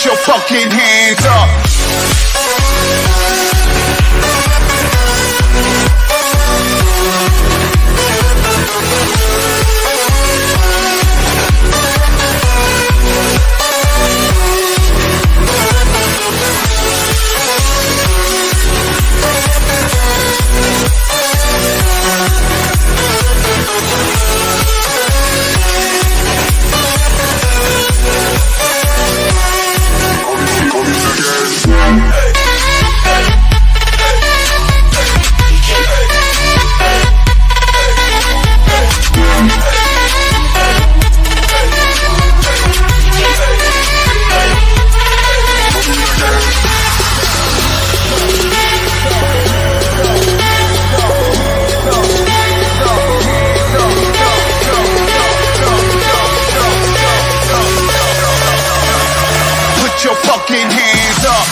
your fucking hands up. Your fucking hands up.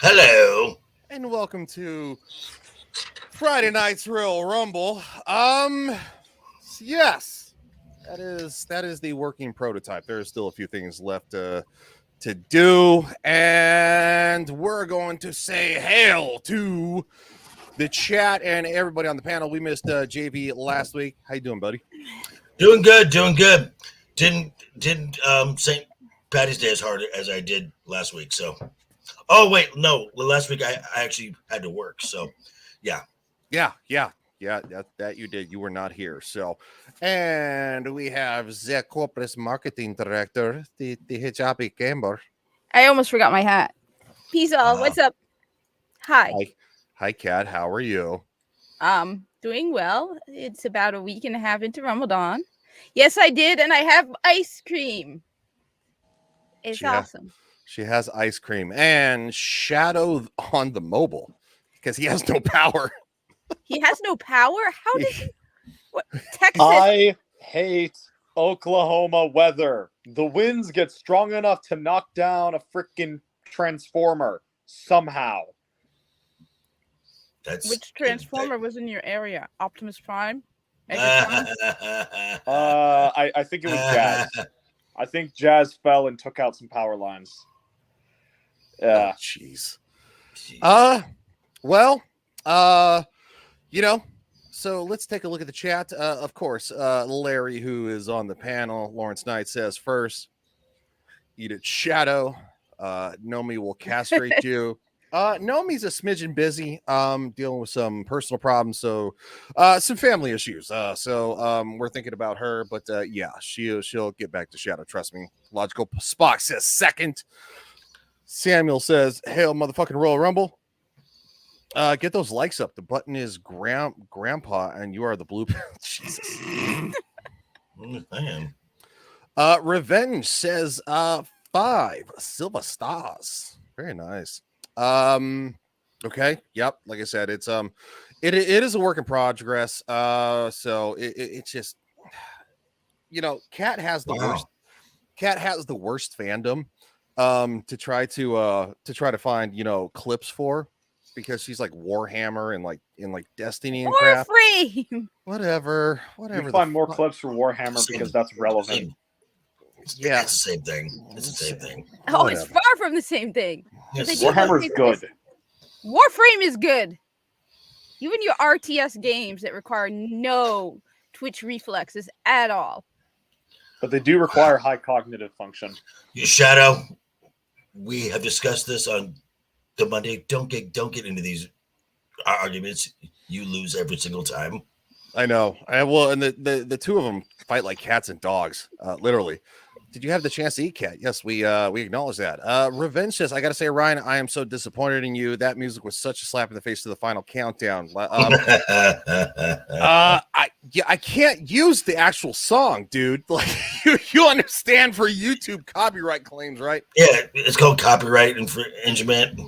Hello. And welcome to Friday Night's Royal Rumble. Yes, that is the working prototype. There are still a few things left to do, and we're going to say hail to the chat and everybody on the panel. We missed JV last week. How you doing, buddy? Doing good. Didn't St. Patty's Day as hard as I did last week. So, oh wait, no, last week I actually had to work. So, yeah, that you did. You were not here. So, and we have the corporate marketing director, the Hijabi Gamer. I almost forgot my hat. Peace all. What's up? Hi. Hi, Kat. How are you? Doing well. It's about a week and a half into Ramadan. Yes, I did, and I have ice cream. It's awesome. She has ice cream and Shadow on the mobile because he has no power. He has no power? How did he? What, Texas? I hate Oklahoma weather. The winds get strong enough to knock down a freaking transformer somehow. Which transformer was in your area? Optimus Prime? I think it was Jazz. I think Jazz fell and took out some power lines. Yeah. Oh, jeez. Well, so let's take a look at the chat. Of course, Larry, who is on the panel, Laurence Knight says first, eat it, Shadow. Nomi will castrate you. Nomi's a smidgen busy, dealing with some personal problems, so some family issues. So we're thinking about her, but yeah, she'll get back to Shadow. Trust me. Logical Spock says second. Samuel says, "Hail, motherfucking Royal Rumble." Get those likes up. The button is Grandpa, and you are the blue. Jesus. I am. Revenge says 5 silver stars. Very nice. Okay. Yep. Like I said, it's it is a work in progress. So it's just, Cat has the worst. Cat has the worst fandom. To try to find clips for, because she's like Warhammer and like in like Destiny and crap. Warframe. Whatever. You find more clips for Warhammer because that's relevant. Yeah, it's the same thing. It's the same thing. Oh, whatever. It's far from the same thing. Warhammer is good. Warframe is good. Even your RTS games that require no twitch reflexes at all. But they do require high cognitive function. Shadow, we have discussed this on the Monday. Don't get into these arguments. You lose every single time. I know. Well, and the two of them fight like cats and dogs, literally. Did you have the chance to eat cat? Yes, we acknowledge that. Revenge says, I gotta say, Ryan, I am so disappointed in you. That music was such a slap in the face to the final countdown. I can't use the actual song, dude. Like you understand for YouTube copyright claims, right? Yeah, it's called copyright infringement.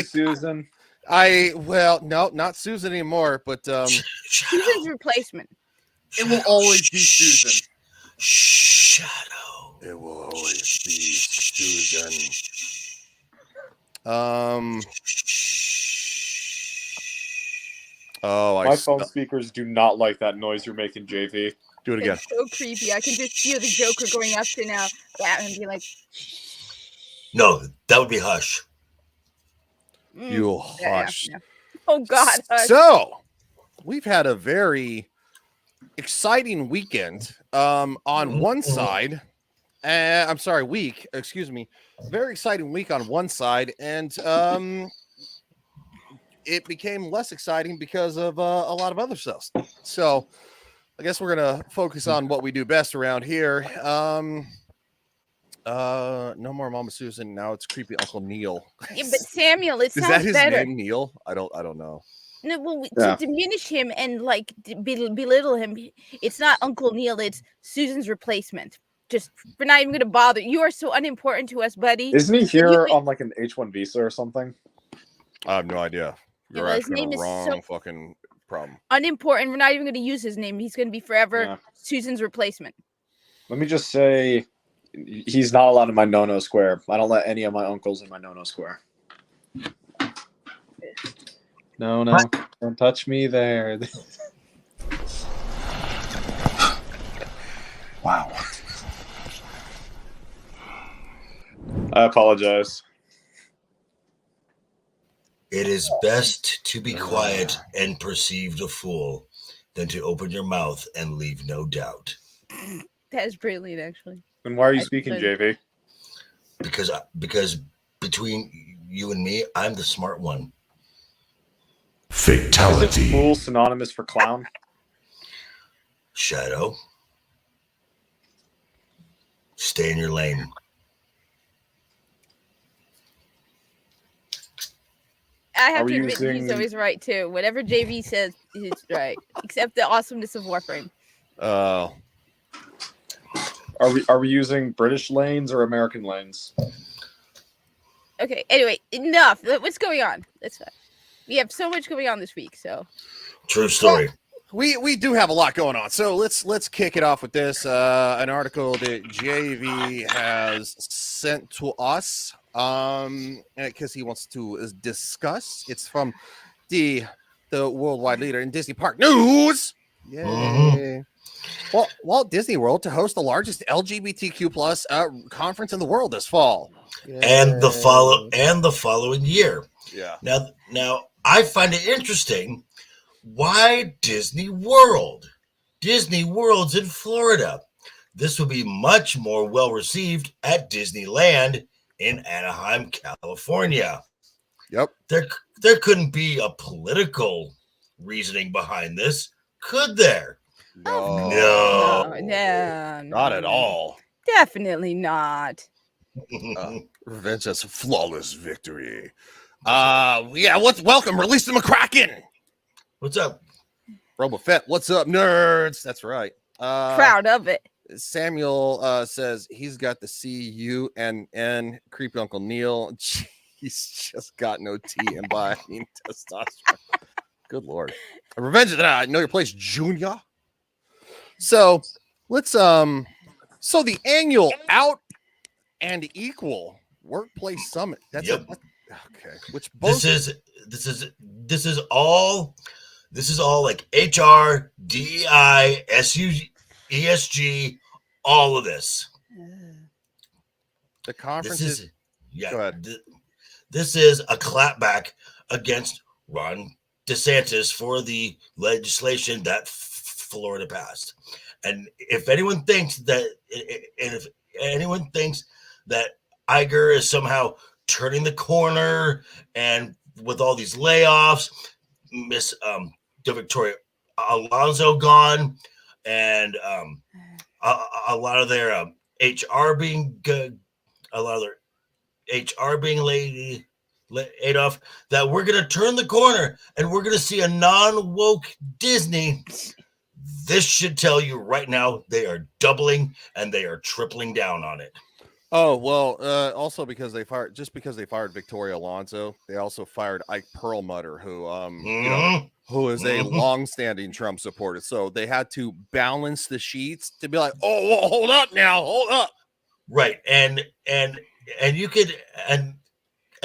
Susan. Well, no, not Susan anymore, but Susan's replacement. it will always be Susan. Shadow. It will always be Susan. My phone speakers do not like that noise you're making, JV. Do it again. It's so creepy. I can just feel the Joker going up to now that and be like, No, that would be Hush. You hush. Yeah. Oh God. Hush. So we've had a very exciting weekend. On one side, week. Excuse me. Very exciting week on one side, and it became less exciting because of a lot of other stuff. So I guess we're gonna focus on what we do best around here. No more Mama Susan. Now it's creepy Uncle Neil. Yeah, but Samiel, it Is sounds that his better. name, Neil? I don't know. No, well, to diminish him and like belittle him, it's not Uncle Neil. It's Susan's replacement. Just we're not even gonna bother. You are so unimportant to us, buddy. Isn't he here on like an H1 visa or something? I have no idea. You're Yeah, his asking name a is wrong so- fucking problem. Unimportant. We're not even gonna use his name. He's gonna be forever Susan's replacement. Let me just say, he's not allowed in my no-no square. I don't let any of my uncles in my no-no square. No, don't touch me there. Wow. I apologize. It is best to be quiet and perceived a fool than to open your mouth and leave no doubt. That is brilliant, actually. And why are you speaking, JV? Because between you and me, I'm the smart one. Isn't fool synonymous for clown? Shadow. Stay in your lane. I have to admit, he's always right too. Whatever JV says, he's right. Except the awesomeness of Warframe. Oh. Are we using British lanes or American lanes? Okay. Anyway, enough. What's going on? That's fine. We have so much going on this week. So. True story. We do have a lot going on. So let's kick it off with this. An article that JV has sent to us. Because he wants to discuss. It's from the worldwide leader in Disney Park News. Yay. Mm-hmm. Well, Walt Disney World to host the largest LGBTQ plus conference in the world this fall. Yay. And the following year. Yeah. Now I find it interesting. Why Disney World? Disney World's in Florida. This would be much more well received at Disneyland in Anaheim, California. Yep. There couldn't be a political reasoning behind this, could there? No. Not at all. Definitely not. Revenge has a flawless victory. Welcome. Release the McCracken. What's up? Boba Fett. What's up, nerds? That's right. Proud of it. Samuel says he's got the CUNN. Creepy Uncle Neil. He's just got no tea and buying testosterone. Good Lord. Revenge of the Know Your Place, Junior. So let's so the annual Out and Equal Workplace Summit. That's okay. Which both this is all like HR, DEI, ESG, all of this. The conference Go ahead. This is a clapback against Ron DeSantis for the legislation that Florida passed. And if anyone thinks that, Iger is somehow turning the corner, and with all these layoffs, Miss Victoria Alonso gone, and a lot of their HR being good, a lot of their HR being laid off, that we're going to turn the corner and we're going to see a non-woke Disney. This should tell you right now they are doubling and they are tripling down on it. Oh, well, also because they fired Victoria Alonso, they also fired Ike Perlmutter, who who is a long-standing Trump supporter. So they had to balance the sheets to be like, oh, well, hold up now, hold up. Right. And you could and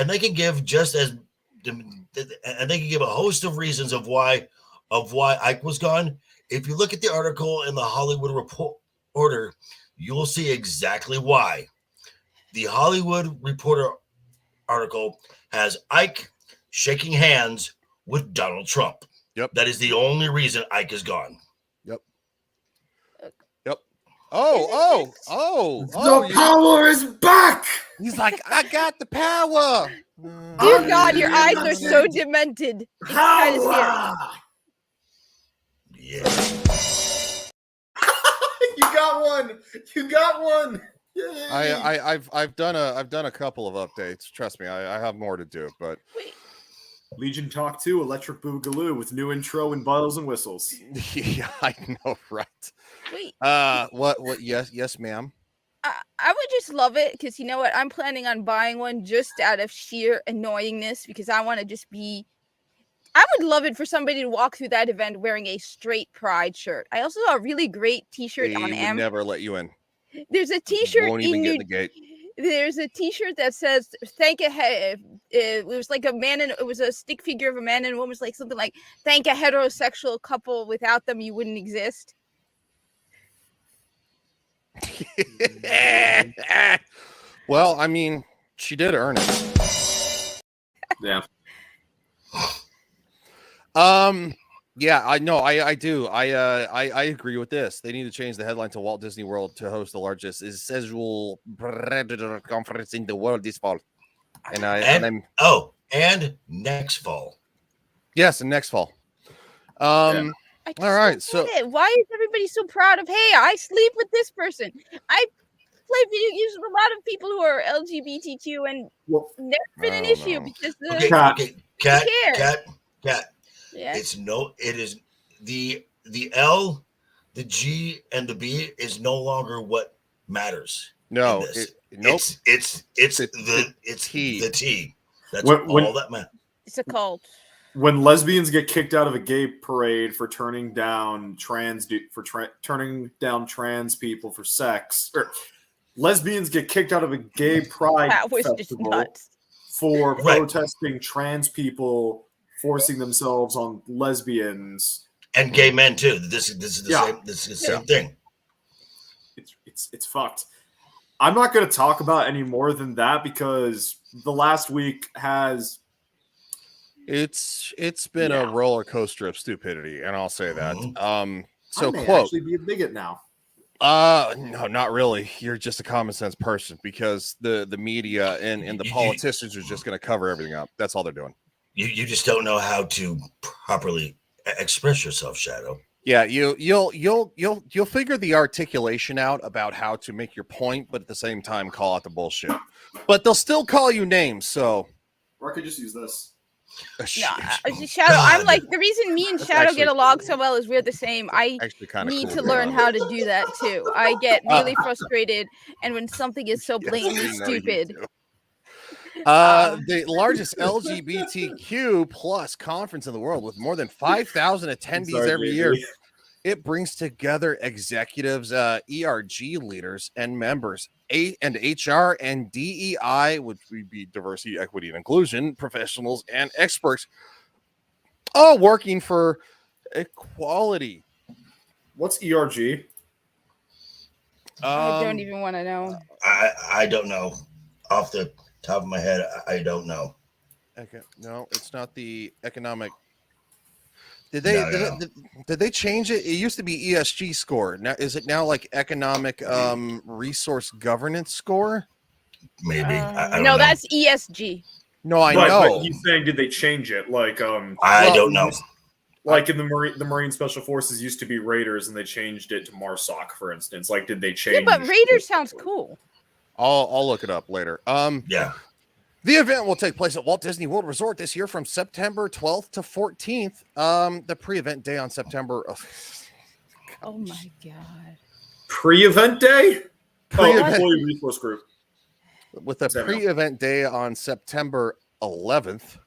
they can give just as and they can give a host of reasons of why Ike was gone. If you look at the article in the Hollywood Reporter, you'll see exactly why. The Hollywood Reporter article has Ike shaking hands with Donald Trump. Yep. That is the only reason Ike is gone. Yep. Oh. The power is back. He's like, I got the power. Dear God, your eyes are so demented. It's kind of scary. Yeah. You got one. Yay. I've done a couple of updates. Trust me, I have more to do, but Wait, Legion Talk 2, Electric Boogaloo with new intro and bells and whistles. yeah, I know, right? wait. What? Yes, ma'am. I would just love it because you know what? I'm planning on buying one just out of sheer annoyingness because I want to just be. I would love it for somebody to walk through that event wearing a straight pride shirt. I also saw a really great T-shirt He on would Amazon. never let you in. There's a T-shirt Won't even in get New. in the gate. There's a T-shirt that says "Thank a." It was like a man and it was a stick figure of a man and a woman. Was like something like "Thank a heterosexual couple. Without them, you wouldn't exist." Well, I mean, she did earn it. Yeah. Yeah, I know. I do. I agree with this. They need to change the headline to Walt Disney World to host the largest sexual predator conference in the world this fall. And next fall. Yes, and next fall. I just All right, don't so- get it. Why is everybody so proud of? Hey, I sleep with this person. I play video games with a lot of people who are LGBTQ, and Well, never been an I don't issue know. because the Okay, cat. yeah. It is the L, the G, and the B is no longer what matters. No, in this. nope. It's the T. The T. That's When- all that matters. It's a cult. when lesbians get kicked out of a gay parade for turning down trans people for sex, or lesbians get kicked out of a gay pride That was just festival nuts. for Right. protesting trans people forcing themselves on lesbians. And gay men too. This is the Yeah. same. This is the same thing. It's fucked. I'm not going to talk about any more than that because the last week has. It's been a roller coaster of stupidity, and I'll say that. So I may quote. actually be a bigot now. No, not really. You're just a common sense person because the media and the politicians are just going to cover everything up. That's all they're doing. You just don't know how to properly express yourself, Shadow. Yeah, you'll figure the articulation out about how to make your point, but at the same time call out the bullshit. But they'll still call you names, so. Or I could just use this. No, Shadow. I'm like the reason me and That's Shadow actually get along so well is we're the same. I Actually, kind of need cool to be learn honest. how to do that too. I get really frustrated, and when something is so Yes, blatantly I know you stupid. do. The largest LGBTQ plus conference in the world with more than 5,000 attendees every year. It brings together executives, ERG leaders, and members, and HR and DEI, which would be diversity, equity, and inclusion professionals and experts, all working for equality. What's ERG? I don't even want to know. I don't know. Off the top of my head, I don't know. Okay, no, it's not the economic. Did they No. did they change it? It used to be ESG score. Now is it now like economic resource governance score? Maybe. I don't no, know. that's ESG. No, I But know. he's saying, did they change it? Like, I well, don't know. like in the Marine Special Forces used to be Raiders, and they changed it to MARSOC, for instance. Like, did they change? Yeah, but Raiders sounds cool. I'll look it up later. Yeah. The event will take place at Walt Disney World Resort this year from September 12th to 14th. The pre-event day on September. Oh my god. Pre-event day? Pre-event- Employee Resource Group. With a Samuel. pre-event day on September 11th.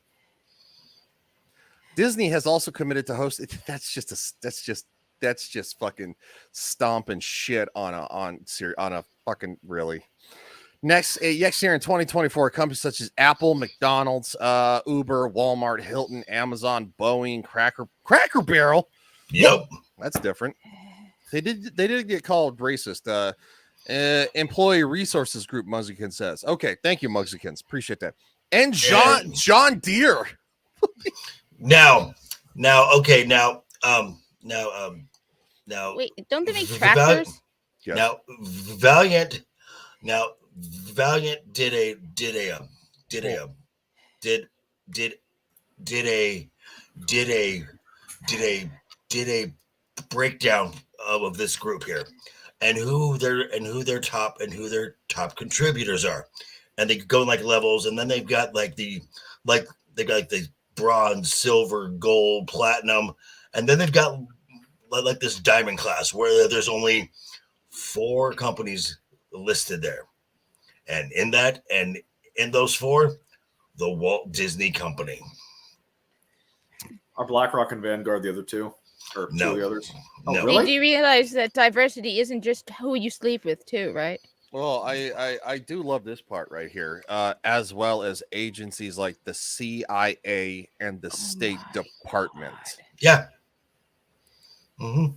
Disney has also committed to host. That's just fucking stomping shit on a fucking really. Next year in 2024, companies such as Apple, McDonald's, Uber, Walmart, Hilton, Amazon, Boeing, Cracker Barrel. Yep. That's different. They did get called racist. Employee Resources Group, Mugsykins says. Okay, thank you, Mugsykins. Appreciate that. And John Deere. Now, Wait, don't they make Valiant- tractors? Yes. Now, Valiant did a breakdown of this group here, and who their top contributors are, and they go in like levels, and then they've got the bronze, silver, gold, platinum, and then they've got like this diamond class where there's only 4 companies listed there, and in those 4, the Walt Disney Company. Are BlackRock and Vanguard the other 2? Or 2 No. of the others? Oh, No. really? Do you realize that diversity isn't just who you sleep with, too, right? Well, I do love this part right here, as well as agencies like the CIA and the State Department. Yeah. Mm-hmm.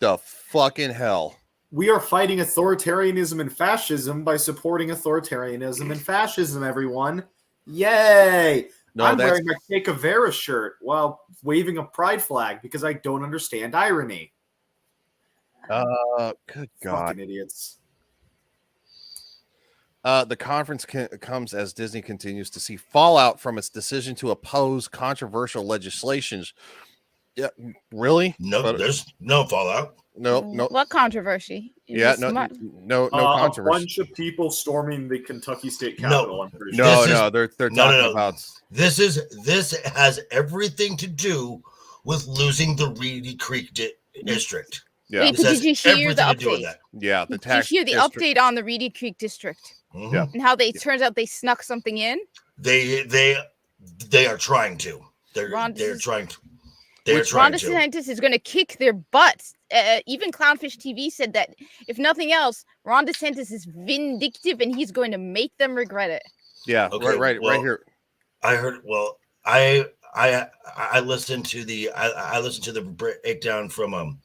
The fucking hell. We are fighting authoritarianism and fascism by supporting authoritarianism and fascism, everyone. Yay! No, I'm that's wearing my Che Guevara shirt while waving a pride flag because I don't understand irony. good God. Fucking idiots. The conference comes as Disney continues to see fallout from its decision to oppose controversial legislations. Yeah, really? No, But- there's no fallout. no. What controversy? Is Yeah, it no, smart? no A controversy. bunch of people storming the Kentucky State No. Capitol. I'm pretty sure. No, This is- no, they're no, talking no. about. This has everything to do with losing the Reedy Creek district. Yeah, Wait, This but has did you hear the everything to do with update? that. yeah, the Did you tax. hear the district. update on the Reedy Creek district Mhm. Yeah. and how they turns out they snuck something in? They are trying to. They're Ron trying DeSantis- to. They're Which trying Ron to. DeSantis is going to kick their butts. Even Clownfish TV said that if nothing else, Ron DeSantis is vindictive and he's going to make them regret it. Yeah, Okay, right well, here. I heard. Well, I listened to the breakdown from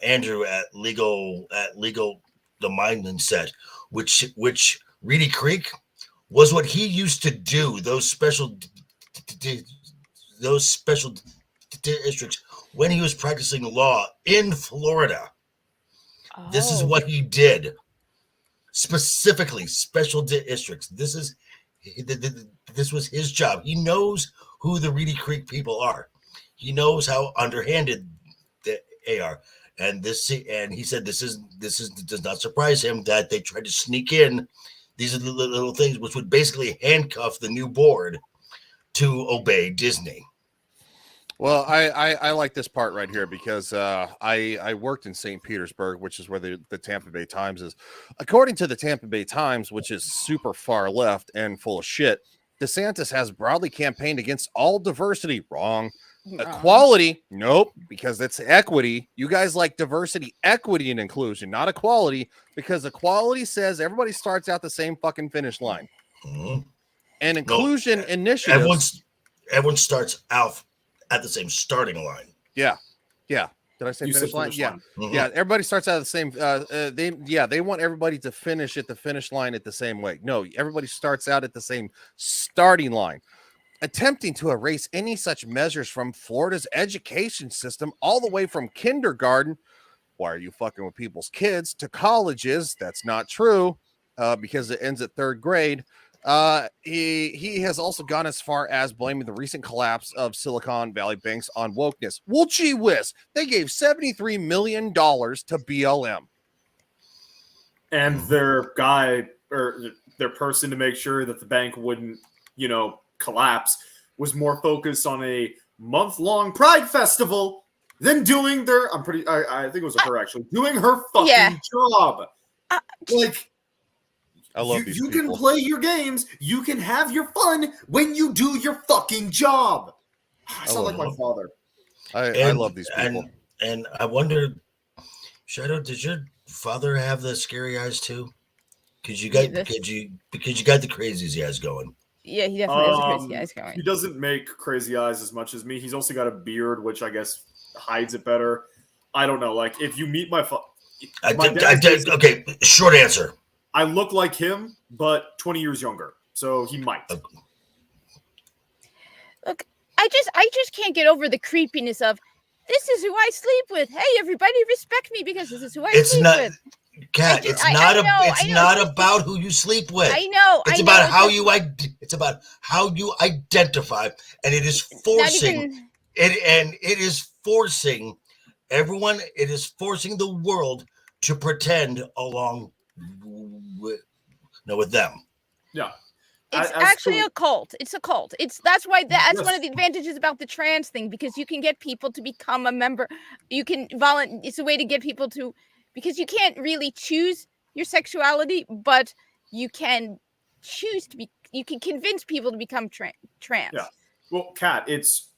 Andrew at legal the Mindset, which Reedy Creek was what he used to do. Those special districts when he was practicing law in Florida. This is Oh. what he did. Specifically, special districts. This was his job. He knows who the Reedy Creek people are. He knows how underhanded they are. And he said this does not surprise him that they tried to sneak in these little things, which would basically handcuff the new board to obey Disney. Well, I like this part right here because I worked in St. Petersburg, which is where the Tampa Bay Times is. According to the Tampa Bay Times, which is super far left and full of shit, DeSantis has broadly campaigned against all diversity. Wrong. Equality? Nope, because it's equity. You guys like diversity, equity, and inclusion, not equality, because equality says everybody starts out the same fucking finish line. Mhm. And inclusion initiatives. Everyone starts out at the same starting line. Yeah. Did I say You finish said line? finish Yeah. line. Mhm. Yeah, everybody starts out the same. They want everybody to finish at the finish line at the same way. No, everybody starts out at the same starting line. attempting to erase any such measures from Florida's education system, all the way from kindergarten. Why are you fucking with people's kids? To colleges. That's not true, because it ends at 3rd grade. He has also gone as far as blaming the recent collapse of Silicon Valley banks on wokeness. Well, gee whiz, they gave $73 million to BLM. And their guy or their person to make sure that the bank wouldn't, collapse was more focused on a month-long Pride Festival than doing their, I think it was her actually, doing her fucking job. Like, I love these you people. can play your games, you can have your fun when you do your fucking job. I sound like my father. I love these people. And I wonder, Shadow, did your father have the scary eyes too? Because you got the crazy eyes going. Yeah, he definitely has crazy eyes going. He doesn't make crazy eyes as much as me. He's also got a beard, which I guess hides it better. I don't know. Like, if you meet my father... Okay, short answer. I look like him, but 20 years younger. So he might. Look, I just can't get over the creepiness of, this is who I sleep with. Hey, everybody respect me because this is who I sleep with. Kat, it's not about who you sleep with. I know. It's about how you identify, and it is forcing it is forcing everyone. It is forcing the world to pretend along with them. Yeah. It's actually a cult. It's a cult. That's why that's one of the advantages about the trans thing, because you can get people to become a member. You can it's a way to get people to, because you can't really choose your sexuality, but you can choose to be. You can convince people to become trans. Yeah. Well, Kat, it's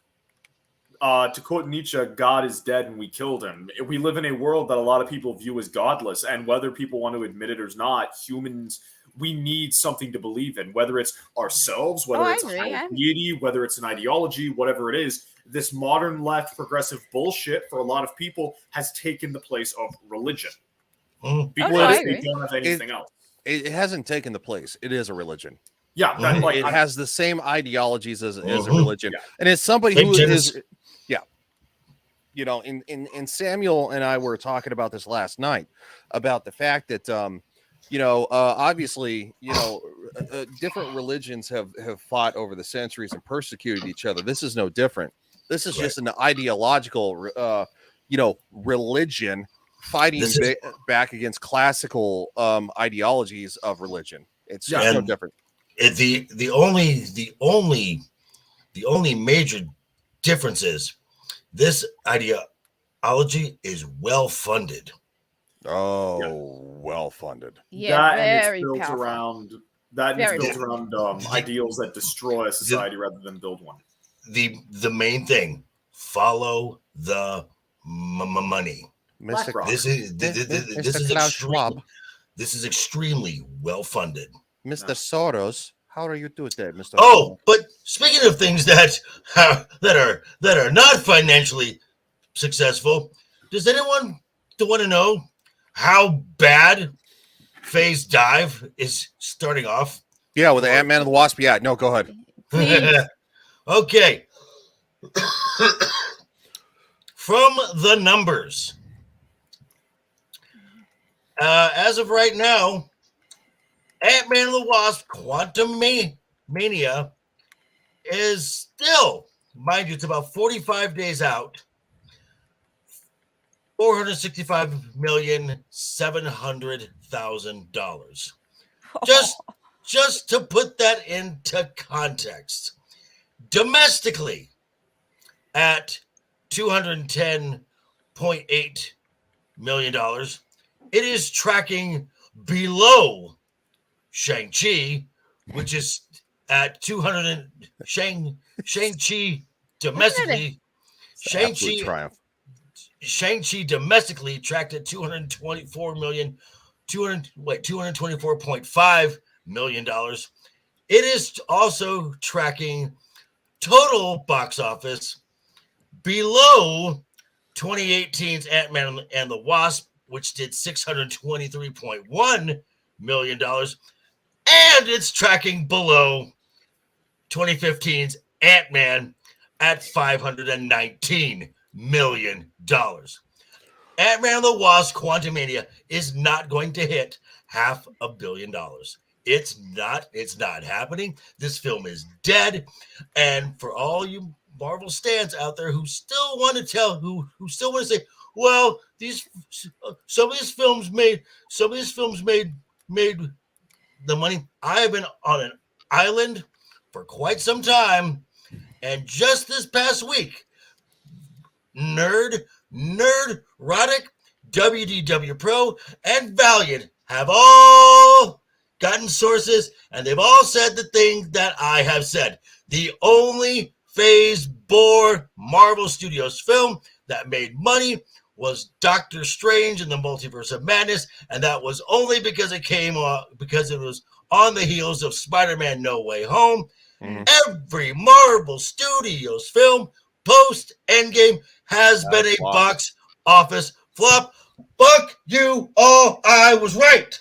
to quote Nietzsche, God is dead and we killed him. We live in a world that a lot of people view as godless, and whether people want to admit it or not, humans, we need something to believe in, whether it's ourselves, whether it's a higher deity, whether it's an ideology, whatever it is. This modern left progressive bullshit for a lot of people has taken the place of religion. Because they don't have anything else. It hasn't taken the place. It is a religion. Yeah. It has the same ideologies as a religion. Yeah. And as somebody who is... in Samuel and I were talking about this last night, about the fact that, obviously, different religions have fought over the centuries and persecuted each other. This is no different. This is just an ideological, religion fighting back against classical ideologies of religion. It's just no different. The only major difference is this ideology is well funded. Well funded. Yeah, and it's built around ideals that destroy a society rather than build one. The main thing: follow the money. This is extremely well funded. Mr. Soros, how are you doing today, Mr. Oh, but speaking of things that are not financially successful, does anyone want to know how bad Phase Dive is starting off? Yeah, with the Ant-Man and the Wasp. Yeah, no, go ahead. Okay. From the numbers, as of right now, Ant-Man and the Wasp: Quantumania is still, mind you, it's about 45 days out. $465,700,000. Just to put that into context, domestically at $210.8 million, it is tracking below Shang-Chi, which is at 200 Shang-Chi domestically. Shang-Chi domestically tracked at $224.5 million. It is also tracking total box office below 2018's Ant-Man and the Wasp, which did $623.1 million. And it's tracking below 2015's Ant-Man at $519 million. Ant-Man and the Wasp Quantumania is not going to hit $500 million. It's not happening. This film is dead. And for all you Marvel stans out there who still want to say, well, some of these films made the money. I have been on an island for quite some time, and just this past week, Nerdrotic, WDW Pro, and Valiant have all gotten sources, and they've all said the things that I have said. The only Phase 4 Marvel Studios film that made money was Doctor Strange in the Multiverse of Madness, and that was only because it was on the heels of Spider-Man No Way Home. Every Marvel Studios film post Endgame has been a box office flop. Fuck you all, I was right.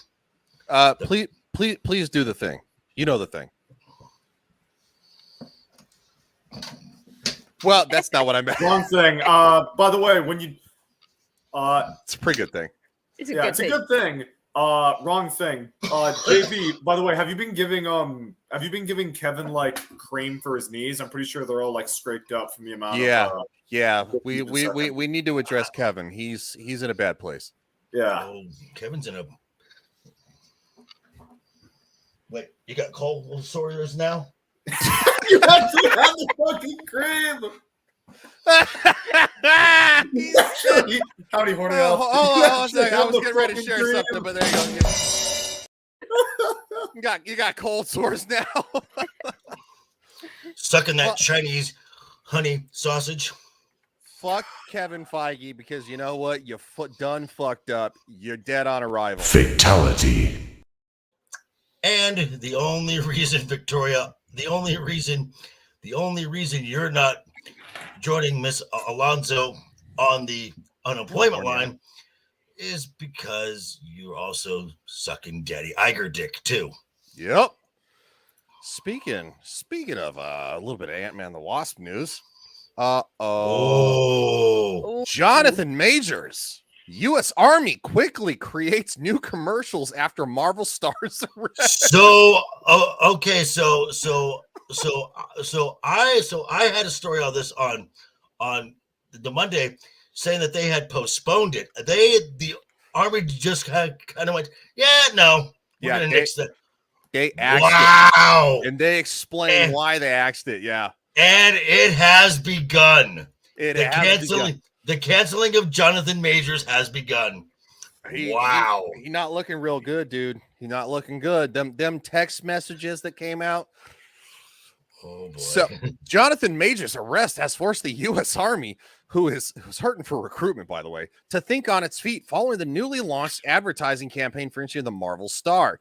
Please do the thing. You know the thing. Well, that's not what I meant. Wrong thing. By the way, when you it's a pretty good thing. It's a good thing. Wrong thing. JV, by the way, have you been giving Kevin like cream for his knees? I'm pretty sure they're all like scraped up from the amount of We need to address Kevin. He's in a bad place. Yeah. Oh, Kevin's in a wait, you got cold sores now? You actually have the fucking cream. Howdy, Horny Alf. Oh, I was getting ready to share something, but there you go. You got cold sores now. Sucking that Chinese honey sausage. Fuck Kevin Feige, because you know what? You done fucked up. You're dead on arrival. Fatality. And the only reason, Victoria, the only reason you're not joining Miss Alonso on the unemployment line is because you're also sucking Daddy Iger dick too. Yep. Speaking of a little bit of Ant-Man and the Wasp news. Jonathan Majors, U.S. Army quickly creates new commercials after Marvel stars arrest. So I had a story on this on the Monday saying that they had postponed it. The Army just kind of went, we're gonna nix that. They axed it. And they explained why they axed it. Yeah. And it has begun. The canceling of Jonathan Majors has begun. He's not looking real good, dude. He's not looking good. Them text messages that came out. Oh boy. So Jonathan Majors' arrest has forced the U.S. Army, who's hurting for recruitment, by the way, to think on its feet following the newly launched advertising campaign for the Marvel star.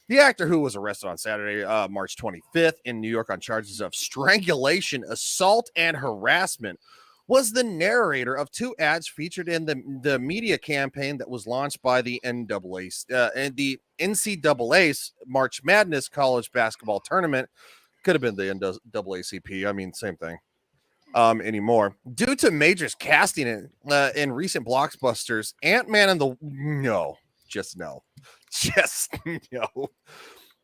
The actor, who was arrested on Saturday, March 25th in New York on charges of strangulation, assault, and harassment, was the narrator of two ads featured in the media campaign that was launched by the NCAA's March Madness college basketball tournament. Could have been the NAACP. I mean, same thing. Anymore. Due to Majors casting in recent blockbusters, Ant-Man and the... No. Just no.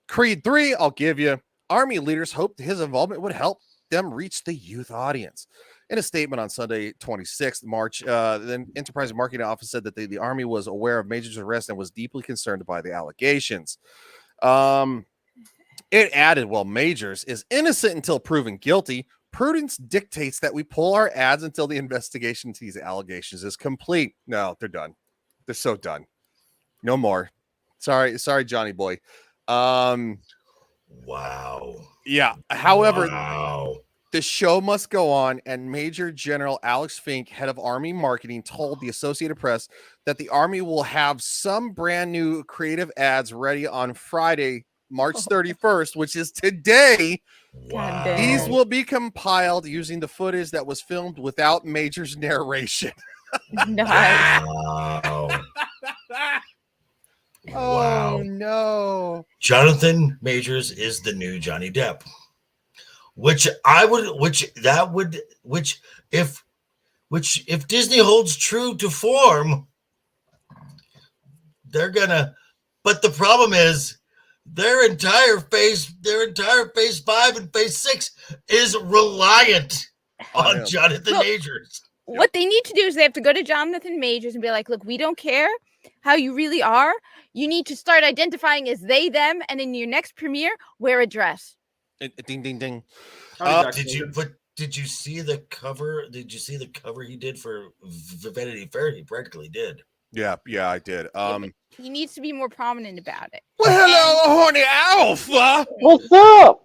Creed 3, I'll give you. Army leaders hoped his involvement would help them reach the youth audience. In a statement on Sunday, 26th March, the Enterprise Marketing Office said that the Army was aware of Major's arrest and was deeply concerned by the allegations. It added, while Majors is innocent until proven guilty, prudence dictates that we pull our ads until the investigation into these allegations is complete. No, they're done. They're so done. No more. Sorry, Johnny boy. Wow. Yeah. However, wow. The show must go on, and Major General Alex Fink, head of Army marketing, told the Associated Press that the Army will have some brand new creative ads ready on Friday, March 31st, which is today. Wow. These will be compiled using the footage that was filmed without Major's narration. Nice. Wow. Oh, no. Jonathan Majors is the new Johnny Depp. which if Disney holds true to form, they're gonna. But the problem is their entire phase 5 and phase 6 is reliant on Jonathan Look, Majors. What they need to do is they have to go to Jonathan Majors and be like, look, we don't care how you really are. You need to start identifying as they, them, and in your next premiere, wear a dress. Ding, ding, ding. Did you see the cover? Did you see the cover he did for Vanity Fair? He practically did. Yeah, I did. He needs to be more prominent about it. Well, hello, Horny Alf. What's up?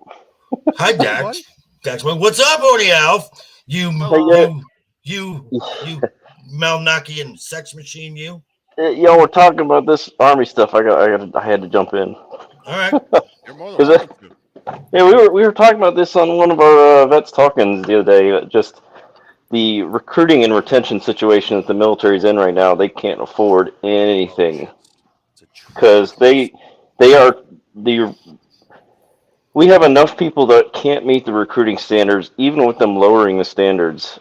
Hi, Dax. Daxman, what's up, Horny Alf? You Malnakian sex machine, you. Y'all were talking about this army stuff. I had to jump in. All right. You're more than welcome to. Yeah, we were talking about this on one of our Vets Talkins the other day. Just the recruiting and retention situation that the military's in right now. They can't afford anything because we have enough people that can't meet the recruiting standards, even with them lowering the standards,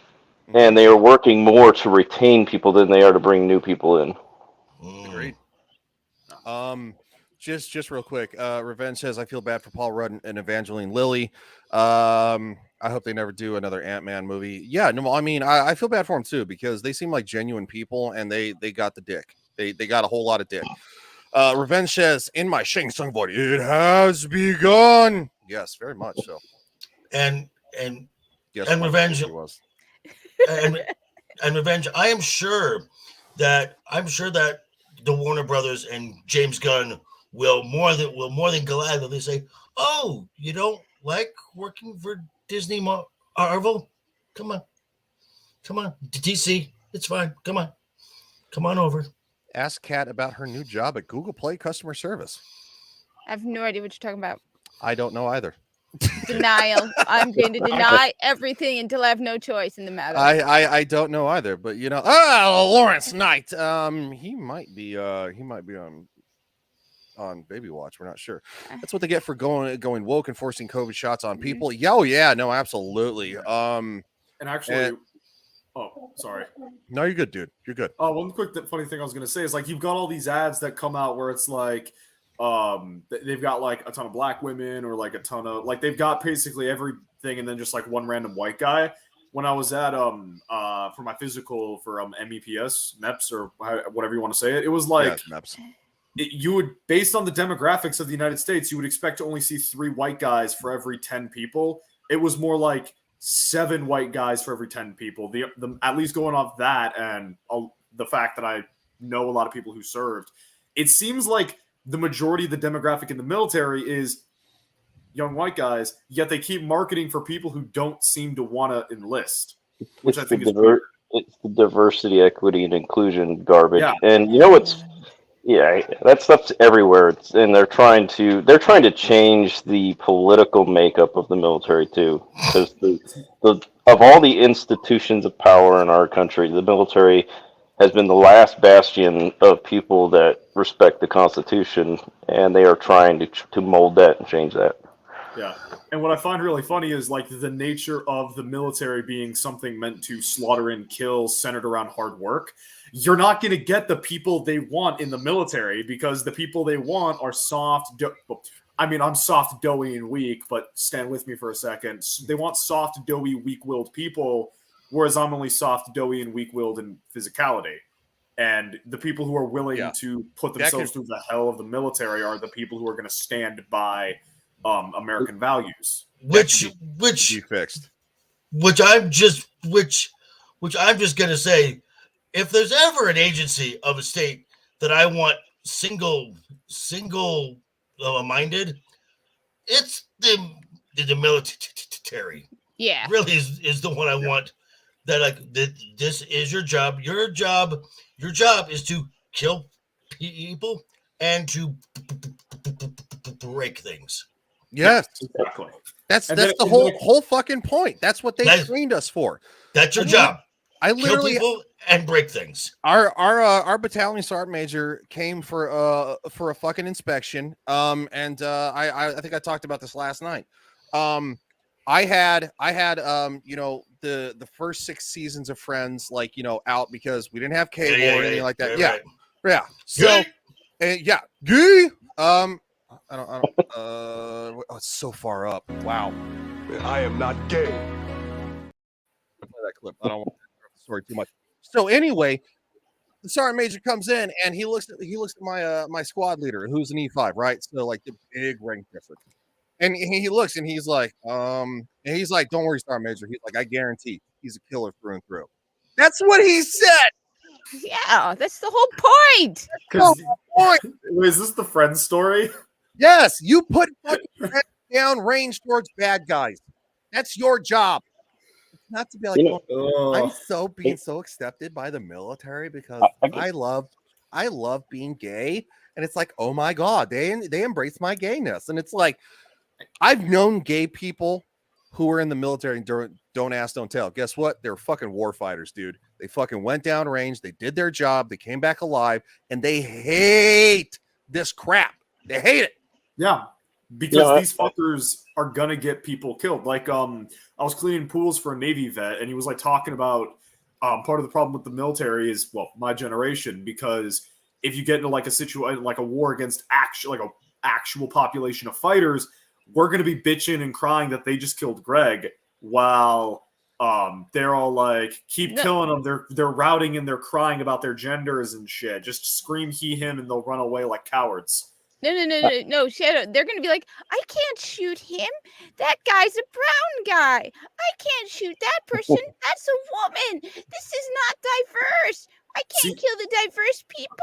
and they are working more to retain people than they are to bring new people in. Agreed. Just real quick. Revenge says, I feel bad for Paul Rudd and Evangeline Lilly. I hope they never do another Ant-Man movie. Yeah, no, I mean, I feel bad for them too, because they seem like genuine people and they got the dick. They got a whole lot of dick. Revenge says, in my Shang Tsung body, it has begun. Yes, very much so. And yes, and Revenge was. and Revenge, I'm sure that the Warner Brothers and James Gunn will more than gladly say, "Oh, you don't like working for Disney Marvel? Come on, DC, it's fine. Come on over." Ask Kat about her new job at Google Play customer service. I have no idea what you're talking about. I don't know either. Denial. I'm going to deny everything until I have no choice in the matter. I don't know either, but Laurence Knight. He might be on Baby Watch. We're not sure. That's what they get for going woke and forcing COVID shots on people. Yeah, oh yeah, no, absolutely. And actually, oh, sorry. No, you're good, dude. You're good. One quick funny thing I was gonna say is, like, you've got all these ads that come out where it's like, they've got like a ton of black women or like a ton of they've got basically everything and then just like one random white guy. When I was at for my physical for MEPS or whatever you want to say it was like you would, based on the demographics of the United States, you would expect to only see 3 white guys for every 10 people. It was more like 7 white guys for every 10 people. The at least going off that and the fact that I know a lot of people who served, it seems like the majority of the demographic in the military is young white guys, yet they keep marketing for people who don't seem to want to enlist, which I think is weird. It's the diversity, equity, and inclusion garbage. Yeah. And you know what's that stuff's everywhere. And they're trying to change the political makeup of the military too, because of all the institutions of power in our country, the military has been the last bastion of people that respect the Constitution, and they are trying to mold that and change that. Yeah. And what I find really funny is like the nature of the military being something meant to slaughter and kill, centered around hard work. You're not going to get the people they want in the military, because the people they want are soft. I'm soft, doughy, and weak, but stand with me for a second. They want soft, doughy, weak-willed people, whereas I'm only soft, doughy, and weak-willed in physicality. And the people who are willing to put themselves through the hell of the military are the people who are going to stand by American values. Which you fixed. Which I'm just gonna say, if there's ever an agency of a state that I want single minded, it's the military. Yeah, really is the one I want. That this is your job. Your job is to kill people and to break things. Yes, exactly. That's the whole fucking point. That's what they trained us for. That's your job. I literally kill people and break things. Our battalion sergeant major came for a fucking inspection. And I think I talked about this last night. I had the first 6 seasons of Friends out because we didn't have cable or anything like that. Right. Yeah. So gay. I don't it's so far up. Wow. I am not gay. Play that clip. I don't want to interrupt the story too much. So anyway, the sergeant major comes in and he looks at my my squad leader who's an E5, right? So like the big rank difference. And he looks and he's like, don't worry, sergeant major. He's like, I guarantee he's a killer through and through. That's what he said. Yeah, that's the whole point. Is this the friend story? Yes, you put fucking friends down range towards bad guys. That's your job. It's not to be like, I'm being so accepted by the military because I love being gay. And it's like, oh my God, they embrace my gayness. And it's like, I've known gay people who were in the military and don't ask, don't tell. Guess what? They're fucking war fighters, dude. They fucking went down range. They did their job. They came back alive and they hate this crap. They hate it. Yeah. Because these fuckers are gonna get people killed. Like, I was cleaning pools for a Navy vet, and he was like talking about part of the problem with the military is, well, my generation, because if you get into like a situation like a war against actual population of fighters, we're gonna be bitching and crying that they just killed Greg, while they're all like, keep killing them. They're routing and they're crying about their genders and shit. Just scream he, him, and they'll run away like cowards. No, Shadow. They're gonna be like, I can't shoot him. That guy's a brown guy. I can't shoot that person. That's a woman. This is not diverse. I can't kill the diverse people.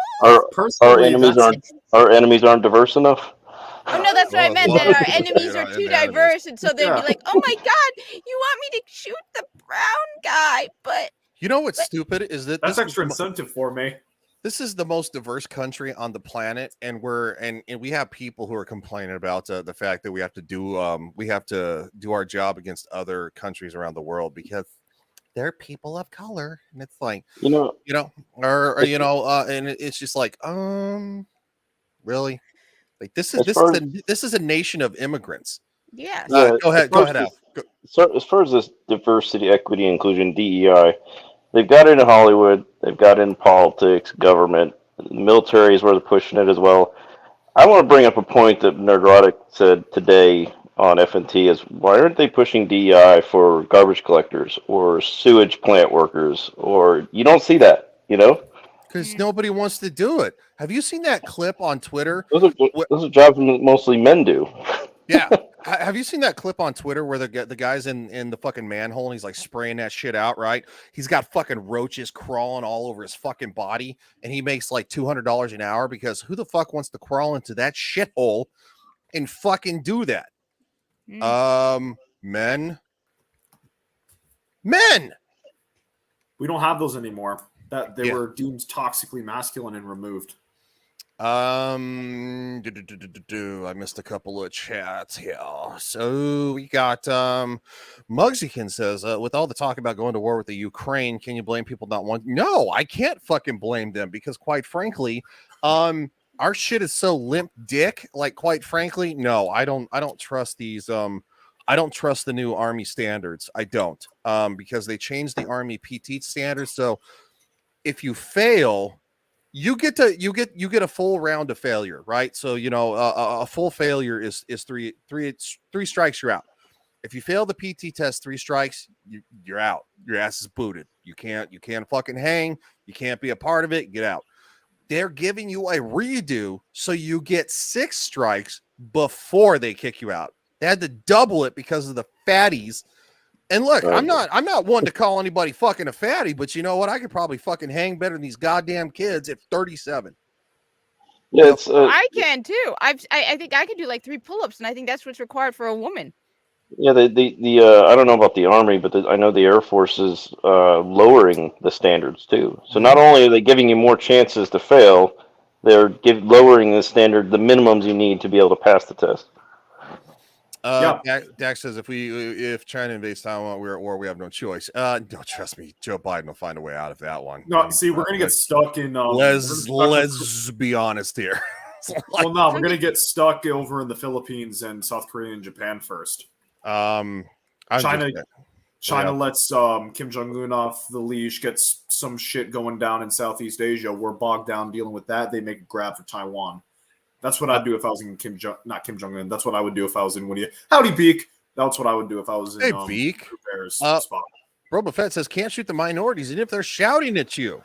Our enemies aren't diverse enough. Oh no, that's what I meant. That our enemies are too diverse, and so they'd be like, "Oh my God, you want me to shoot the brown guy?" But you know what's stupid is that that's extra incentive for me. This is the most diverse country on the planet, and we have people who are complaining about the fact that we have to do our job against other countries around the world because they're people of color, and it's like and it's just like really, like this is a nation of immigrants. Yeah. Go ahead, Al. So as far as this diversity, equity, inclusion, DEI. They've got it in Hollywood. They've got it in politics, government. The military is where they're pushing it as well. I want to bring up a point that Nerdrotic said today on FNT is, why aren't they pushing DEI for garbage collectors or sewage plant workers? Or you don't see that, Because nobody wants to do it. Have you seen that clip on Twitter? Those are jobs mostly men do. Yeah. Have you seen that clip on Twitter where the guy's in the fucking manhole and he's like spraying that shit out, right? He's got fucking roaches crawling all over his fucking body and he makes like $200 an hour because who the fuck wants to crawl into that shithole and fucking do that? Men. We don't have those anymore. That they were deemed toxically masculine and removed. I missed a couple of chats here. So we got Mugsykin says, with all the talk about going to war with the Ukraine, can you blame people not wanting? No, I can't fucking blame them because quite frankly, our shit is so limp dick. Like, quite frankly, no, I don't trust these. I don't trust the new Army standards. I don't, because they changed the Army PT standards. So if you fail, you get a full round of failure, right? So a full failure is three strikes, you're out. If you fail the PT test 3 strikes, you're out. Your ass is booted. You can't fucking hang. You can't be a part of it. Get out. They're giving you a redo so you get 6 strikes before they kick you out. They had to double it because of the fatties. And look, I'm not one to call anybody fucking a fatty, but you know what? I could probably fucking hang better than these goddamn kids at 37. Yeah, I can too. I think I could do like 3 pull-ups, and I think that's what's required for a woman. Yeah, the I don't know about the Army, but I know the Air Force is lowering the standards too. So not only are they giving you more chances to fail, they're lowering the standard, the minimums you need to be able to pass the test. Dax says if China invades Taiwan, we're at war. We have no choice. Don't trust me. Joe Biden will find a way out of that one. No, see, we're gonna get stuck in. Let's be honest here. Well, no, we're gonna get stuck over in the Philippines and South Korea and Japan first. China lets Kim Jong-un off the leash, gets some shit going down in Southeast Asia. We're bogged down dealing with that. They make a grab for Taiwan. That's what I'd do if I was in not Kim Jong-un. That's what I would do if I was in Howdy Beak. That's what I would do if I was in Beak. Bear's spot. Boba Fett says can't shoot the minorities, and if they're shouting at you.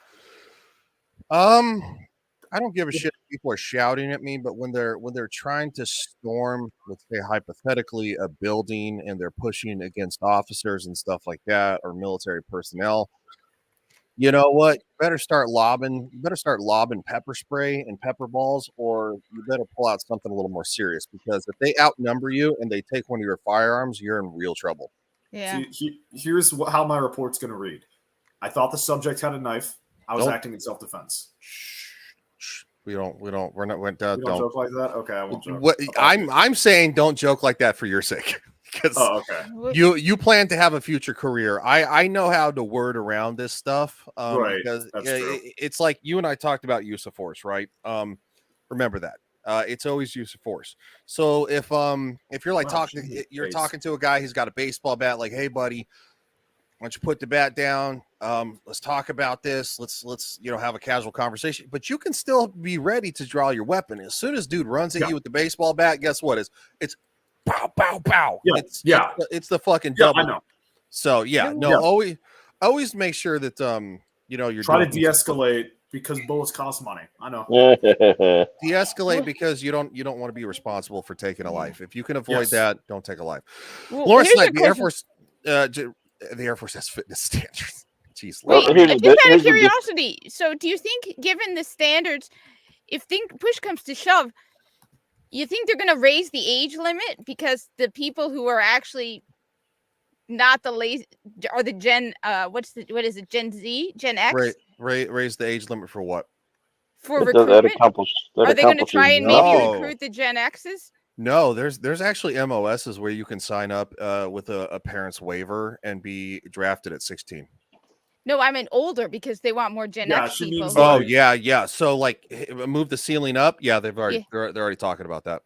I don't give a shit if people are shouting at me, but when they're trying to storm, let's say hypothetically, a building and they're pushing against officers and stuff like that or military personnel, you know what? You better start lobbing pepper spray and pepper balls, or you better pull out something a little more serious, because if they outnumber you and they take one of your firearms, you're in real trouble. Yeah. Here's how my report's going to read. I thought the subject had a knife. I was acting in self-defense. We're not don't joke like that. Okay, I won't joke. I'm saying don't joke like that for your sake, because you plan to have a future career. I know how to word around this stuff. Right, because that's true. It's like you and I talked about use of force, right? Remember that. It's always use of force. So if you're like talking to a guy who's got a baseball bat, like, hey buddy, why don't you put the bat down? Let's talk about this. Let's have a casual conversation. But you can still be ready to draw your weapon. As soon as dude runs at you with the baseball bat, guess what? It's pow, pow, pow. Yeah, it's the fucking double. I know. So always make sure that you're try to de-escalate, because bullets cost money. I know. De-escalate because you don't want to be responsible for taking a life. If you can avoid that, don't take a life. Well, Laurence Knight, the Air Force has fitness standards. Jeez. Wait, just out of curiosity, so do you think, given the standards, if push comes to shove, you think they're going to raise the age limit, because the people who are actually not the lazy are the Gen what is it, Gen Z, Gen X? Raise the age limit for what? For recruitment? Are they going to try and maybe No. recruit the Gen X's? No, there's actually MOSs where you can sign up with a parent's waiver and be drafted at 16. No, I meant older, because they want more Gen X people. Oh yeah. So like move the ceiling up. Yeah, they're already talking about that.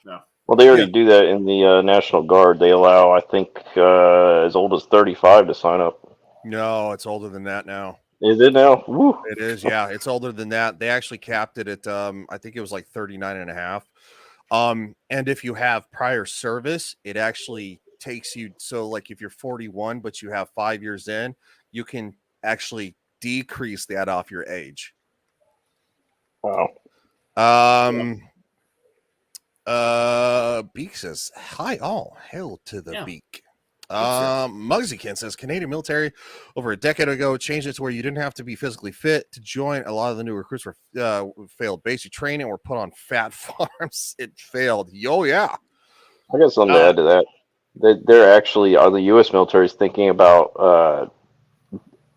No. Well, they already do that in the National Guard. They allow, I think, as old as 35 to sign up. No, it's older than that now. Is it now? Woo. It is, yeah. It's older than that. They actually capped it at I think it was like 39 and a half. And if you have prior service, it actually takes you, so like if you're 41 but you have 5 years in, you can actually decrease that off your age. Wow. Beak says, hi all, hail to the Beak. Mugsy says Canadian military over a decade ago changed it to where you didn't have to be physically fit to join. A lot of the new recruits were failed basic training, were put on fat farms. It failed. Yeah. I got something to add to that. They're actually, the U.S. military is thinking about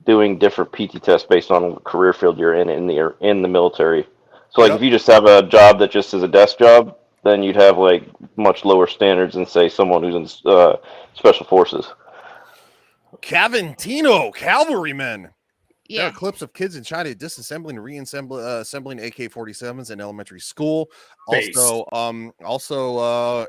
doing different PT tests based on what career field you're in the military. So like if you just have a job that just is a desk job, then you'd have like much lower standards than say someone who's in special forces. Cavantino, cavalrymen. Yeah. There are clips of kids in China disassembling and reassembling AK-47s in elementary school. Also,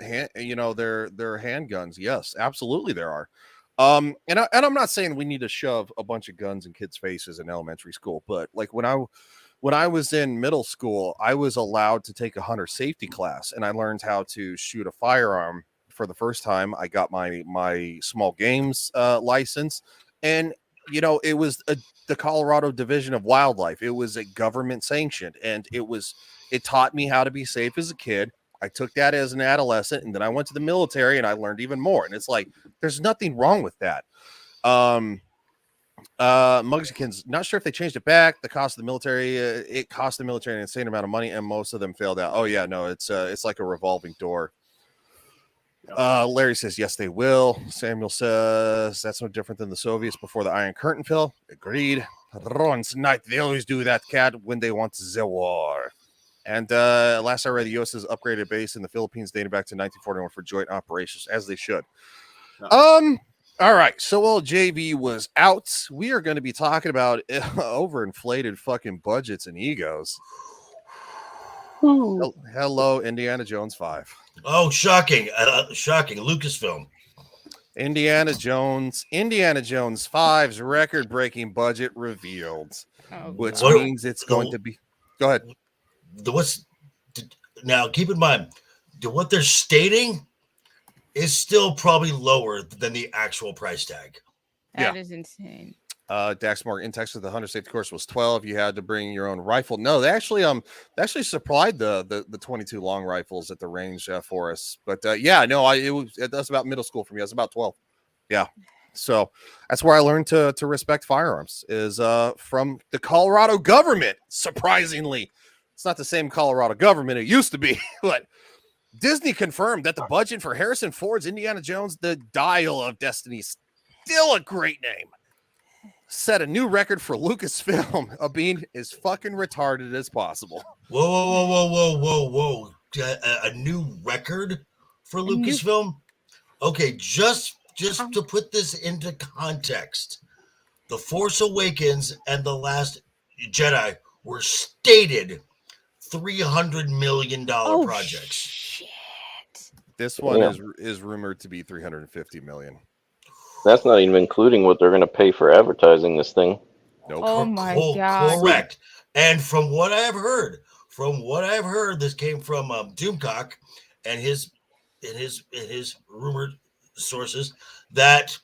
their handguns. Yes, absolutely, there are. And I'm not saying we need to shove a bunch of guns in kids' faces in elementary school, but like when I was in middle school, I was allowed to take a hunter safety class, and I learned how to shoot a firearm for the first time. I got my small games license, and it was the Colorado Division of Wildlife. It was a government sanctioned, and it taught me how to be safe as a kid. I took that as an adolescent, and then I went to the military and I learned even more. And it's like, there's nothing wrong with that. Mugsikins, not sure if they changed it back. The cost of the military, it cost the military an insane amount of money, and most of them failed out. Oh yeah, no, it's like a revolving door. Larry says yes, they will. Samuel says that's no different than the Soviets before the Iron Curtain fell. Agreed. Laurence Knight, they always do that, cat, when they want the war. And last I read, the U.S. has upgraded base in the Philippines dating back to 1941 for joint operations, as they should. No. All right, so while JV was out, we are going to be talking about overinflated fucking budgets and egos. Hello, Indiana Jones 5. Oh, shocking. Shocking. Lucasfilm. Indiana Jones 5's record-breaking budget revealed, Oh, which God. means it's going to be. Go ahead. Now keep in mind what they're stating is still probably lower than the actual price tag. That is insane. Dax Morgan in Texas, the hunter safety course was 12. You had to bring your own rifle. No, they actually supplied the 22 long rifles at the range for us. But that's about middle school for me. I was about 12. Yeah. So that's where I learned to respect firearms is from the Colorado government. Surprisingly, it's not the same Colorado government it used to be, but Disney confirmed that the budget for Harrison Ford's Indiana Jones, The Dial of Destiny, still a great name, set a new record for Lucasfilm of being as fucking retarded as possible. Whoa. A new record for Lucasfilm? Okay, just to put this into context, The Force Awakens and The Last Jedi were stated $300 million projects. Shit. This one is rumored to be $350 million. That's not even including what they're going to pay for advertising this thing. Nope. Oh my God. Correct. And from what I've heard, this came from Doomcock and his rumored sources that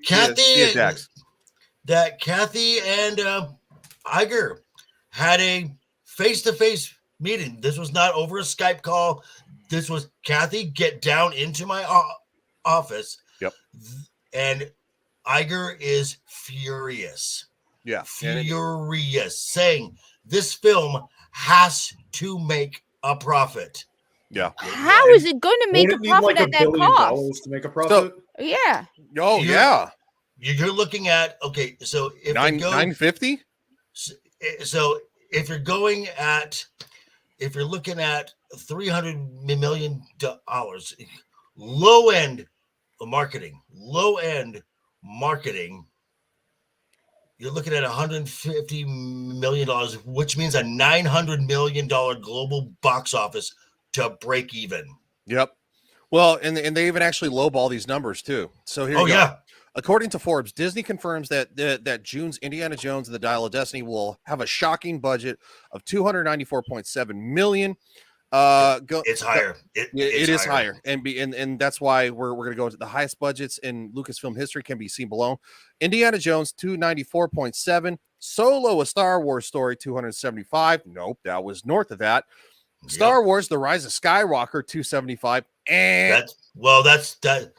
Kathy and Iger had a face-to-face meeting. This was not over a Skype call. This was Kathy, get down into my office. Yep. And Iger is furious. Yeah. Furious, saying this film has to make a profit. Yeah. How is it going to make a profit at that $1 billion cost? to make a profit? Yeah. Oh, yeah. You're looking at, okay, so if $950? So if you're looking at $300 million, low end marketing, you're looking at $150 million, which means a $900 million global box office to break even. Yep. Well, and they even actually lowball these numbers too. So here you go. Yeah. According to Forbes, Disney confirms that June's Indiana Jones and the Dial of Destiny will have a shocking budget of $294.7 million. It's higher. It is higher, and that's why we're going to go into the highest budgets in Lucasfilm history can be seen below. Indiana Jones 294.7, Solo: A Star Wars Story 275. Nope, that was north of that. Star Wars: The Rise of Skywalker 275, and that's the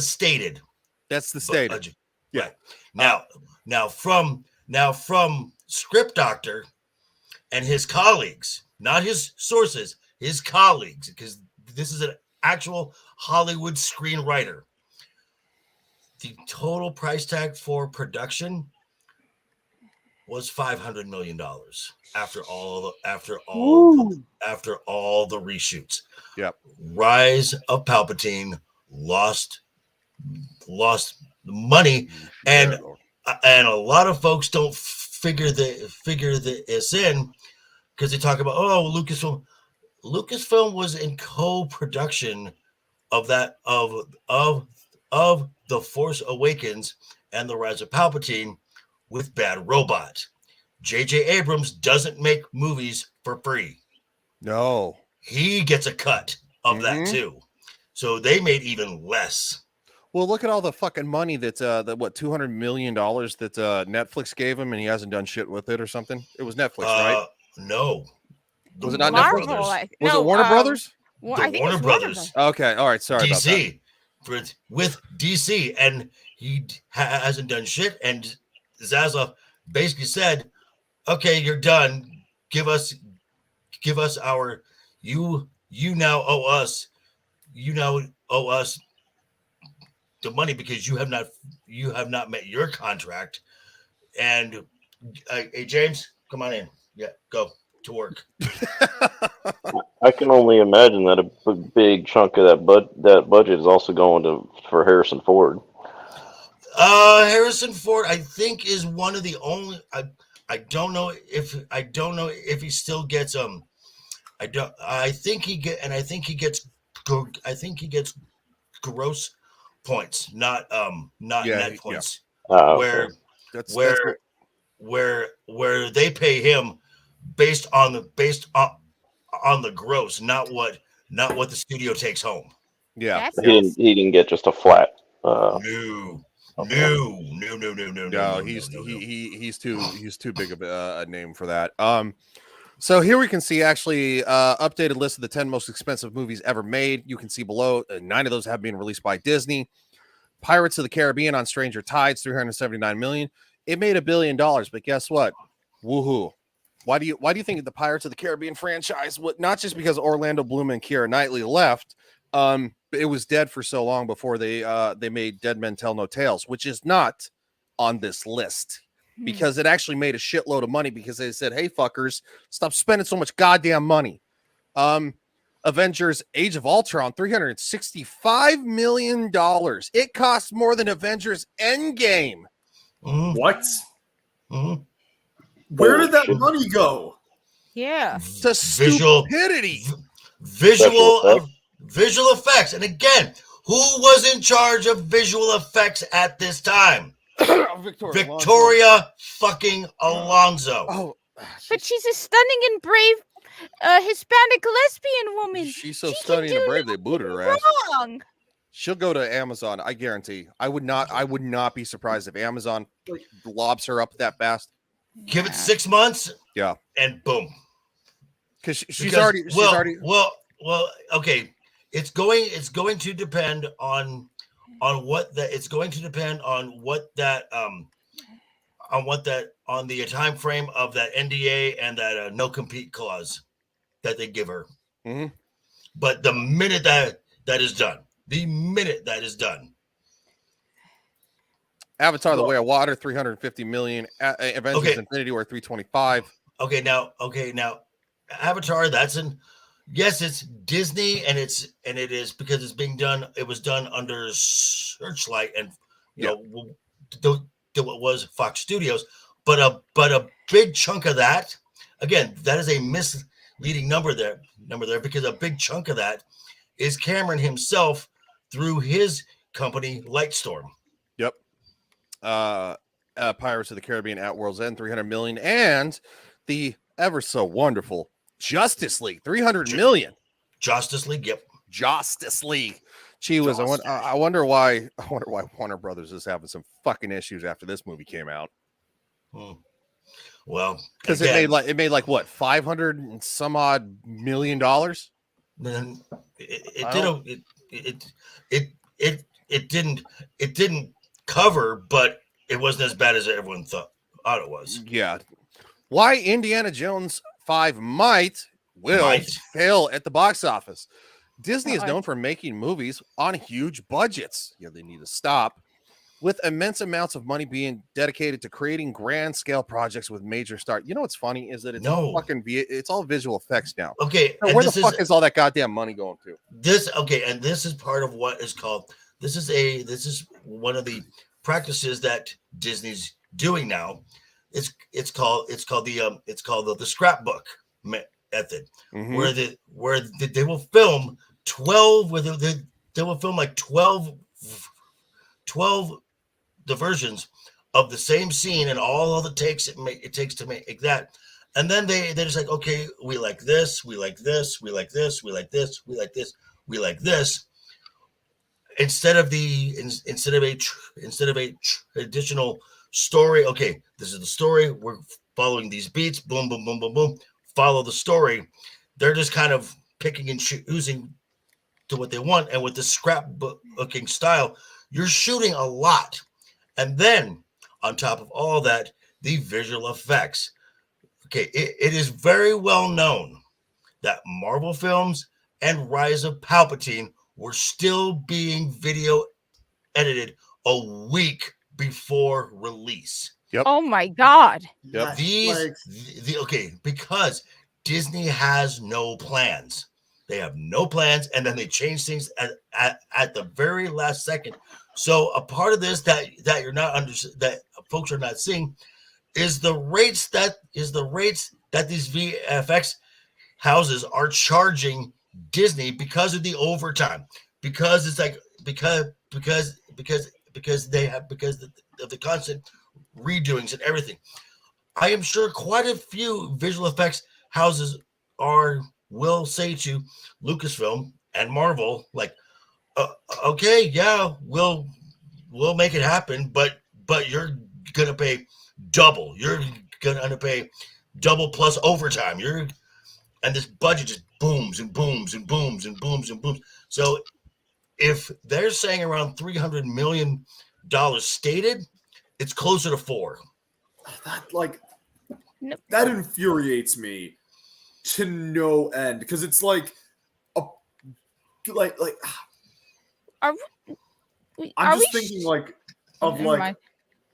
stated. That's the stated. Budget. Yeah. Right. Now from Script Doctor and his colleagues. Not his sources, his colleagues, because this is an actual Hollywood screenwriter. The total price tag for production was $500 million after all the reshoots. Yep. Rise of Palpatine lost money, and a lot of folks don't figure this in. Because they talk about, Lucasfilm was in co-production of that of The Force Awakens and The Rise of Palpatine with Bad Robot. J.J. Abrams doesn't make movies for free. No. He gets a cut of that too. So they made even less. Well, look at all the fucking money that $200 million that Netflix gave him, and he hasn't done shit with it or something. It was Netflix, right? No. Was it not Netflix? Was it Warner Brothers? I think Warner Brothers. Okay, all right. Sorry DC, about that. With DC, and he hasn't done shit. And Zaslav basically said, "Okay, you're done. Give us our you now owe us. You now owe us the money because you have not met your contract." And hey, James, come on in. Yeah, go to work. I can only imagine that a big chunk of that budget is also going for Harrison Ford. Harrison Ford, I think, is one of the only. I don't know if he still gets I think he gets gross points, not net points. Oh, Where okay. That's where they pay him based on the gross, not what the studio takes home. yeah. That's He didn't get just a flat. No. Okay. No, he's too big of a name for that. So here we can see actually updated list of the 10 most expensive movies ever made. You can see below 9 of those have been released by Disney. Pirates of the Caribbean on Stranger Tides, $379 million. It made $1 billion, but guess what? Woohoo! Why do you think the Pirates of the Caribbean franchise? Not just because Orlando Bloom and Keira Knightley left. It was dead for so long before they made Dead Men Tell No Tales, which is not on this list because it actually made a shitload of money because they said, "Hey fuckers, stop spending so much goddamn money." Avengers Age of Ultron, $365 million. It cost more than Avengers Endgame. What? Mm-hmm. Where did that money go? yeah. The stupidity. Visual effects. And again, who was in charge of visual effects at this time? Victoria fucking Alonso. Oh, But she's a stunning and brave Hispanic lesbian woman. she's so She stunning can and do brave they booted her ass. wrong. She'll go to Amazon. I guarantee. I would not be surprised if Amazon lobs her up that fast. Give it 6 months. Yeah. And boom. She's already. Well, okay. It's going to depend on what that it's going to depend on what that on the time frame of that NDA and that no compete clause that they give her. Mhm. But the minute that is done, Avatar: The Way of Water, $350 million. Avengers: Infinity War, $325. Okay, now Avatar, yes, it's Disney and it is because it's being done. It was done under Searchlight and what was Fox Studios, but a big chunk of that, again, that is a misleading number there because a big chunk of that is Cameron himself through his company Lightstorm. Yep. Pirates of the Caribbean at World's End, $300 million, and the ever so wonderful Justice League, $300 million. Justice League, yep. Justice League. Gee whiz, I wonder why Warner Brothers is having some fucking issues after this movie came out. Well, because it made like what, $500 and some odd million. Then it didn't cover, but it wasn't as bad as everyone thought it was. Yeah. Why Indiana Jones 5 might fail at the box office. Disney is known for making movies on huge budgets. They need to stop, with immense amounts of money being dedicated to creating grand scale projects with major stars. You know what's funny is that it's all visual effects now. Okay, now, where the fuck is all that goddamn money going to? This is part of what is called. This is one of the practices that Disney's doing now. It's called the scrapbook method, where they will film 12 they will film like 12 diversions of the same scene and all the takes it takes to make that, and then they're just like, okay, we like this, we like this, we like this, we like this, we like this, we like this, instead of a traditional story. Okay, this is the story, we're following these beats, boom boom boom boom boom, follow the story. They're just kind of picking and choosing to what they want, and with the scrapbooking style, you're shooting a lot. And then on top of all that, the visual effects. Okay, it is very well known that Marvel films and Rise of Palpatine were still being video edited a week before release. Yep. Oh my God. Yep. Because Disney has no plans. They have no plans, and then they change things at the very last second. So a part of this that you're not that folks are not seeing is the rates that these VFX houses are charging Disney because of the overtime. Because it's like because of the constant redoings and everything. I am sure quite a few visual effects houses will say to Lucasfilm and Marvel, like, okay, yeah, we'll make it happen, but you're gonna pay double. You're gonna pay double plus overtime. And this budget just booms and booms and booms and booms and booms. So if they're saying around $300 million stated, it's closer to $4. That infuriates me to no end, because it's like I'm just thinking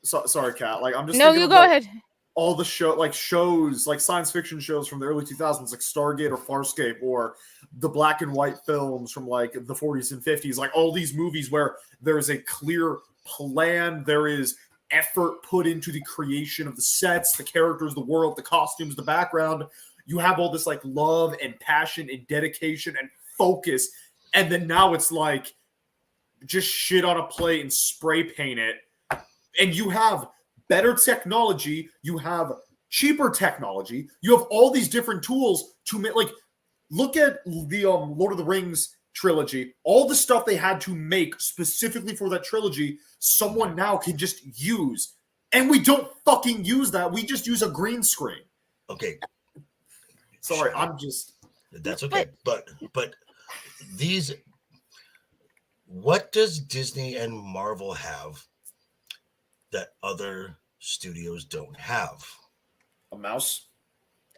sorry, Kat. Like, I'm just no, you go ahead. All the shows, like science fiction shows from the early 2000s, like Stargate or Farscape, or the black and white films from like the 40s and 50s, like all these movies where there is a clear plan, there is effort put into the creation of the sets, the characters, the world, the costumes, the background. You have all this like love and passion and dedication and focus, and then now it's like just shit on a plate and spray paint it, and you have better technology, you have cheaper technology, you have all these different tools to make. Like, look at the Lord of the Rings trilogy, all the stuff they had to make specifically for that trilogy, someone now can just use, and we don't fucking use that. We just use a green screen. Okay, sorry, that's okay. But these, what does Disney and Marvel have that other studios don't have? A mouse?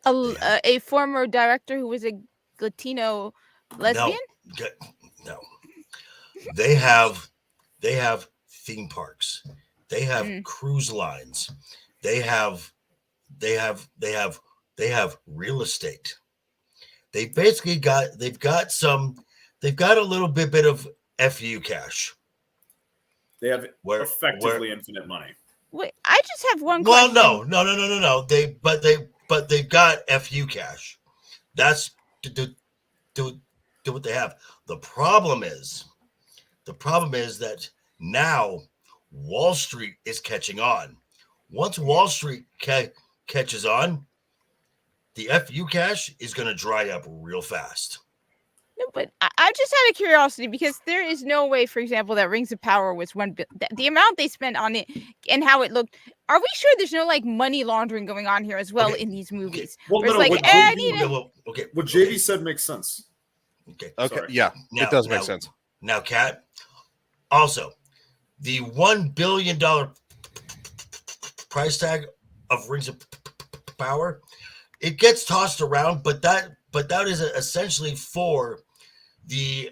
A former director who was a Latino lesbian? No. They have theme parks. They have cruise lines. They have real estate. They've got a little bit of FU cash. They have effectively infinite money. Wait, I just have one question. Well, no. They've got FU cash. That's to do what they have. The problem is that now Wall Street is catching on. Once Wall Street catches on, the FU cash is going to dry up real fast. No, but I just out of curiosity, because there is no way, for example, that Rings of Power was the amount they spent on it and how it looked. Are we sure there's no like money laundering going on here as well in these movies? Well, no, what JV said makes sense. Okay. Sorry. Yeah, it does make sense. Now, Kat, also, the $1 billion price tag of Rings of Power, it gets tossed around, but that is essentially for the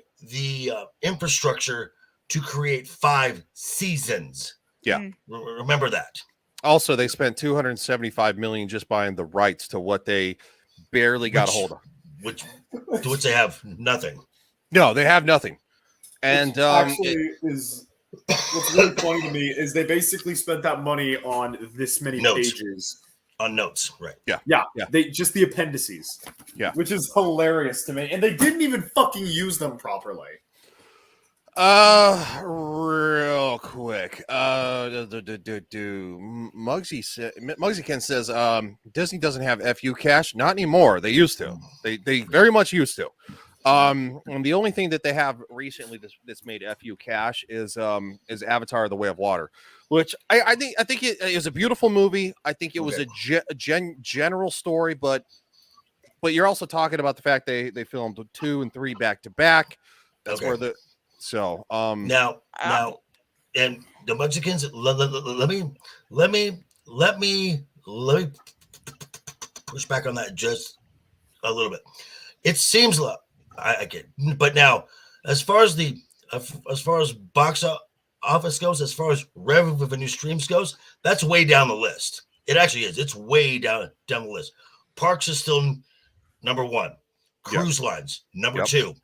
infrastructure to create 5 seasons. Yeah. Remember that. Also, they spent $275 million just buying the rights to what they barely got a hold of. Which they have nothing. No, they have nothing. And what's really funny to me is they basically spent that money on this many pages. On notes, right? Yeah. They just the appendices. Yeah, which is hilarious to me, and they didn't even fucking use them properly. Real quick. Muggsy Ken says Disney doesn't have FU cash. Not anymore. They used to. They very much used to. And the only thing that they have recently that's made FU cash is Avatar: The Way of Water, which I think it is a beautiful movie. I think it was a general story, but you're also talking about the fact they filmed 2 and 3 back to back. That's where now and the Mexicans. Let me push back on that just a little bit. It seems like I get, but now as far as box office goes, as far as revenue streams goes, that's way down the list. It actually is. It's way down the list. Parks is still number 1. Cruise lines number 2.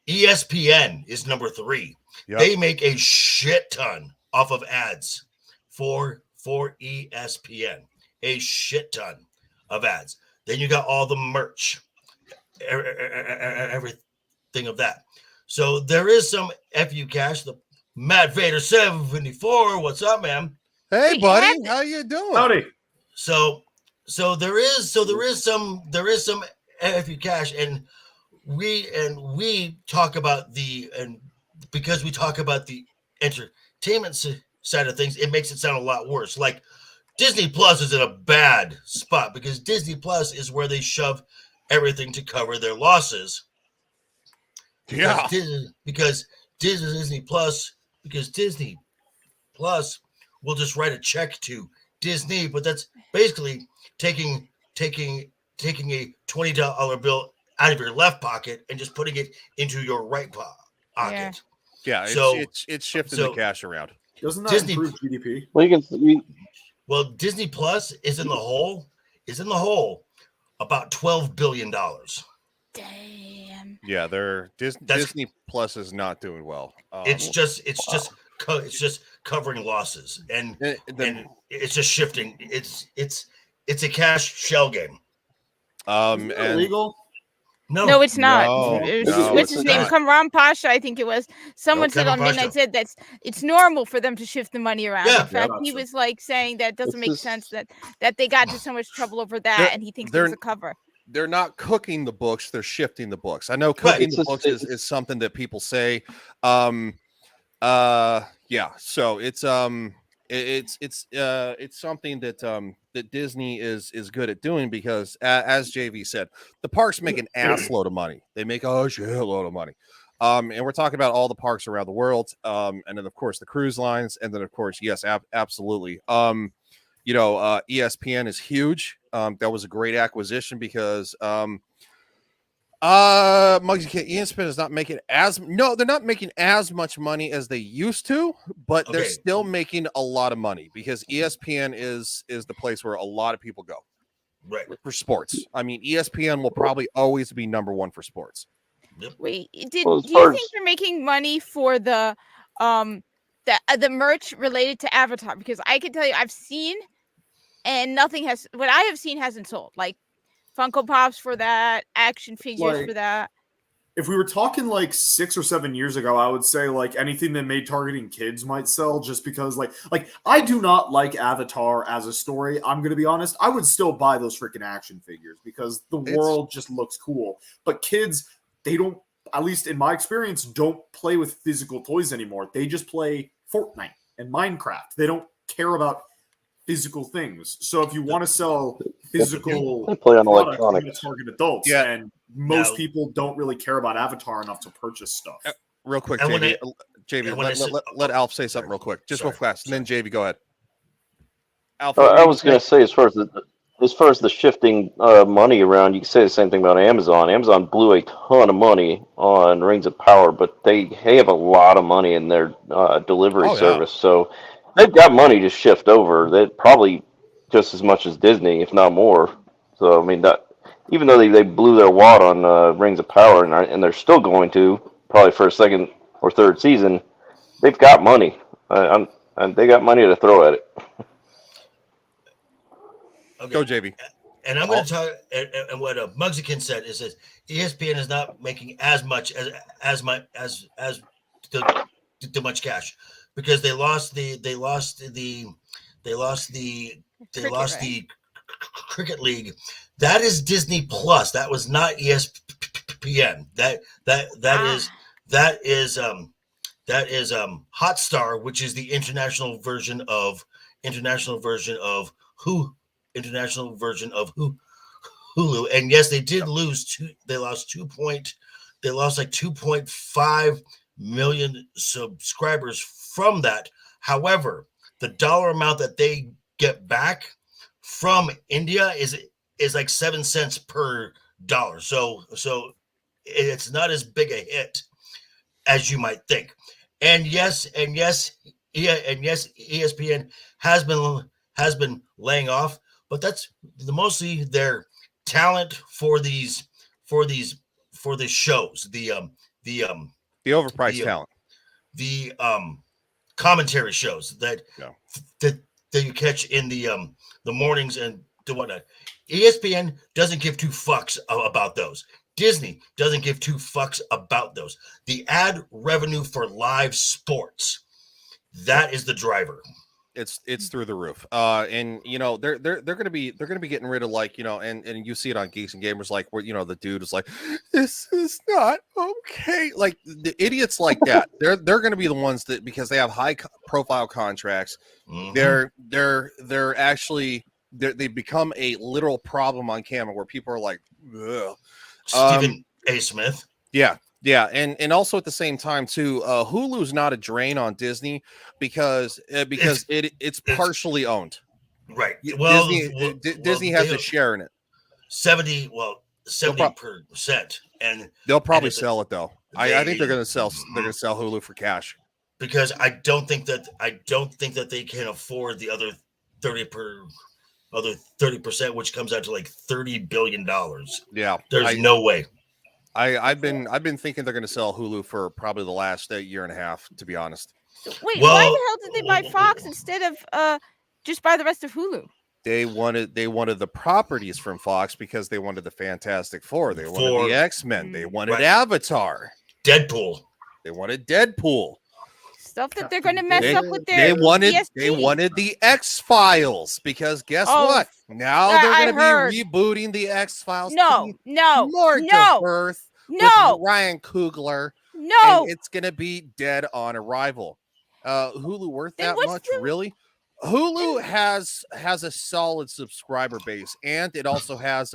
ESPN is number 3. Yep. They make a shit ton off of ads for ESPN. A shit ton of ads. Then you got all the merch, everything of that. So there is some FU cash. The Matt Vader 74. What's up, man? Hey, Wait, buddy, how you doing? Howdy. So there is some FU cash, and we talk about because we talk about the entertainment side of things, it makes it sound a lot worse. Like Disney Plus is in a bad spot because Disney Plus is where they shove everything to cover their losses. Yeah. Because Disney Plus will just write a check to Disney, but that's basically taking a $20 bill out of your left pocket and just putting it into your right pocket. Yeah, So- it's shifting so- the cash around. Doesn't that Disney- improve GDP? Well, Well, Disney Plus is in the hole about $12 billion. Damn. Yeah, Disney Plus is not doing well. It's just covering losses, and it's just shifting. It's a cash shell game. Isn't that and illegal? No, it's not. No, What's it's his name? not. Kamran Pasha, I think it was. Someone said Kamran on Midnight Pasha. said it's normal for them to shift the money around. Yeah. In fact, he that's was like saying that doesn't It's make just- sense that they got into so much trouble over that, and he thinks they're- it's a cover. They're not cooking the books; they're shifting the books. I know cooking It's the just- books is something that people say. Yeah. So it's something that that Disney is good at doing because, as JV said, the parks make an ass load of money. They make a shitload of money. And we're talking about all the parks around the world. And then of course the cruise lines, and then of course, yes, absolutely. ESPN is huge. That was a great acquisition because ESPN is not making they're not making as much money as they used to, but they're Okay. still making a lot of money because ESPN is the place where a lot of people go Right. for sports. I mean, ESPN will probably always be number one for sports. Wait, Well, as do you far think as- they're making money for the merch related to Avatar? Because I can tell you, I've seen, and what I have seen hasn't sold. Like Funko Pops for that, action figures Like- for that. If we were talking like 6 or 7 years ago, I would say like anything that made targeting kids might sell just because like I do not like Avatar as a story. I'm gonna be honest. I would still buy those freaking action figures because the world just looks cool. But kids, they don't, at least in my experience, don't play with physical toys anymore. They just play Fortnite and Minecraft. They don't care about physical things. So if you want to sell physical They play on product, you're electronics. gonna target adults. Yeah. And most Now- people don't really care about Avatar enough to purchase stuff. Real quick, And when JV, and when I said- let Alf say something real quick, just real Sorry, fast, and then JV, go ahead. Alf, I was going to say, as far as the shifting money around, you can say the same thing about Amazon. Amazon blew a ton of money on Rings of Power, but they have a lot of money in their delivery Oh, yeah. service, so they've got money to shift over. That probably just as much as Disney, if not more. So I mean, that even though they blew their wad on Rings of Power, and they're still going to probably for a second or third season, they've got money. And they got money to throw at it. Okay. Go, JV. And I'm going to talk. And what Mugsican said is that ESPN is not making as much as the much cash because they lost the cricket league. That is Disney Plus. That was not ESPN. That is Hotstar, which is the international version of Hulu. And yes, they did lose they lost 2.5 million subscribers from that. However, the dollar amount that they get back from India is like 7 cents per dollar. So it's not as big a hit as you might think. And yes, ESPN has been laying off, but that's mostly their talent for the shows, the overpriced talent. the commentary shows that you catch in the mornings and the whatnot. ESPN doesn't give two fucks about those. Disney doesn't give two fucks about those. The ad revenue for live sports That is the driver. It's through the roof. And you know, they're gonna be getting rid of, like, you know, and you see it on Geeks and Gamers, like, where, you know, the dude is like, this is not okay. Like, the idiots like that, they're gonna be the ones that, because they have high profile contracts, they're actually they become a literal problem on camera where people are like, ugh. Stephen A. Smith. Yeah, and also at the same time too, Hulu's not a drain on Disney because it's partially owned. Right. Well, Disney has a share in it. 70%, and they'll probably sell it though. I think they're going to sell Hulu for cash, because I don't think that they can afford the other 30%, which comes out to like $30 billion. Yeah, there's no way. I've been thinking they're going to sell Hulu for probably the last year and a half, to be honest. Wait, why the hell did they buy Fox instead of just buy the rest of Hulu? They wanted the properties from Fox because they wanted the Fantastic Four, they wanted the X-Men, they wanted Avatar, Deadpool. They wanted Deadpool. Stuff that they're going to mess up with their They wanted ESP. the X-Files, because guess what? Now they're going to be rebooting the X-Files. No. Birth with Ryan Coogler. No. And it's going to be dead on arrival. Hulu worth that much? Really? Hulu has a solid subscriber base, and it also has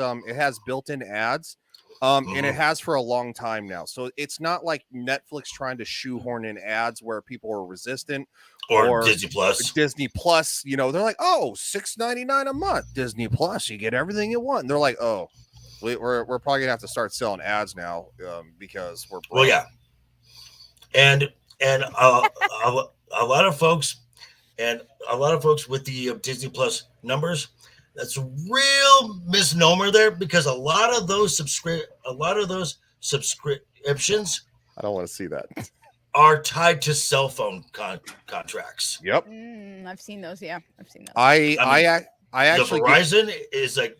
built-in ads. And it has for a long time now. So it's not like Netflix trying to shoehorn in ads where people are resistant, or Disney Plus. Disney Plus, you know, they're like, oh, $6.99 a month. Disney Plus, you get everything you want. And they're like, oh, we're probably gonna have to start selling ads now, because we're broke. Well, yeah, and a lot of folks with the Disney Plus numbers. That's a real misnomer there, because a lot of those subscriptions, I don't want to see that, are tied to cell phone contracts. Yep. I've seen those. Yeah, I've seen those. I actually, the Verizon is like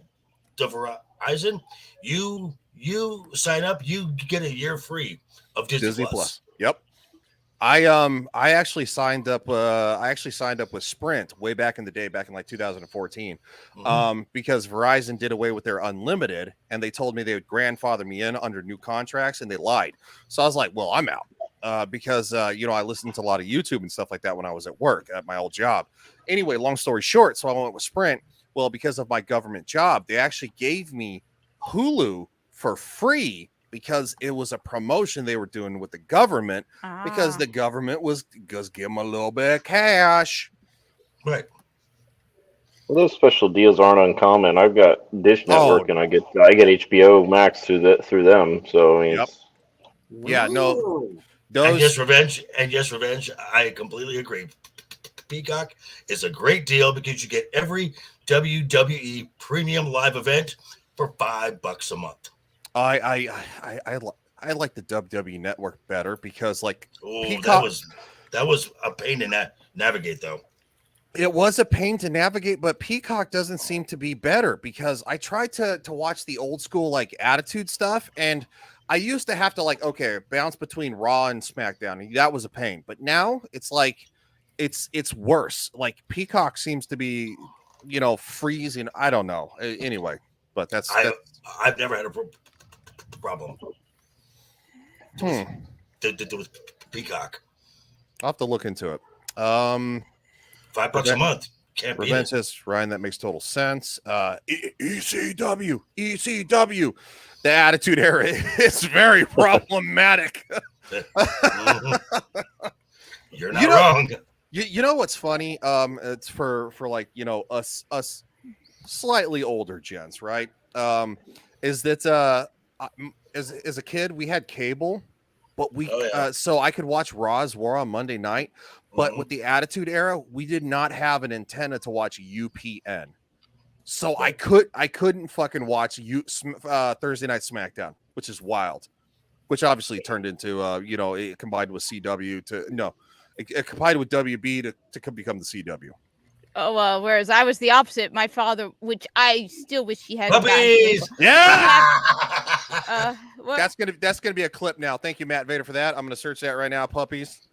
the Verizon. You sign up, you get a year free of Disney Plus. Yep. I actually signed up with Sprint way back in the day, back in like 2014, because Verizon did away with their unlimited, and they told me they would grandfather me in under new contracts, and they lied. So I was like, well, I'm out, because you know, I listened to a lot of YouTube and stuff like that when I was at work at my old job. Anyway, long story short, so I went with Sprint. Well, because of my government job, they actually gave me Hulu for free, because it was a promotion they were doing with the government, because the government was give them a little bit of cash. Right. Well, those special deals aren't uncommon. I've got Dish Network, and I get HBO Max through them. So I mean, yeah, no, those. And yes, revenge. I completely agree. Peacock is a great deal because you get every WWE premium live event for $5 a month. I like the WWE Network better, because like Peacock, that was a pain to navigate though. It was a pain to navigate, but Peacock doesn't seem to be better, because I tried to watch the old school like Attitude stuff, and I used to have to like bounce between Raw and SmackDown, and that was a pain. But now it's like it's worse. Like Peacock seems to be, you know, freezing. I don't know. Anyway, but I've never had a problem with Peacock. I'll have to look into it. $5 a month. Can't beat it. Says, Ryan, that makes total sense. ECW. The Attitude Era is very problematic. You're not wrong. You know what's funny? It's for like, you know, us slightly older gents, right? Is that as a kid we had cable, but so I could watch Raw's War on Monday night. But with the Attitude Era, we did not have an antenna to watch UPN, so I couldn't fucking watch Thursday Night SmackDown, which is wild. Which obviously turned into you know, it combined with CW it combined with WB to become the CW. Oh, well, whereas I was the opposite. My father, which I still wish he had. Puppies! Yeah. What? That's gonna be a clip now. Thank you, Matt Vader, for that. I'm gonna search that right now. Puppies.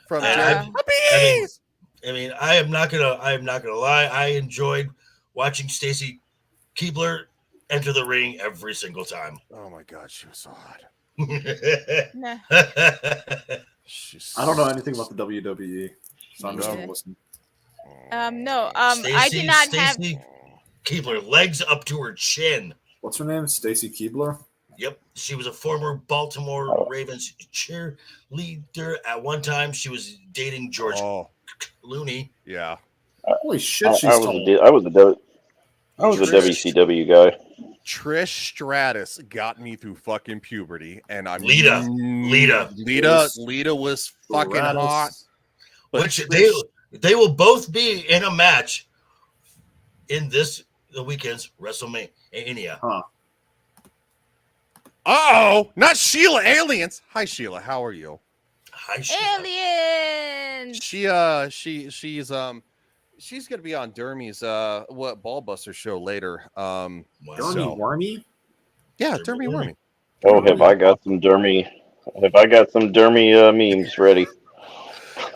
from I- Jared. I- Puppies! I mean, I am not gonna lie. I enjoyed watching Stacy Keebler enter the ring every single time. Oh my god, she was so hot. Nah. She's I don't know anything about the WWE, so I'm just Me gonna neither. listen. No. I did not have. Stacy Keebler, legs up to her chin. What's her name? Stacy Keebler. Yep, she was a former Baltimore Ravens cheerleader. At one time, she was dating George Oh, Clooney. yeah. Holy shit, I she's was tall. I was a WCW guy. Trish Stratus got me through fucking puberty, and I'm Lita. Lita was fucking Stratus. hot. But Which Trish- they will both be in a match in the weekend's WrestleMania. Huh. Uh-oh, not Sheila, aliens. Hi Sheila, how are you? Hi, Sheila. Aliens. She's gonna be on Dermy's Ballbuster show later. Wow. Gurney So- Wormy? Yeah, Dermy Dermy Wormy. Wormy. Oh, have I got some Dermy memes ready?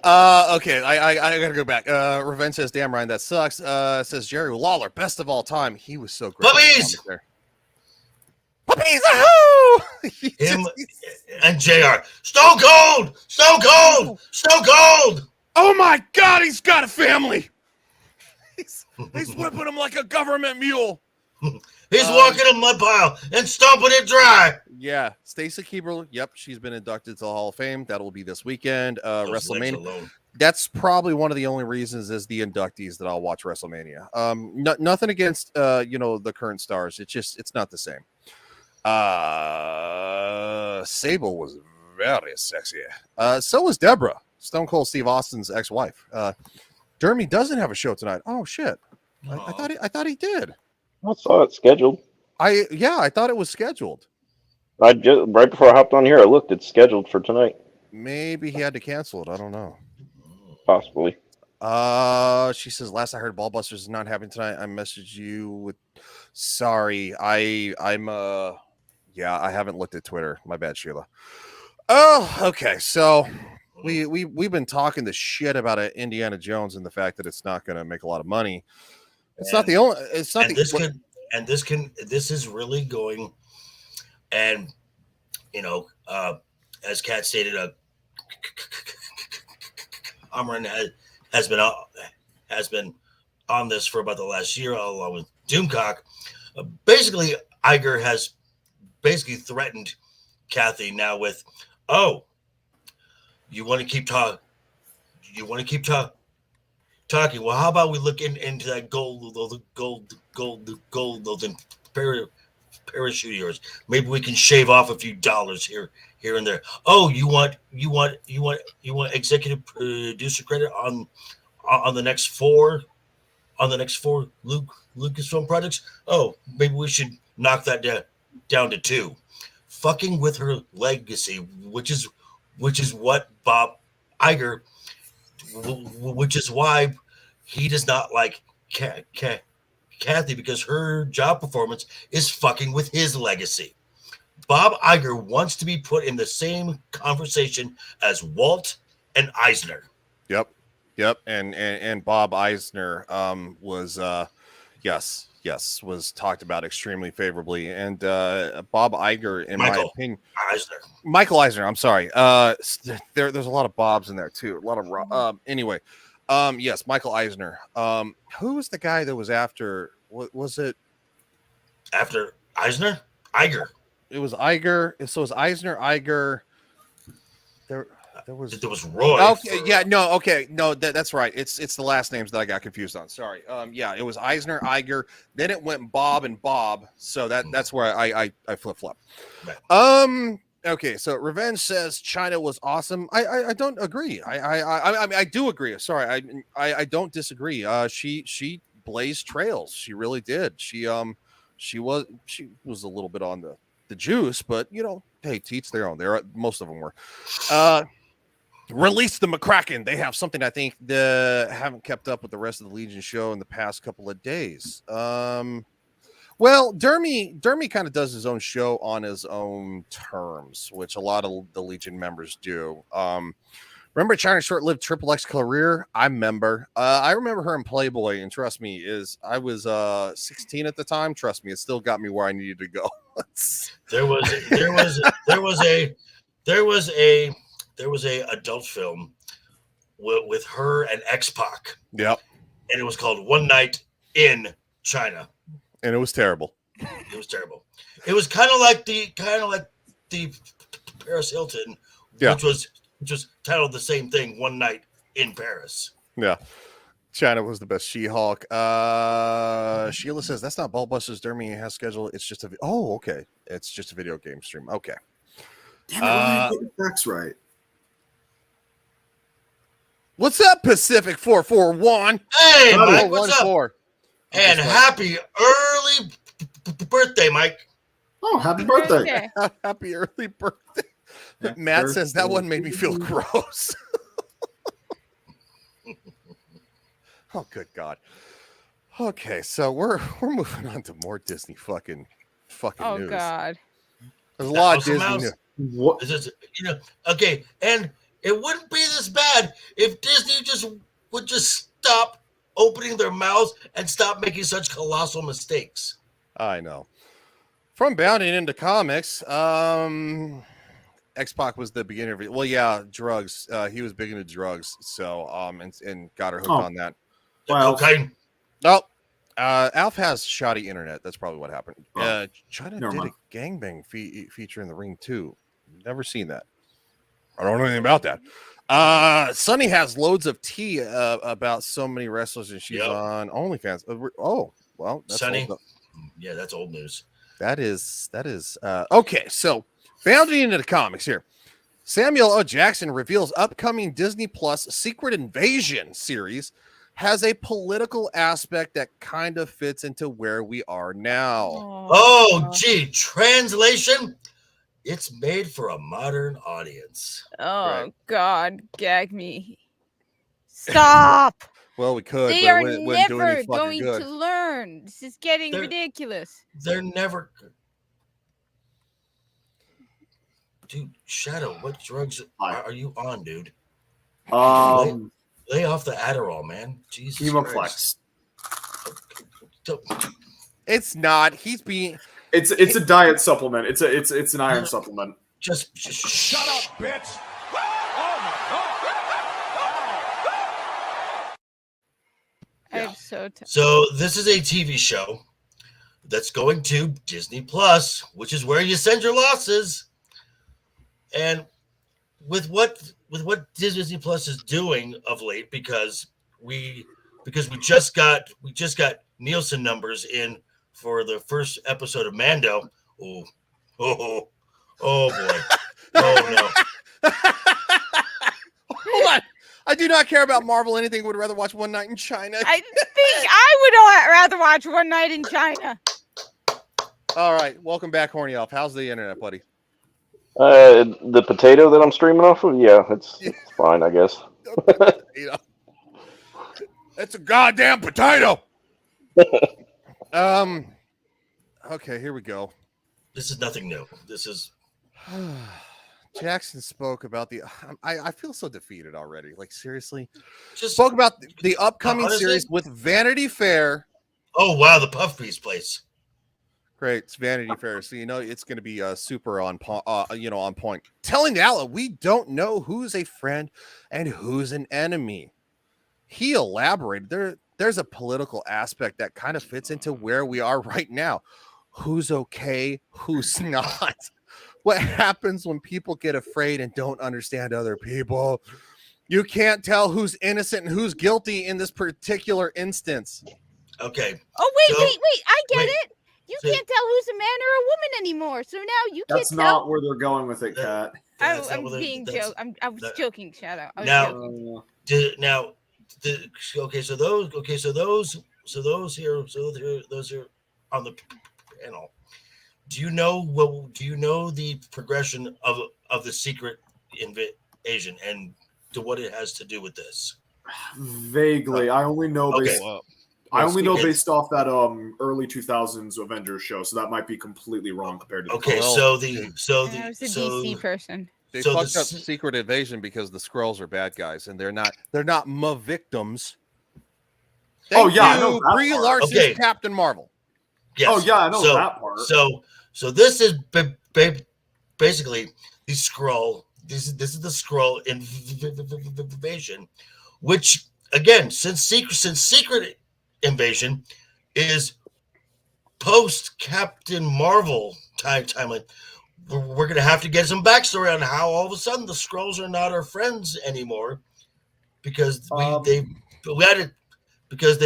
Okay, I gotta go back. Revenge says, damn Ryan, that sucks. Says Jerry Lawler, best of all time. He was so great. Puppies! Puppies! Ahoo! Him and JR. Stone Cold! Stone Cold! Stone Cold! Oh my god, he's got a family. He's whipping him like a government mule. He's walking a mud pile and stomping it dry. Yeah, Stacey Keebler. Yep, she's been inducted to the Hall of Fame. That'll be this weekend. Those legs WrestleMania. alone. That's probably one of the only reasons is the inductees that I'll watch WrestleMania. Nothing against the current stars. It's not the same. Sable was very sexy. So was Deborah, Stone Cold Steve Austin's ex-wife. Dermy doesn't have a show tonight. Oh shit! I thought he did. I saw it scheduled. I thought it was scheduled. I just right before I hopped on here, I looked. It's scheduled for tonight, Maybe he had to cancel it. I don't know. possibly. She says last I heard Ballbusters is not happening tonight. I messaged you with sorry. I haven't looked at Twitter. My bad, Sheila. Oh, okay. So we've been talking the shit about Indiana Jones and the fact that it's not going to make a lot of money. It's not the only. It's not. This is really going, and as Kat stated, Amran has been on this for about the last year, along with Doomcock. Basically, Iger has basically threatened Kathy now with, "Oh, you want to keep talking? You want to keep talking? Well, how about we look into that gold, those parachute of yours? Maybe we can shave off a few dollars here and there. Oh, you want executive producer credit on the next four Lucasfilm projects? Oh, maybe we should knock that down to 2. Fucking with her legacy, which is what Bob Iger, which is why he does not like Kathy, because her job performance is fucking with his legacy. Bob Iger wants to be put in the same conversation as Walt and Eisner. Yep. And Bob Eisner was was talked about extremely favorably. And Bob Iger, in my opinion, Michael Eisner. I'm sorry. There's a lot of Bobs in there too. A lot of anyway. Yes, Michael Eisner. Who was the guy that was after? What was it? After Eisner? Iger. It was Iger. So it was Eisner, Iger. There was Roy. Okay, yeah, no, okay, no, that's right. It's the last names that I got confused on. Sorry. It was Eisner, Iger. Then it went Bob and Bob. So that's where I flip flop. Right. Okay, so Revenge says China was awesome. I don't agree. I mean I do agree. Sorry, I don't disagree. She blazed trails. She really did. She was a little bit on the juice, but hey, to each their own. Most of them were. Release the McCracken. They have something I think haven't kept up with the rest of the Legion show in the past couple of days. Well, Dermy kind of does his own show on his own terms, which a lot of the Legion members do. Remember China's short-lived Triple X career? I remember. I remember her in Playboy, and trust me, I was 16 at the time. Trust me, it still got me where I needed to go. There was a adult film with her and X-Pac. Yep. And it was called One Night in China. And it was terrible. It was terrible. It was kind of like the Paris Hilton, which was titled the same thing, One Night in Paris. Yeah. China was the best. She-Hulk. Sheila says that's not Ballbusters Dermy has schedule. It's just okay. It's just a video game stream. Okay. Damn it, I didn't get the facts right. What's up, Pacific 441? Hey, Mike, what's up? 4. And happy early birthday, Mike. Oh, happy birthday. Happy early birthday. Matt says that one made me feel gross. Oh, good God. Okay, so we're moving on to more Disney fucking news. Oh, God. There's a lot of Disney news. What? Okay, and it wouldn't be this bad if Disney would stop opening their mouths and stop making such colossal mistakes. I know. From bounding into comics, X-Pac was the beginner of it. Well, yeah, drugs. He was big into drugs, so and got her hooked on that. Well, okay. Oh, Alf has shoddy internet. That's probably what happened. China did a gangbang feature in the ring too. Never seen that. I don't know anything about that. Sunny has loads of tea about so many wrestlers, and she's on OnlyFans. Oh, well, that's Sunny. Yeah, that's old news. That is okay. So, bounding into the comics here, Samuel O. Jackson reveals upcoming Disney Plus Secret Invasion series has a political aspect that kind of fits into where we are now. Oh, gee, translation. It's made for a modern audience. Oh, Right. God, gag me. Stop. Well, we could. They but are it wouldn't do any never fucking going good. to learn. This is getting They're- ridiculous. They're never. Dude, Shadow, what drugs are you on, dude? Lay off the Adderall, man. Jesus Christ. Hemoflex. It's not. He's being. It's a diet supplement. It's an iron supplement. Just Shut up, bitch! I'm so tired. So this is a TV show that's going to Disney Plus, which is where you send your losses. And with what Disney Plus is doing of late, because we just got Nielsen numbers in for the first episode of Mando. Oh boy. Oh no. Hold on. I do not care about Marvel anything. Would rather watch One Night in China. I think I would rather watch One Night in China. All right. Welcome back, Horny Alf. How's the internet, buddy? The potato that I'm streaming off of, it's fine, I guess. It's a goddamn potato. Okay, here we go. This is nothing new. This is Jackson spoke about I feel so defeated already. Like, seriously? just Spoke about the upcoming honestly- series with Vanity Fair. oh wow, the puff piece place. Great, it's Vanity Fair, so it's going to be super on point. Telling Alla we don't know who's a friend and who's an enemy. He elaborated. There's a political aspect that kind of fits into where we are right now. Who's okay? Who's not? What happens when people get afraid and don't understand other people? You can't tell who's innocent and who's guilty in this particular instance. Okay. Oh, wait. I get wait. it. You So- can't tell who's a man or a woman anymore. So now you can't That's tell. not where they're going with it, Kat. That's not I'm what they- being that's- joking. I was that- joking, Shadow. I was Now- joking. Those here on the panel. Do you know the progression of the secret invasion and to what it has to do with this? Vaguely. I only know Okay. based off that early 2000s Avengers show, so that might be completely wrong compared to Okay, the so I was a DC person. They So fucked up this- Secret Invasion because the Skrulls are bad guys, and they're not ma victims. Oh, Thank yeah, I you, know that Brie part. Larson's Okay. Captain Marvel. Yes. Oh, yeah, I know so, that part. So this is basically the Skrull. This is the Skrull invasion, which again, since Secret Invasion is post Captain Marvel timeline, we're gonna have to get some backstory on how all of a sudden the Skrulls are not our friends anymore, because they've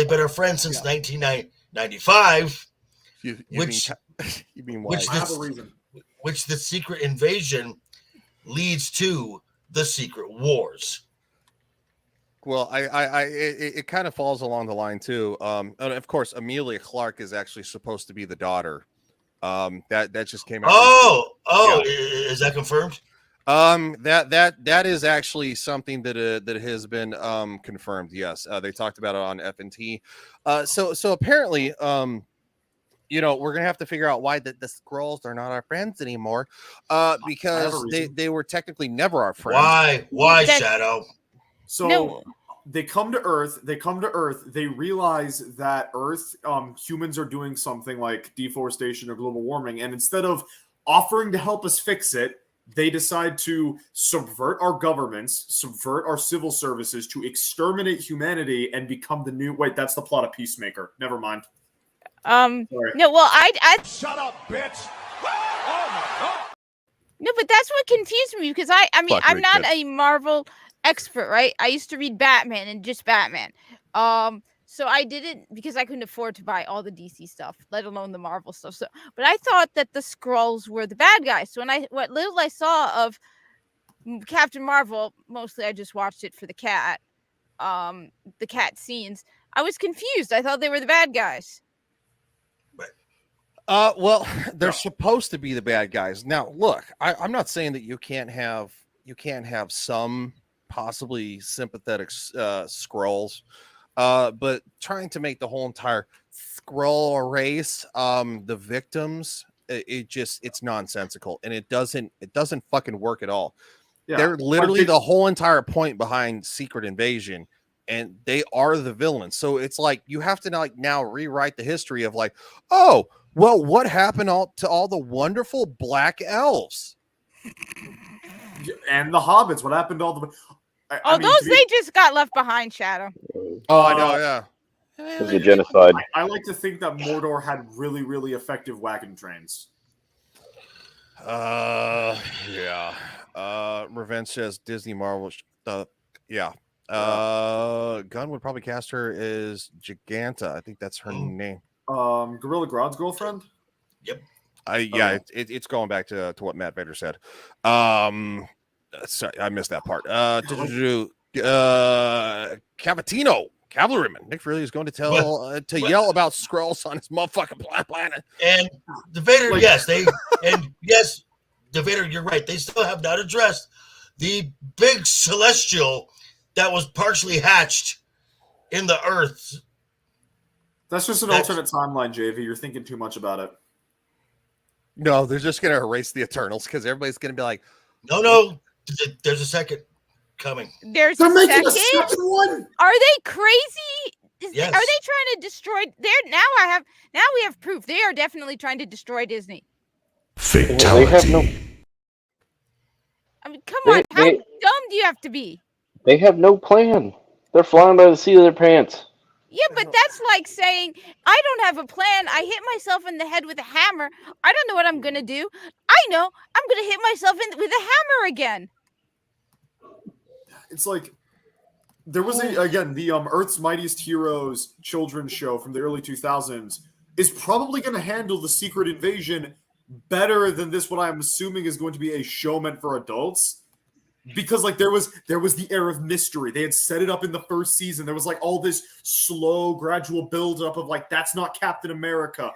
been our friends since 1995. You Which- mean why? which I have a reason. which the Secret Invasion leads to the Secret Wars. Well, it kind of falls along the line too. And of course, Amelia Clark is actually supposed to be the daughter. That just came out. Oh, is that confirmed? That is actually something that has been confirmed. Yes, they talked about it on FNT. So apparently, we're gonna have to figure out why the Skrulls are not our friends anymore. Because they were technically never our friends. Why, That's- Shadow? So No. they come to Earth. They realize that Earth, humans are doing something like deforestation or global warming, and instead of offering to help us fix it, they decide to subvert our governments, subvert our civil services to exterminate humanity and become the new. Wait, that's the plot of Peacemaker. Never mind. Sorry. No, well, I Shut up, bitch! Oh my god! no, but that's what confused me, because I mean, Fuck I'm me, not kid. a Marvel expert, right? I used to read Batman and just Batman. So I didn't, because I couldn't afford to buy all the DC stuff, let alone the Marvel stuff. So, but I thought that the Skrulls were the bad guys. So what little I saw of Captain Marvel, mostly I just watched it for the cat scenes. I was confused. I thought they were the bad guys. Well, they're supposed to be the bad guys. Now, look, I'm not saying that you can't have some possibly sympathetic Skrulls, but trying to make the whole entire Skrull race the victims, it's nonsensical, and it doesn't fucking work at all. Yeah. They're literally the whole entire point behind Secret Invasion, and they are the villains. So it's like you have to now rewrite the history of oh, well, what happened to all the wonderful black elves? And the hobbits. What happened to all the? They just got left behind, Shadow. Oh, I know, yeah. It was a genocide. I like to think that Mordor had really, really effective wagon trains. Yeah. Revenge says Disney Marvel. Yeah. Gunn would probably cast her as Giganta. I think that's her name. Gorilla Grodd's girlfriend. Yep. It's going back to what Matt Vader said. Sorry, I missed that part. Cavatino, cavalryman. Nick Fury is going to yell about Skrulls on his motherfucking planet. And the Vader, the Vader, you're right. They still have not addressed the big celestial that was partially hatched in the Earth. That's just an alternate timeline, JV. You're thinking too much about it. No, they're just going to erase the Eternals because everybody's going to be like, no, there's a second coming. They're making a second one. Are they crazy? Yes. Are they trying to destroy? Now we have proof. They are definitely trying to destroy Disney. Fatality. They have no. I mean, come on. How dumb do you have to be? They have no plan. They're flying by the seat of their pants. Yeah, but that's like saying, I don't have a plan. I hit myself in the head with a hammer. I don't know what I'm going to do. I know I'm going to hit myself with a hammer again. It's like there was the Earth's Mightiest Heroes children's show from the early 2000s is probably going to handle the Secret Invasion better than this, what I'm assuming is going to be a show meant for adults. Because there was the air of mystery. They had set it up in the first season. There was all this slow, gradual buildup of that's not Captain America.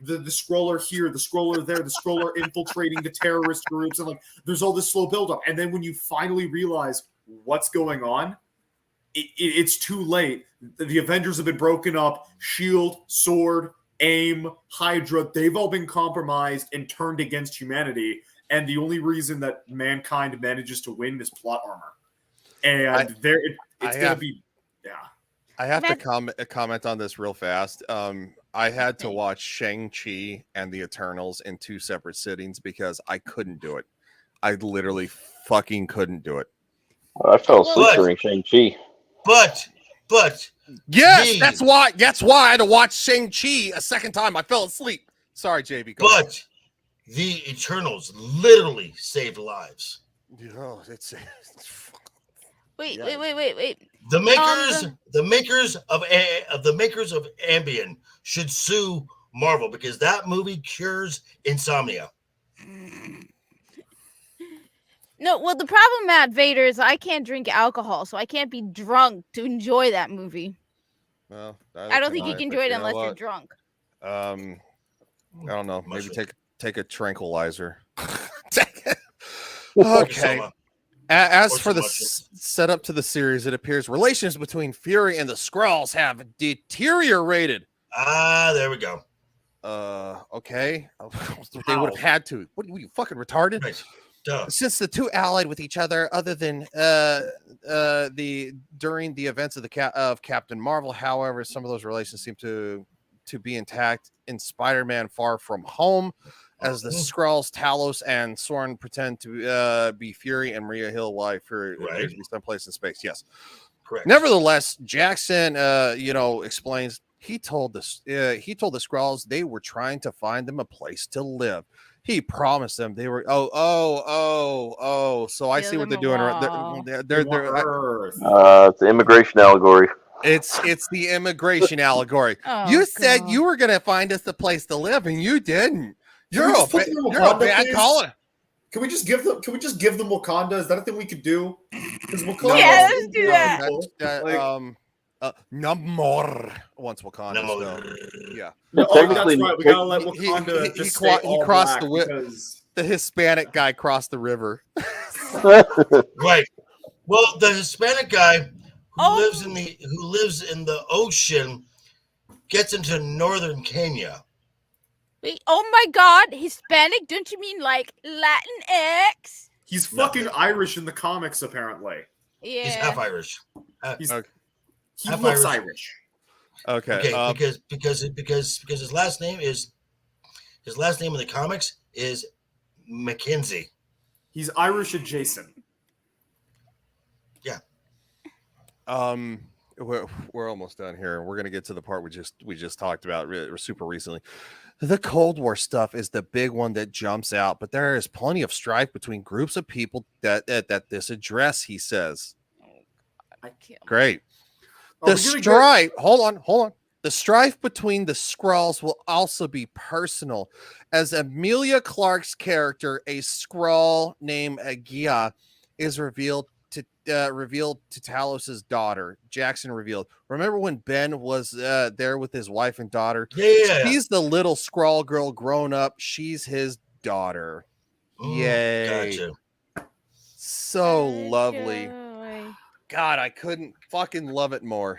The Skrull are here, the Skrull are there, the Skrull are infiltrating the terrorist groups, and there's all this slow buildup. And then when you finally realize what's going on, it's too late. The Avengers have been broken up. SHIELD, SWORD, AIM, Hydra, they've all been compromised and turned against humanity. and the only reason that mankind manages to win is plot armor. And it's going to be, yeah. I have to comment on this real fast. I had to watch Shang-Chi and the Eternals in 2 separate sittings because I couldn't do it. I literally fucking couldn't do it. I fell asleep during Shang-Chi. But yes, that's why I had to watch Shang-Chi a second time. I fell asleep. Sorry, JB. But the Eternals literally saved lives. Oh, Wait. The makers of Ambien should sue Marvel because that movie cures insomnia. No, well, the problem, Matt Vader, is I can't drink alcohol, so I can't be drunk to enjoy that movie. Well, I don't think you can enjoy it unless you're drunk. I don't know. Maybe take a tranquilizer. Okay. As for the setup to the series, it appears relations between Fury and the Skrulls have deteriorated. There we go. Okay. They would have had to. What are you fucking retarded? Right. Duh. Since the two allied with each other, other than during the events of Captain Marvel, however, some of those relations seem to be intact in Spider-Man: Far From Home, as the Skrulls, Talos, and Soren pretend to be Fury, and Maria Hill lie Fury appears to be someplace in space. Yes, correct. Nevertheless, Jackson, explains he told the Skrulls they were trying to find them a place to live. He promised them they were. So I see what they're doing. They're it's the immigration allegory. It's the immigration allegory. You said you were gonna find us a place to live, and you didn't. You're a bad caller. Can we just give them Wakanda? Is that a thing we could do? Because Wakanda. Yeah, let's do that. Namor wants Wakanda. Yeah. Technically, that's right. We gotta let Wakanda he crossed the Hispanic guy crossed the river. Right. Well, the Hispanic guy who lives in the ocean gets into northern Kenya. Wait, oh my God, Hispanic? Don't you mean like Latinx? He's fucking Irish in the comics, apparently. Yeah. He's half Irish. He looks Irish. Okay. Because his last name in the comics is McKenzie. He's Irish adjacent. Yeah. We're almost done here. We're gonna get to the part we just talked about super recently. The Cold War stuff is the big one that jumps out, but there is plenty of strife between groups of people that this address, he says. Great. The strife. Hold on. The strife between the Skrulls will also be personal, as Emilia Clarke's character, a Skrull named Agia, is revealed to Talos's daughter. Jackson revealed. Remember when Ben was there with his wife and daughter? Yeah. He's the little Skrull girl grown up. She's his daughter. Yay. Gotcha. So lovely. God, I couldn't fucking love it more.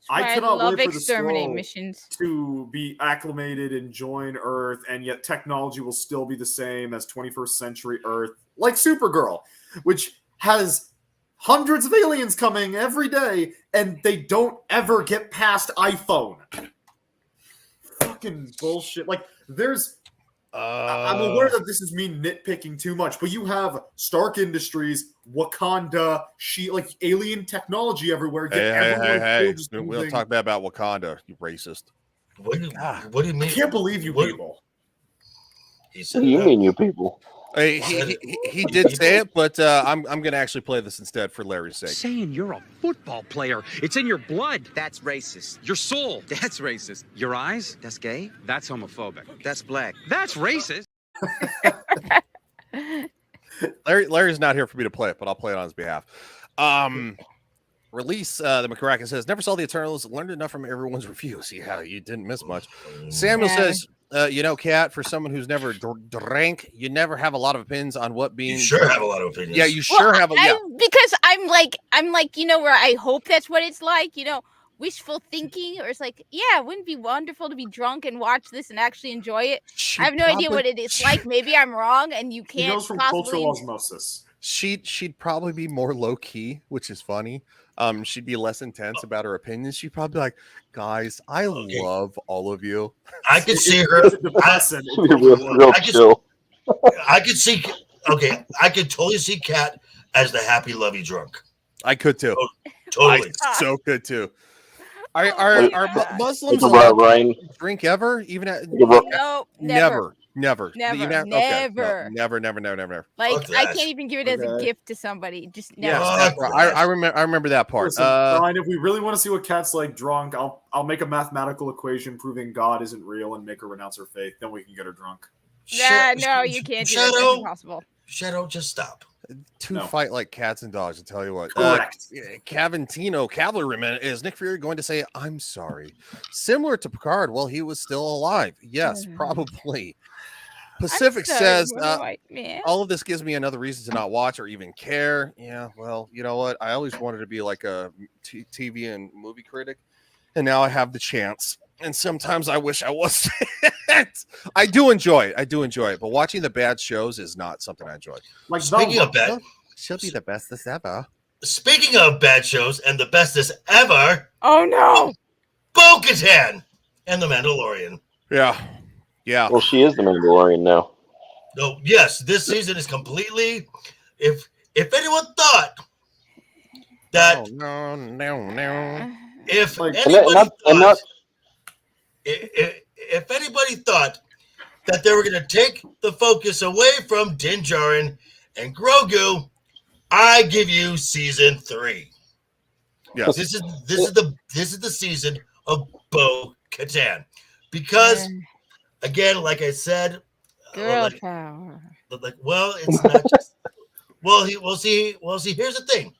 I cannot wait for the exterminate Skrull missions to be acclimated and join Earth, and yet technology will still be the same as 21st century Earth, like Supergirl, which has hundreds of aliens coming every day, and they don't ever get past iPhone. Fucking bullshit. Like, I'm aware that this is me nitpicking too much, but you have Stark Industries, Wakanda, alien technology everywhere. Hey. We don't talk bad about Wakanda, you racist. What do you mean? I can't believe you people. What do you mean, you people? He did say it, but I'm going to actually play this instead for Larry's sake. Saying you're a football player. It's in your blood. That's racist. Your soul. That's racist. Your eyes. That's gay. That's homophobic. That's black. That's racist. Larry's not here for me to play it, but I'll play it on his behalf. Release the McCracken says, never saw the Eternals, learned enough from everyone's reviews. Yeah, you didn't miss much. Samuel says, Kat, for someone who's never drank, you never have a lot of opinions on what being. You sure have a lot of opinions. Yeah, you sure have. Because I'm like, where I hope that's what it's like. wishful thinking, or it's like, yeah, wouldn't it be wonderful to be drunk and watch this and actually enjoy it? I have no idea what it is like. Maybe I'm wrong, and you He can't knows from possibly. cultural osmosis. She'd probably be more low key, which is funny. She'd be less intense about her opinions. She'd probably be like, "Guys, I love all of you." I could see her. real I chill. I could see. Okay, I could totally see Kat as the happy, lovey drunk. I could too. Totally. I so could too. Are Like- Muslims Like allowed Ryan. to drink ever? Even at No, never. Never, Okay, never. no, never. Like, Fuck I that. can't even give it as a Okay. gift to somebody. Just never. Yes, Fuck I remember that part. Listen, Brian, if we really want to see what Kat's like drunk, I'll make a mathematical equation proving God isn't real and make her renounce her faith. Then we can get her drunk. No, you can't do that. That's Shadow, impossible. Shadow, just stop. Two No. fight like cats and dogs. I tell you what. Correct. Cavantino, cavalryman, is Nick Fury going to say, "I'm sorry"? Similar to Picard, while he was still alive. Yes, probably. Pacific says, all of this gives me another reason to not watch or even care. Yeah, well, you know what? I always wanted to be like a TV and movie critic, and now I have the chance. And sometimes I wish I wasn't. I do enjoy it, but watching the bad shows is not something I enjoy. Like Speaking of bad, She'll be the bestest ever. speaking of bad shows and the bestest ever, Oh no! Bo-Katan and the Mandalorian. Yeah. Well, she is the Mandalorian now. No, yes, this season is completely. If anyone thought that, No. if Like- if anybody thought that they were going to take the focus away from Din Djarin and Grogu, I give you season 3. Yes. This is the season of Bo-Katan, because again, like I said, Girl power. well, it's not just. We'll see. Here's the thing: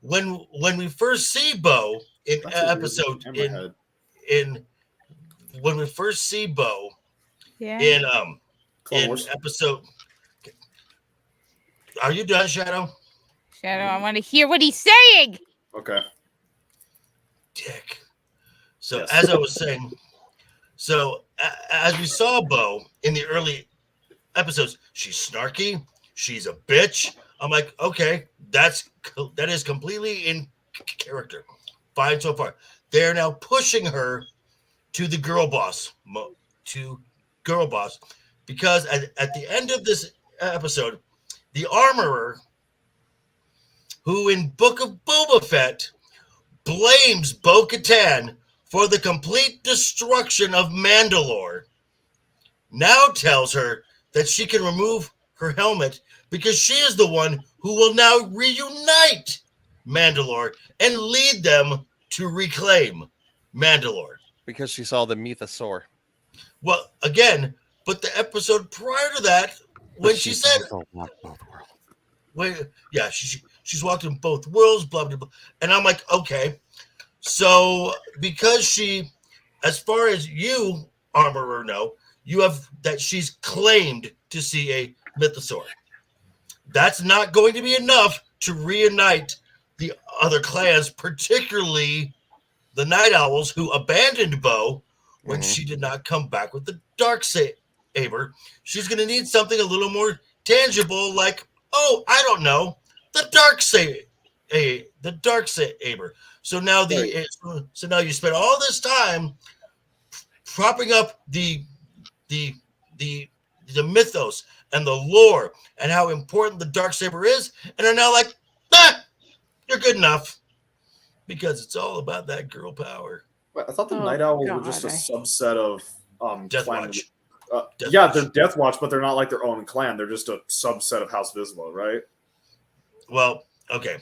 when we first see Bo in episode when we first see Bo in episode. Are you done, Shadow? Shadow, I want to hear what he's saying. Okay. Dick. So Yes. as I was saying, as we saw Bo in the early episodes, she's snarky, she's a bitch. I'm like, okay, that is completely in character. Fine so far. They're now pushing her to the girl boss, because at the end of this episode, the armorer, who in Book of Boba Fett blames Bo-Katan for the complete destruction of Mandalore, now tells her that she can remove her helmet because she is the one who will now reunite Mandalore and lead them to reclaim Mandalore. Because she saw the mythosaur. Well, again, but the episode prior to that, when she said, she's walked in both worlds, blah, blah, blah. And I'm like, okay. So because she, as far as you, Armorer, know, you have that she's claimed to see a mythosaur. That's not going to be enough to reunite the other clans, particularly the Night Owls, who abandoned Bo when she did not come back with the Darksaber. She's going to need something a little more tangible, like, oh, I don't know, the Darksaber. So now so now you spend all this time propping up the mythos and the lore and how important the Darksaber is, and are now like, you're good enough, because it's all about that girl power. Wait, I thought the Night Owls were just a subset of Death clan. Watch. They're Death Watch, but they're not like their own clan. They're just a subset of House Vizsla, right? Well, okay.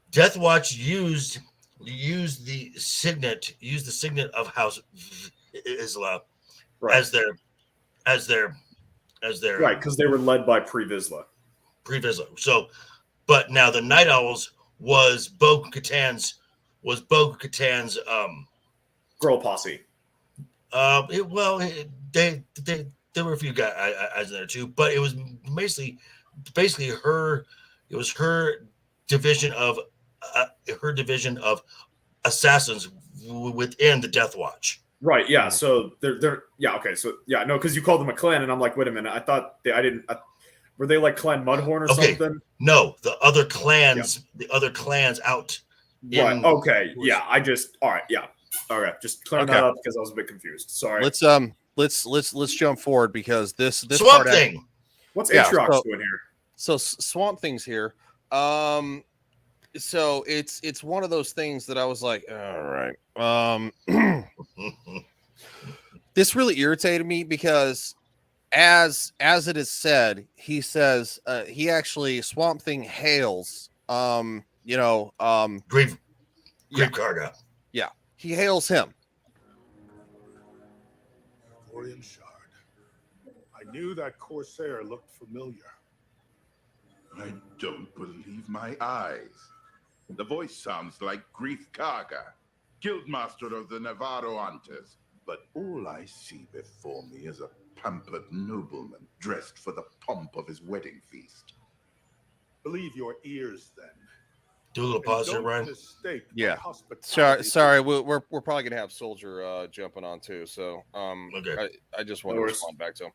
Death Watch used the signet of House Vizsla as their right, because they were led by Pre-Vizsla. So, but now the Night Owls was Bo-Katan's girl posse. There were a few guys there too, but it was basically her. It was her division of assassins within the Death Watch. Right. Yeah. So they're yeah. Okay. So yeah. No, because you called them a clan, and I'm like, wait a minute. I thought I didn't. Were they like Clan Mudhorn or something? No, the other clans. Yeah. The other clans out. Right. Okay. Yeah. All right. Yeah. All right. Just clearing that up because I was a bit confused. Sorry. Let's jump forward because this Swamp Thing. What's Aatrox doing here? So Swamp Thing's here. So it's one of those things that I was like, all right. This really irritated me because as it is said, he says he actually Swamp Thing hails Grief Karga. Yeah, he hails him. Orion Shard. I knew that Corsair looked familiar. I don't believe my eyes. The voice sounds like Grief Karga, Guildmaster of the Navarro Antes. But all I see before me is a pampered nobleman dressed for the pomp of his wedding feast. Believe your ears, then. Do a little pause here, Ryan. Yeah. Sorry. We're probably gonna have Soldier jumping on too. So okay. I just want to respond back to him.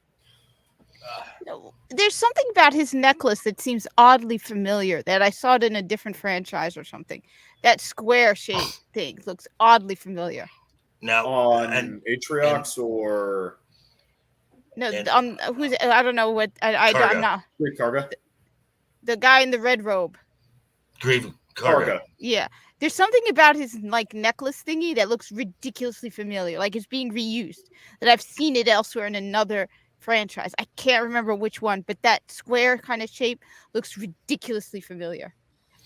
There's something about his necklace that seems oddly familiar. That I saw it in a different franchise or something. That square shaped thing looks oddly familiar. Now on Aatrox or no, who's I don't know what I'm not. Grief Karga. The guy in the red robe. Grief Karga. Yeah. There's something about his like necklace thingy that looks ridiculously familiar, like it's being reused. That I've seen it elsewhere in another franchise. I can't remember which one, but that square kind of shape looks ridiculously familiar,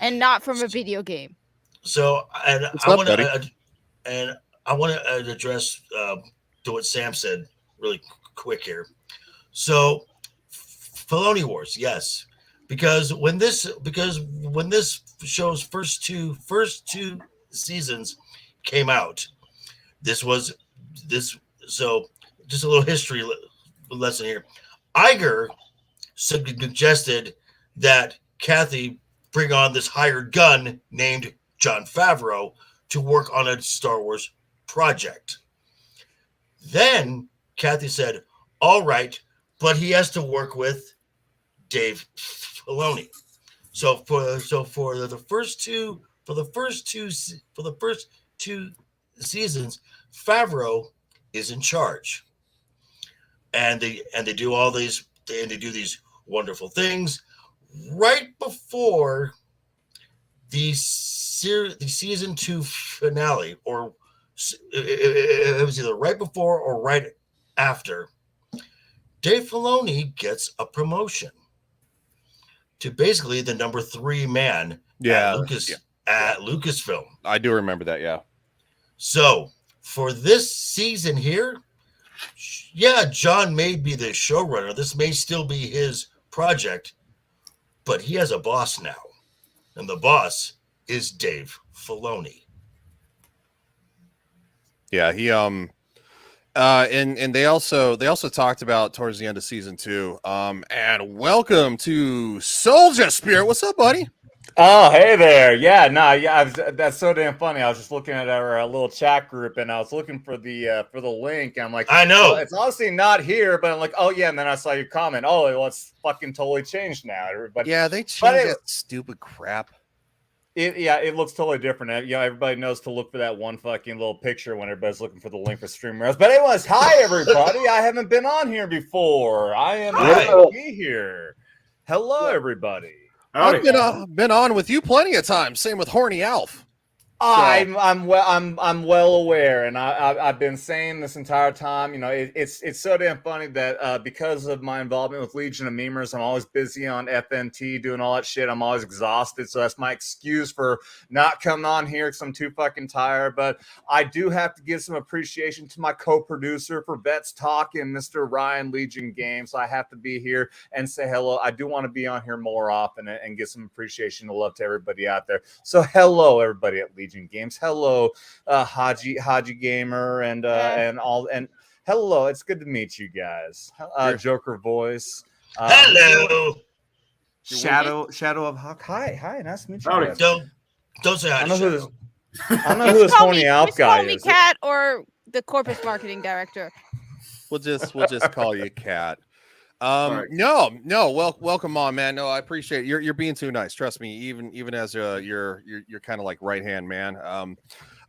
and not from a video game. So, and I want to address to what Sam said really quick here. So, Filoni Wars, yes, because when this show's first two seasons came out, so just a little history lesson here. Iger suggested that Kathy bring on this hired gun named Jon Favreau to work on a Star Wars project. Then Kathy said, all right, but he has to work with Dave Filoni. So for the first two seasons, Favreau is in charge. And they do all these and they do these wonderful things right before the season 2 finale, or it was either right before or right after. Dave Filoni gets a promotion to basically the number 3 man at Lucasfilm. I do remember that, yeah. So for this season here, yeah, John may be the showrunner. This may still be his project, but he has a boss now, and the boss is Dave Filoni. Yeah, he and they also talked about towards the end of season 2. And welcome to Soldier Spirit. What's up, buddy? Oh, hey there. Yeah, that's so damn funny. I was just looking at our little chat group, and I was looking for the link. And I'm like, I know it's obviously not here, but I'm like, oh yeah. And then I saw your comment. Oh, well, it's fucking totally changed now. Everybody, yeah, they changed that stupid crap. It looks totally different. You know, everybody knows to look for that one fucking little picture when everybody's looking for the link for StreamYard. But anyways, hi everybody. I haven't been on here before. I am happy to be here. Hello, everybody. I've been on with you plenty of times. Same with Horny Alf. I'm well aware, and I've been saying this entire time. You know, it's so damn funny that because of my involvement with Legion of Memers, I'm always busy on FNT doing all that shit. I'm always exhausted, so that's my excuse for not coming on here because I'm too fucking tired. But I do have to give some appreciation to my co-producer for Vets Talk and Mr. Ryan Legion Games. So I have to be here and say hello. I do want to be on here more often and give some appreciation and love to everybody out there. So hello, everybody at Legion Games. Hello, Hijabi Gamer and hello. It's good to meet you guys. Joker Voice. Hello. Shadow of Hawk. Hi, nice to meet you. Guys. Don't say hi. I don't know who this Horny Alf guy Call me is. Cat or the corpus marketing director. We'll just call you Cat. right. No. Welcome on, man. No, I appreciate it. You're being too nice. Trust me. Even as you're kind of like right hand man.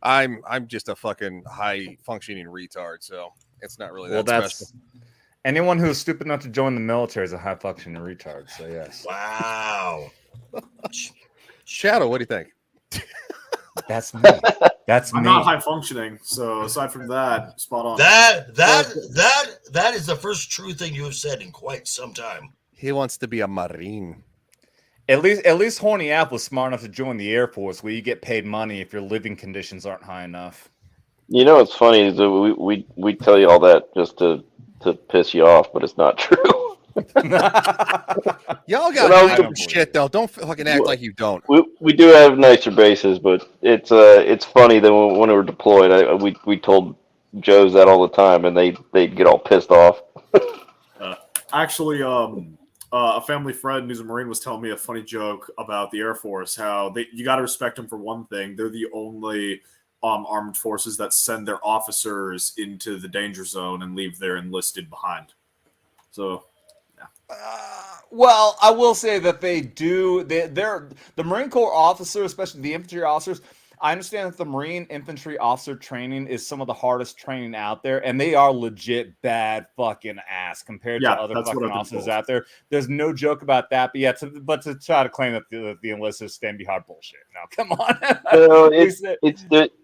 I'm just a fucking high functioning retard, so it's not really that special. Anyone who's stupid enough to join the military is a high functioning retard. So yes. Wow. Shadow, what do you think? That's me. That's I'm me. not high functioning, so aside from that, spot on. That is the first true thing you have said in quite some time. He wants to be a Marine. At least Horny Alf was smart enough to join the Air Force, where you get paid money if your living conditions aren't high enough. You know what's funny is that we tell you all that just to piss you off, but it's not true. Y'all got nicer shit though. Don't fucking act like you don't. We do have nicer bases, but it's funny that when we were deployed, we told Joes that all the time, and they'd get all pissed off. Actually, a family friend who's a Marine was telling me a funny joke about the Air Force. How you got to respect them for one thing. They're the only armed forces that send their officers into the danger zone and leave their enlisted behind. So. Well, I will say that they do. They're the Marine Corps officers, especially the infantry officers. I understand that the Marine infantry officer training is some of the hardest training out there, and they are legit bad fucking ass compared to other fucking officers out there. There's no joke about that. But to try to claim that the enlisted stand behind bullshit. No, come on. No,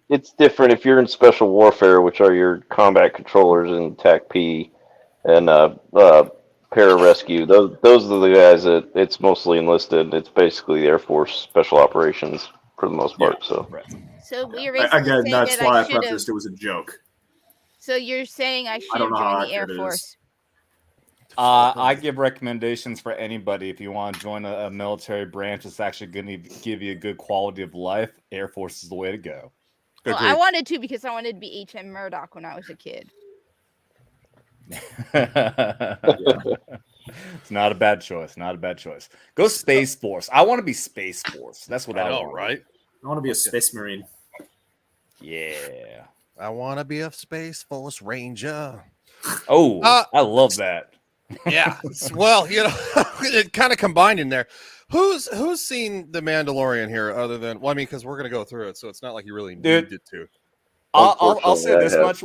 it's different if you're in special warfare, which are your combat controllers and TAC-P and pararescue. Those are the guys that it's mostly enlisted. It's basically the Air Force special operations for the most part. So you're basically again, that's that why I should've- prefaced it was a joke. So you're saying I should don't know how join the Air accurate it is. Force? I give recommendations for anybody if you want to join a military branch that's actually going to give you a good quality of life. Air Force is the way to go. Well, I wanted to because I wanted to be H.M. Murdoch when I was a kid. It's not a bad choice. Not a bad choice. Go Space Force. I want to be Space Force. That's what I want. Right? I want to be a Space Marine. Yeah. I want to be a Space Force Ranger. Oh, I love that. Yeah. Well, it kind of combined in there. Who's seen The Mandalorian here other than, well, I mean, because we're going to go through it, so it's not like you really needed to. I'll say this much.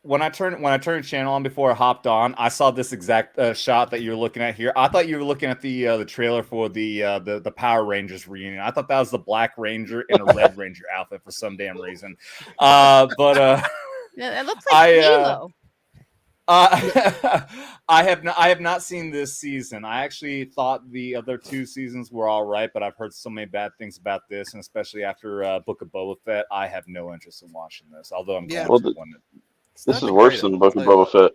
When I turned the channel on before I hopped on, I saw this exact shot that you're looking at here. I thought you were looking at the trailer for the Power Rangers reunion. I thought that was the Black Ranger in a Red Ranger outfit for some damn reason. But it looks like Halo. I have not seen this season. I actually thought the other two seasons were all right, but I've heard so many bad things about this, and especially after Book of Boba Fett, I have no interest in watching this. Although I'm glad this is worse than Book of Boba Fett.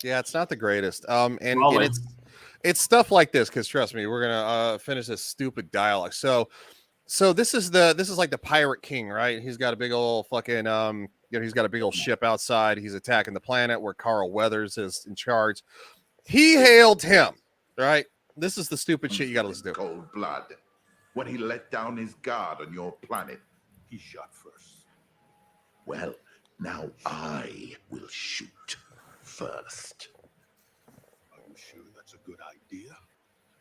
Yeah, it's not the greatest. And it's stuff like this because trust me, we're gonna finish this stupid dialogue. So this is like the Pirate King, right? He's got a big old fucking he's got a big old ship outside. He's attacking the planet where Carl Weathers is in charge. He hailed him, right? This is the stupid shit you got to listen to. Cold blood. When he let down his guard on your planet, he shot first. Well, now I will shoot first. Are you sure that's a good idea?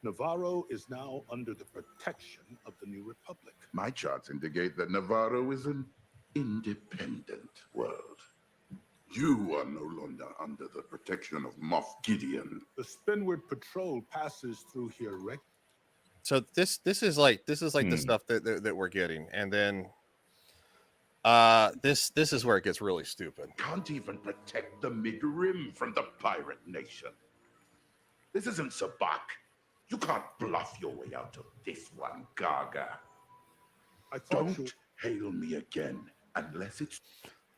Navarro is now under the protection of the New Republic. My charts indicate that Navarro is an independent world. You are no longer under the protection of Moff Gideon. The Spinward Patrol passes through here regularly. So this is like the stuff that we're getting, and then this is where it gets really stupid. Can't even protect the mid-rim from the pirate nation. This isn't Sabak. You can't bluff your way out of this one, Gaga. Don't hail me again unless it's...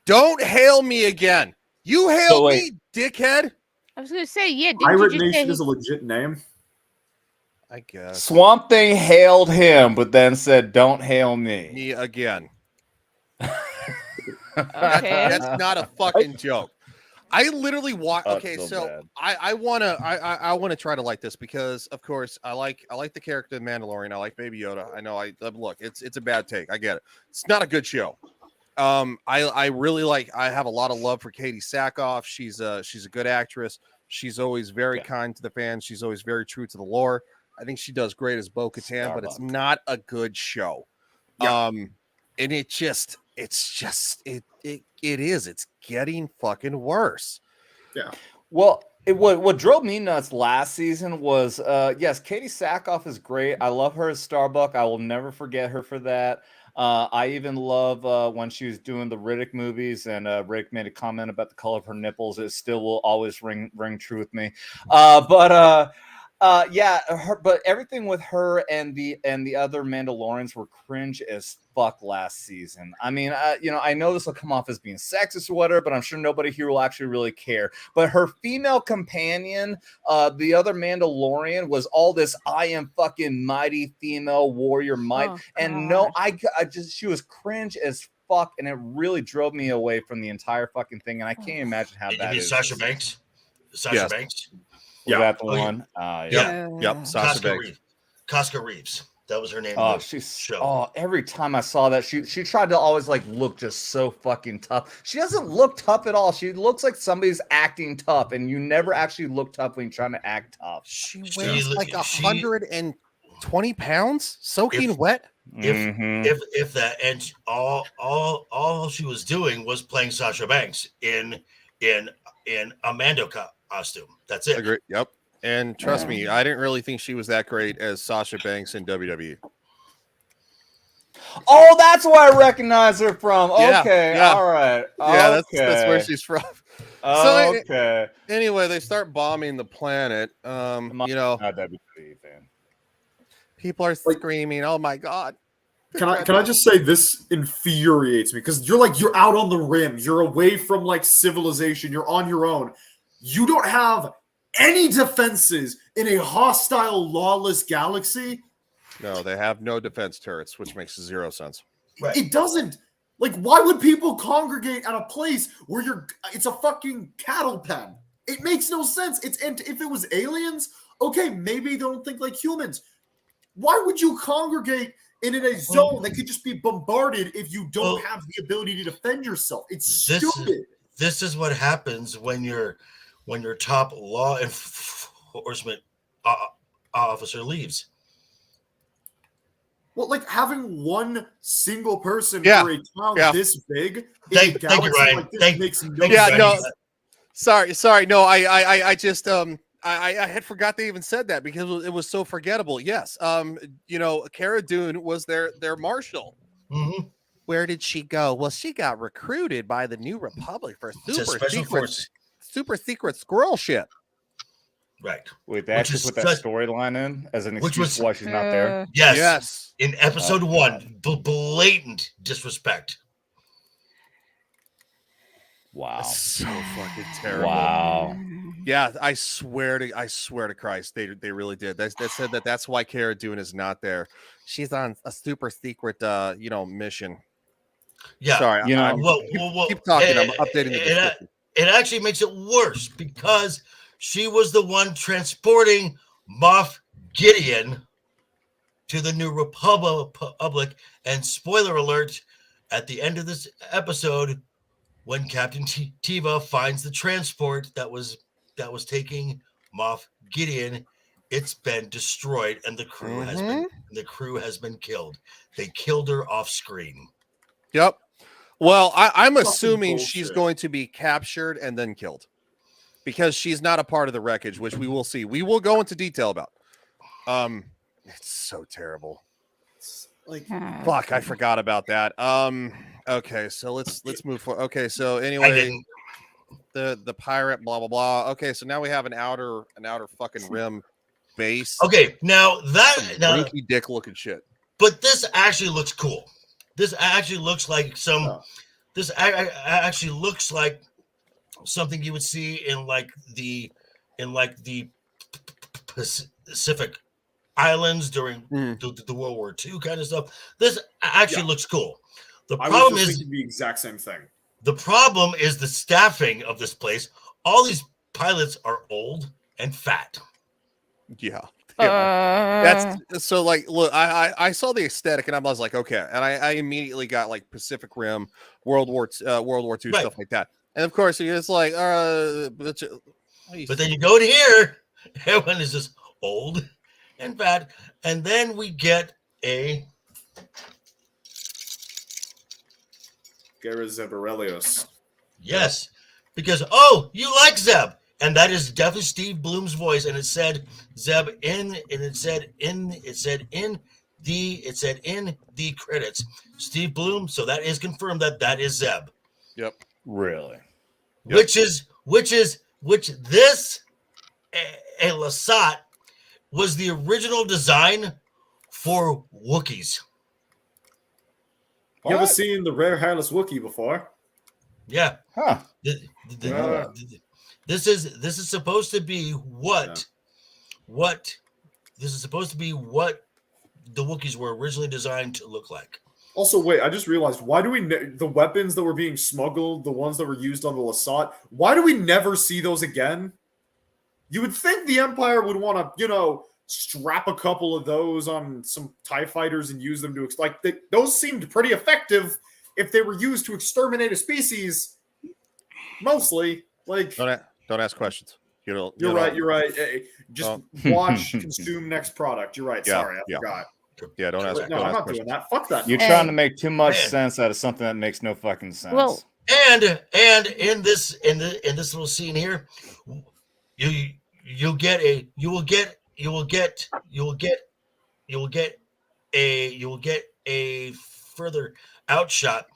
Don't hail me again. You hailed me, dickhead. I was going to say, yeah. Pirate Nation is a legit name. I guess. Swamp Thing hailed him, but then said, "Don't hail me." Me again. Okay. That's not a fucking joke. I literally watch. Oh, Okay, it's so bad. I wanna try to like this because of course I like the character of Mandalorian. I like Baby Yoda. I know look, it's a bad take. I get it. It's not a good show. I really like. I have a lot of love for Katie Sackhoff. She's a good actress. She's always very kind to the fans. She's always very true to the lore. I think she does great as Bo-Katan, but it's not a good show. Yeah. And it's getting fucking worse. Yeah. Well, what drove me nuts last season was yes, Katie Sackhoff is great. I love her as Starbuck. I will never forget her for that. I even love when she was doing the Riddick movies, and Riddick made a comment about the color of her nipples. It still will always ring true with me. But everything with her and the other Mandalorians were cringe as fuck last season. I mean, I know this will come off as being sexist or whatever, but I'm sure nobody here will actually really care. But her female companion, the other Mandalorian, was all this "I am fucking mighty female warrior might," and no, I just she was cringe as fuck, and it really drove me away from the entire fucking thing. And I can't imagine how that is. Sasha Banks. Sasha Banks. Was that the one? Yep. Sasha Banks. Casca Reeves. That was her name. Oh, every time I saw that, she tried to always like look just so fucking tough. She doesn't look tough at all. She looks like somebody's acting tough, and you never actually look tough when you're trying to act tough. She weighs like 120 pounds, soaking wet. If that, and all she was doing was playing Sasha Banks in a Mando costume. That's it. Agree. Yep. And trust me, I didn't really think she was that great as Sasha Banks in WWE. Oh, that's where I recognize her from. Okay, yeah. All right. Yeah, okay. that's where she's from. Okay. Anyway, they start bombing the planet. Not WWE fan. People are screaming, "Oh my god!" Can I just say this infuriates me because you're out on the rim, you're away from like civilization, you're on your own. You don't have any defenses in a hostile, lawless galaxy. No, they have no defense turrets, which makes zero sense. Right. It doesn't. Like, why would people congregate at a place where it's a fucking cattle pen? It makes no sense. And if it was aliens, okay, maybe they don't think like humans. Why would you congregate in a zone that could just be bombarded if you don't have the ability to defend yourself? It's stupid. This is what happens when your top law enforcement officer leaves. Well, like having one single person Yeah. for a town this big in Thank a galaxy you, Ryan. like this Thank- makes no thank you, sense. Ryan. No, sorry. No, I just I had forgot they even said that because it was so forgettable. Yes, Cara Dune was their marshal. Mm-hmm. Where did she go? Well, she got recruited by the New Republic for super secret squirrel ship. Right. Wait, they actually put that storyline in as an excuse why she's not there. Yes. In episode 1, blatant disrespect. Wow. That's so fucking terrible. Wow. Yeah, I swear to Christ, they really did. They said that's why Cara Dune is not there. She's on a super secret mission. Yeah. Sorry. Keep talking. I'm updating the description. It actually makes it worse because she was the one transporting Moff Gideon to the New Republic. And spoiler alert, at the end of this episode, when Captain Teva finds the transport that was taking Moff Gideon, it's been destroyed, and the crew has been killed. They killed her off screen. Yep. Well, I'm Fucking assuming bullshit. she's going to be captured and then killed because she's not a part of the wreckage, which we will see. We will go into detail about. It's so terrible. Like, fuck, I forgot about that. Okay, so let's move forward. Okay, so anyway, the pirate, blah blah blah. Okay, so now we have an outer fucking rim base. Okay, now rinky dick looking shit. But this actually looks cool. This actually looks like This actually looks like something you would see in the Pacific Islands during the World War II kind of stuff. This actually looks cool. The problem is the exact same thing. The problem is the staffing of this place. All these pilots are old and fat. Yeah. That's so like look, I saw the aesthetic and I was like, okay, and I immediately got like Pacific Rim, World War II Right. stuff like that. And of course it's like But then you go to here, everyone is just old and fat, and then we get a Gareth Zebarelios. yes, because you like Zeb, and that is definitely Steve Bloom's voice, and it said Zeb in the credits, Steve Bloom. So that is confirmed that is Zeb. Yep. Really? Which this a Lasat was the original design for Wookiees. You ever seen the rare hairless Wookiee before? Yeah. Huh. This is supposed to be what this is supposed to be what the Wookiees were originally designed to look like. Also, wait, I just realized, why do we the weapons that were being smuggled, the ones that were used on the Lasat, why do we never see those again? You would think the Empire would want to, strap a couple of those on some TIE fighters and use them to those seemed pretty effective if they were used to exterminate a species. Mostly, don't ask questions. You're right. Hey, just watch, consume next product. You're right. Yeah, Sorry, I forgot. Yeah, don't ask. No, I'm not doing that. Fuck that. You're trying to make too much sense out of something that makes no fucking sense. Well, and in this little scene here, you will get a further outshot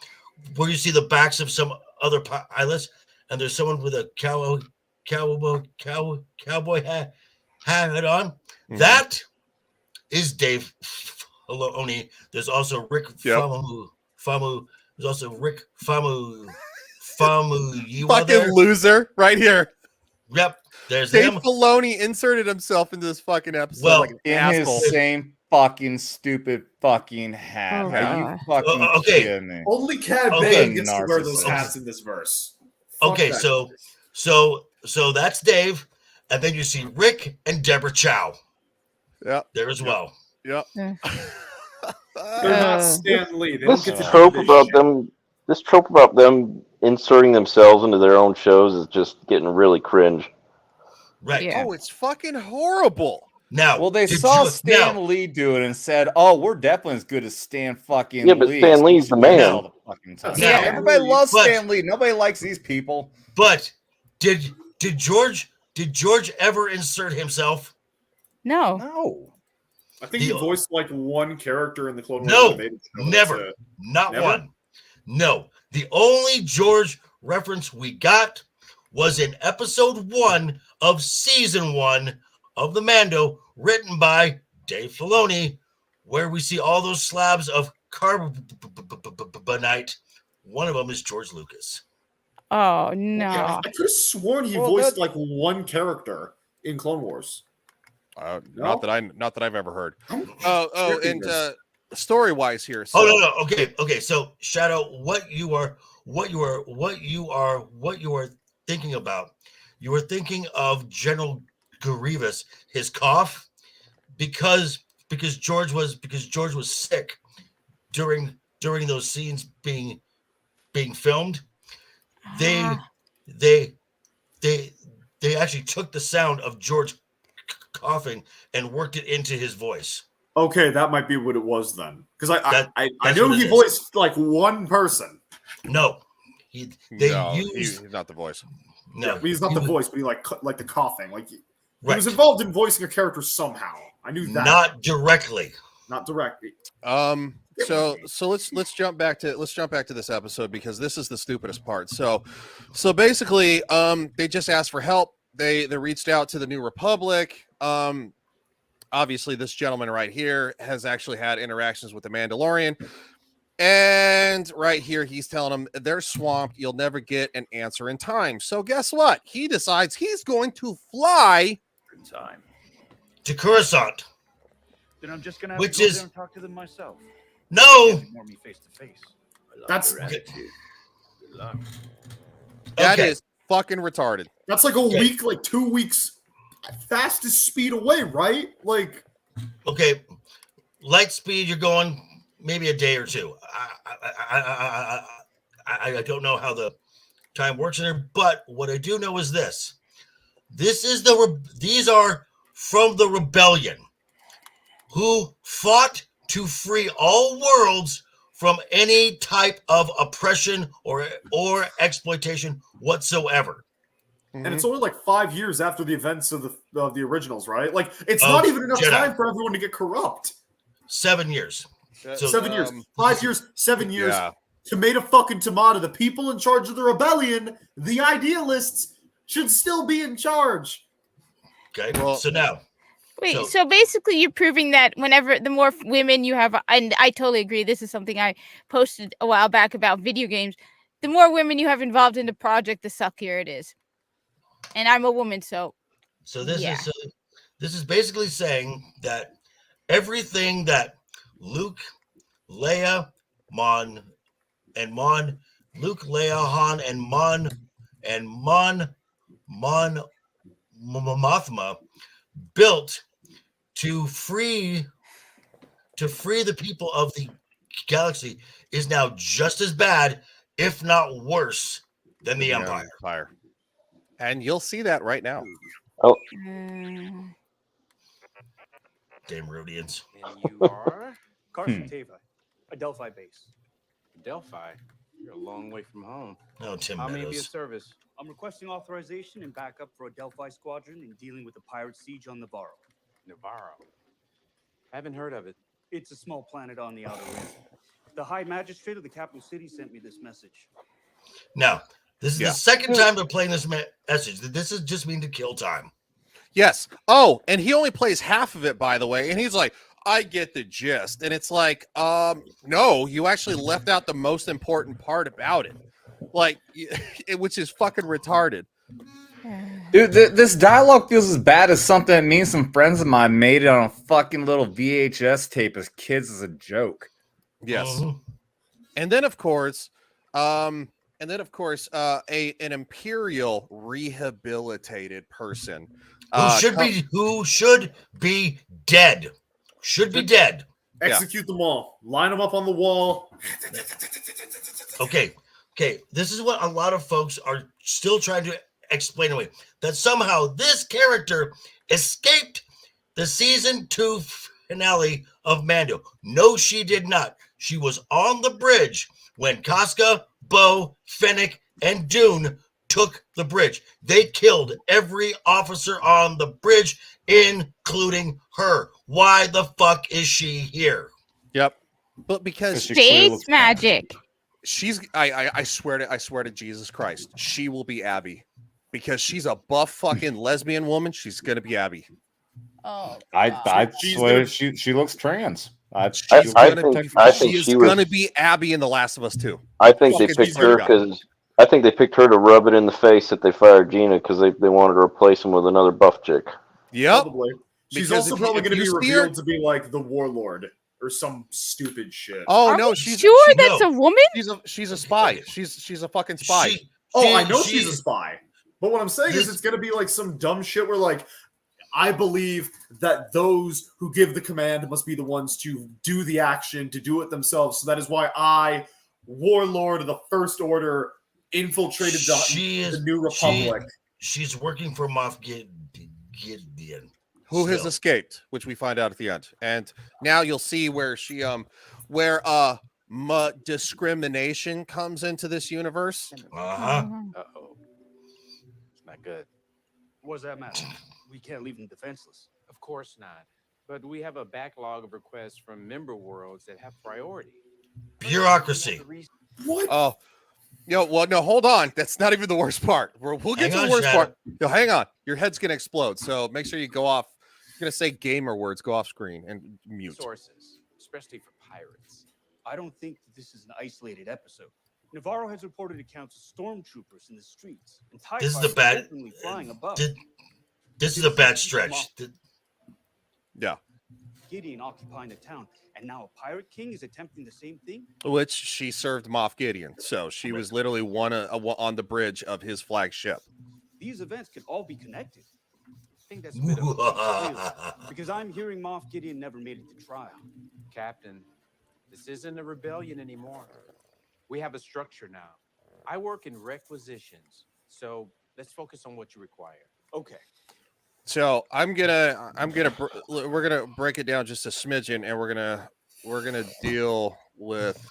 where you see the backs of some other pilots, and there's someone with a cowboy hat on. Mm-hmm. That is Dave Filoni. There's also Rick Famu. There's also Rick Famu. You fucking loser right here. Yep. There's Dave him. Filoni inserted himself into this fucking episode Well, like an in asshole. his same fucking stupid fucking hat. Oh, Are you God. fucking Okay. kidding me? Only Cad Okay. Bane gets to wear those Narcissist. hats in this verse. Fuck Okay, that. so that's Dave, and then you see Rick and Deborah Chow. Yep. There as well. Yep. They're not Stan Lee. They This don't get to trope do this about shit. them, this trope about them inserting themselves into their own shows is just getting really cringe. Right. Yeah. Oh, it's fucking horrible. Now, Well, they did saw you- Stan now, Lee do it and said, "Oh, we're definitely as good as Stan fucking Yeah, but Lee." Stan Lee's the man. All the fucking time. Yeah, Yeah, everybody loves but- Stan Lee. Nobody likes these people. But did George ever insert himself? No. No. I think he voiced one character in the Clone Wars No, animated show. never. That's it. Not Never? one. No. The only George reference we got was in episode 1 of season 1 of the Mando, written by Dave Filoni, where we see all those slabs of carbonite. One of them is George Lucas. Oh no. Yeah, I could have sworn he voiced one character in Clone Wars. No? Not that I've ever heard. I'm And story wise here. So, Oh no. Okay. So Shadow, what you are thinking about? You were thinking of General Grievous, his cough, because George was sick during those scenes being filmed. They actually took the sound of George coughing and worked it into his voice. Okay, that might be what it was then. Because I that's knew what he it is. voiced one person. No, he's used not the voice. no. He's not the voice, but he like the coughing. He Right. was involved in voicing a character somehow. I knew that. Not directly. Not directly. So let's jump back to this episode because this is the stupidest part. So basically, they just asked for help. They reached out to the New Republic. Obviously, this gentleman right here has actually had interactions with the Mandalorian. And right here, he's telling them they're swamped. You'll never get an answer in time. So guess what? He decides he's going to fly In time. To Coruscant. Then I'm just gonna have Which to go is- there and talk to them myself. No. More me face to face. That's That Okay. is fucking retarded. That's like a week, like 2 weeks fastest speed away, right? Like, Okay, light speed, you're going maybe a day or two. I don't know how the time works in there, but what I do know is this: these are from the rebellion, who fought to free all worlds from any type of oppression or exploitation whatsoever. and it's only like 5 years after the events of the originals, right? Like, it's Of not even enough Jedi. time for everyone to get corrupt. 7 years. So 7 years, 5 years, 7 years. Yeah. Tomato fucking tomato. The people in charge of the rebellion, the idealists, should still be in charge. okay. Well- So now, Wait, So- so basically you're proving that whenever the more women you have, and I totally agree, this is something I posted a while back about video games, the more women you have involved in the project, the suckier it is. And I'm a woman, so this Yeah. is basically saying that everything that Luke, Leia, Luke, Leia, Han, and Mothma built to free the people of the galaxy is now just as bad, if not worse, than the Empire. And you'll see that right now. mm, Damn Rhodians. And you are Carson Tava, a Delphi base. Delphi? You're a long way from home. Oh, Tim How may be of Meadows. service? I'm requesting authorization and backup for a Delphi squadron in dealing with the pirate siege on Navarro. Navarro. Haven't heard of it. It's a small planet on the outer rim. The High Magistrate of the capital city sent me this message. Now, this is Yeah. the second time they're playing this message. This is just mean to kill time. Yes. Oh, and he only plays half of it, by the way. And he's like, I get the gist. And it's like, no, you actually left out the most important part about it. Like, which is fucking retarded. Dude, this dialogue feels as bad as something that me and some friends of mine made it on a fucking little VHS tape as kids as a joke. Yes. Mhm. And then of course, an imperial rehabilitated person Who should be dead. Should be dead. Execute them all. Line them up on the wall. Okay. This is what a lot of folks are still trying to explain away. That somehow this character escaped the season 2 finale of Mando. No, she did not. She was on the bridge when Casca, Bo, Fennec, and Dune took the bridge. They killed every officer on the bridge, including her. Why the fuck is she here? Yep. But because She clearly space looks magic. she's I swear to Jesus Christ, she will be Abby. Because she's a buff fucking lesbian woman, she's gonna be Abby. Oh, I She's swear gonna- she looks trans. I She's think she is was- gonna be Abby in The Last of Us 2. I think they Fucking picked swear to her God. because I think they picked her to rub it in the face that they fired Gina because they wanted to replace him with another buff chick. Yep. Probably. She's Because also if you- probably if going to you be see her- revealed to be like the warlord or some stupid shit. Oh are no, we she's sure she- that's no. a woman? she's a spy. She's a fucking spy. I know she's a spy. But what I'm saying is This- it's going to be like some dumb shit where like, I believe that those who give the command must be the ones to do the action, to do it themselves. So that is why I, warlord of the First Order, infiltrated the New Republic. She's working for Moff Gideon. Who has So- escaped, which we find out at the end. And now you'll see where she discrimination comes into this universe. Uh-huh. Uh-oh. It's not good. What does that matter? We can't leave them defenseless. Of course not. But we have a backlog of requests from member worlds that have priority. Bureaucracy. What? Oh, well, no, hold on. That's not even the worst part. We'll get Hang to on, the worst Shadow. part. No, hang on. Your head's gonna explode. So make sure you go off. You're gonna say gamer words. Go off screen and mute. Sources, especially for pirates. I don't think that this is an isolated episode. Navarro has reported accounts of stormtroopers in the streets. And TIE This is the fighters bad. openly flying above. This is a bad stretch. Yeah. Gideon occupying the town, and now a pirate king is attempting the same thing? Which she served Moff Gideon, so she was literally on the bridge of his flagship. These events could all be connected. I think that's a bit of a reach, really, because I'm hearing Moff Gideon never made it to trial. Captain, this isn't a rebellion anymore. We have a structure now. I work in requisitions, so let's focus on what you require. Okay. So we're gonna break it down just a smidgen, and we're gonna deal with.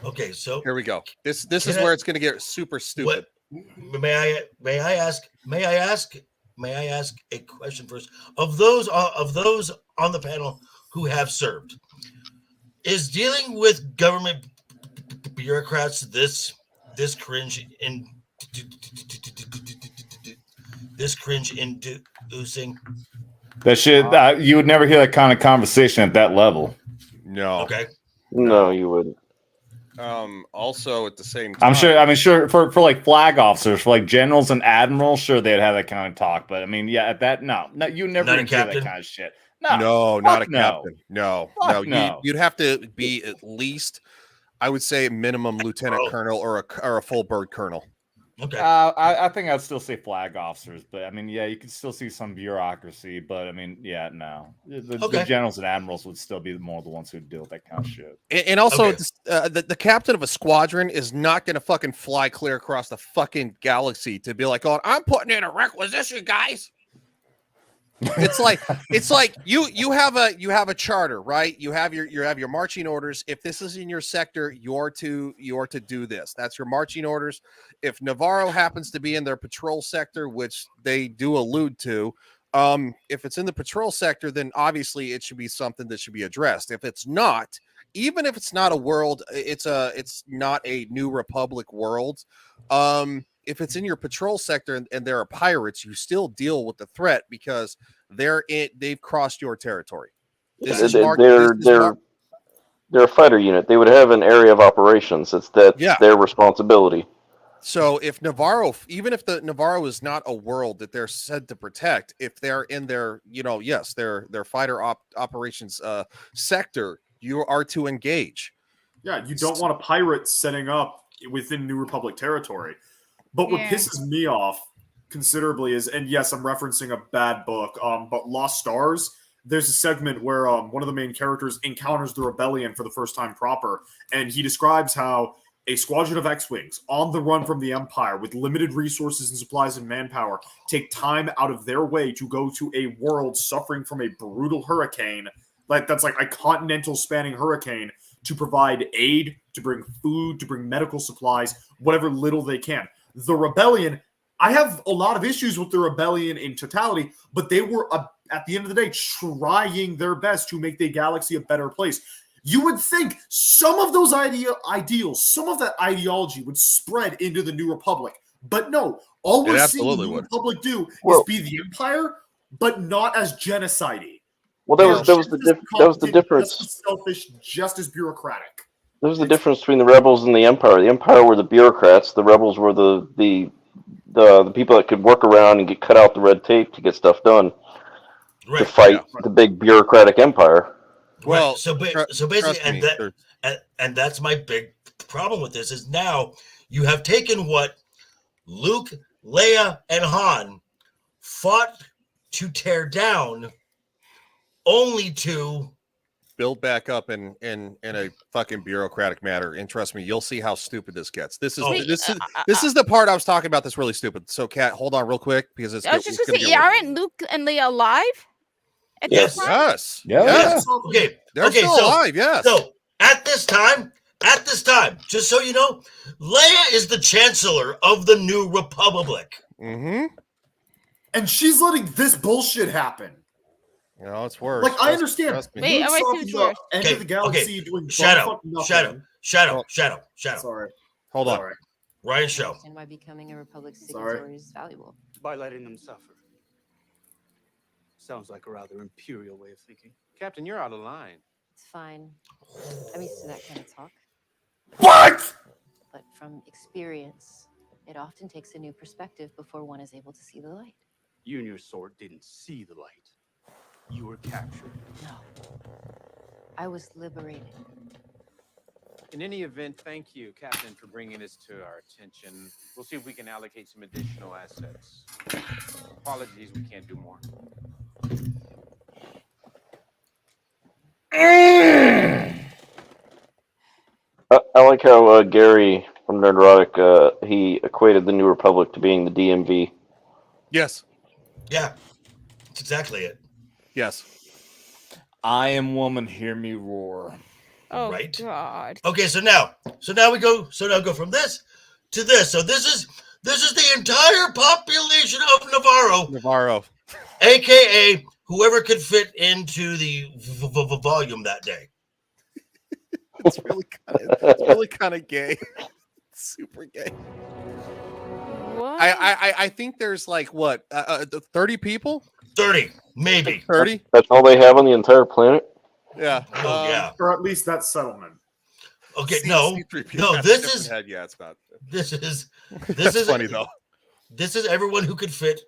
Okay, so here we go. This is where it's gonna get super stupid. May I ask a question first? Of those on the panel who have served, is dealing with government bureaucrats this cringe inducing? That shit, you would never hear that kind of conversation at that level. No. Okay. No, you wouldn't. Also, at the same time, I'm sure for like flag officers, for like generals and admirals, sure they'd have that kind of talk. But I mean, yeah, at that, no, you never hear that kind of shit. No, not a no. captain. No. You'd have to be at least, I would say, minimum lieutenant colonel or a full bird colonel. Okay. I think I'd still say flag officers, but I mean, yeah, you could still see some bureaucracy, but I mean, yeah, no, the generals and admirals would still be more the ones who deal with that kind of shit. And also, the captain of a squadron is not going to fucking fly clear across the fucking galaxy to be like, "Oh, I'm putting in a requisition, guys." It's like you have a charter, right? You have your marching orders. If this is in your sector, you're to do this. That's your marching orders. If Navarro happens to be in their patrol sector, which they do allude to, if it's in the patrol sector, then obviously it should be something that should be addressed. If it's not, even if it's not a world, it's not a New Republic world. If it's in your patrol sector and there are pirates, you still deal with the threat because they've crossed your territory. They're a fighter unit. They would have an area of operations. That's their responsibility. So if Navarro, even if the Navarro is not a world that they're said to protect, if they're in their, their fighter operations sector, you are to engage. Yeah, you don't want a pirate setting up within New Republic territory. But what pisses me off considerably is, and yes, I'm referencing a bad book, but Lost Stars, there's a segment where one of the main characters encounters the rebellion for the first time proper, and he describes how a squadron of X-Wings on the run from the Empire with limited resources and supplies and manpower take time out of their way to go to a world suffering from a brutal hurricane, that's like a continental spanning hurricane, to provide aid, to bring food, to bring medical supplies, whatever little they can. The rebellion, I have a lot of issues with the rebellion in totality, but they were, at the end of the day, trying their best to make the galaxy a better place. You would think some of those ideals, some of that ideology would spread into the New Republic. But no, all we're seeing the New Republic do is be the Empire, but not as genocide-y. Well, that was the difference. Just as selfish, just as bureaucratic. There was the difference between the rebels and the Empire. The Empire were the bureaucrats. The rebels were the people that could work around and cut out the red tape to get stuff done. Right, to fight the big bureaucratic empire. Well, so basically, and that's my big problem with this is now you have taken what Luke, Leia, and Han fought to tear down, only to build back up in a fucking bureaucratic manner. And trust me, you'll see how stupid this gets. This is the part I was talking about that's really stupid. So, Kat, hold on real quick because I was just gonna say, aren't Luke and Leia alive? Yes. Okay. They're still alive. Yes. So at this time, just so you know, Leia is the Chancellor of the New Republic. Mm-hmm. And she's letting this bullshit happen. It's worse. Like, I understand. Wait, I want to see what end of the galaxy doing Shadow. Sorry. Hold on. Sorry. Ryan Show. And why becoming a Republic signatory is valuable. By letting them suffer. Sounds like a rather imperial way of thinking. Captain, you're out of line. It's fine. I'm used to that kind of talk. What? But from experience, it often takes a new perspective before one is able to see the light. You and your sword didn't see the light. You were captured. No. I was liberated. In any event, thank you, Captain, for bringing this to our attention. We'll see if we can allocate some additional assets. Apologies, we can't do more. I like how Gary from Nerdrotic, he equated the New Republic to being the DMV. Yes. Yeah, that's exactly it. Yes. I am woman, hear me roar. Oh Right? God. Okay, so now we go from this to this. So this is the entire population of Navarro. aka whoever could fit into the volume that day. It's really kind of gay. Super gay. What? I think there's like what 30 people? 30, maybe 30. That's all they have on the entire planet? Yeah. Yeah. Or at least that settlement. Okay, C3PO no, has a this different is head. Yeah, it's about this is That's funny though. This is everyone who could fit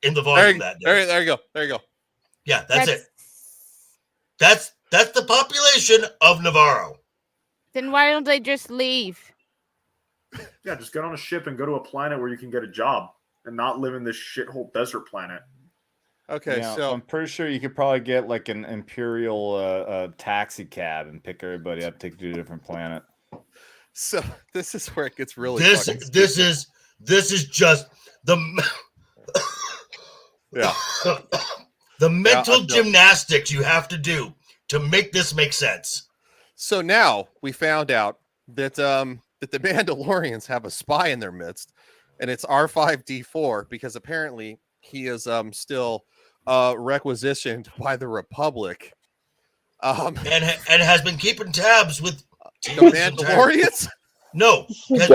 in the volume that day. There you go. Yeah, that's it. That's the population of Navarro. Then why don't they just leave? Yeah, just get on a ship and go to a planet where you can get a job and not live in this shithole desert planet. Okay, Yeah, so I'm pretty sure you could probably get like an imperial taxi cab and pick everybody up, take you to a different planet. So this is where it gets really. This is just the yeah the mental gymnastics you have to do to make this make sense. So now we found out that that the Mandalorians have a spy in their midst, and it's R5D4 because apparently he is still requisitioned by the Republic. And has been keeping tabs with the Mandalorians. No, has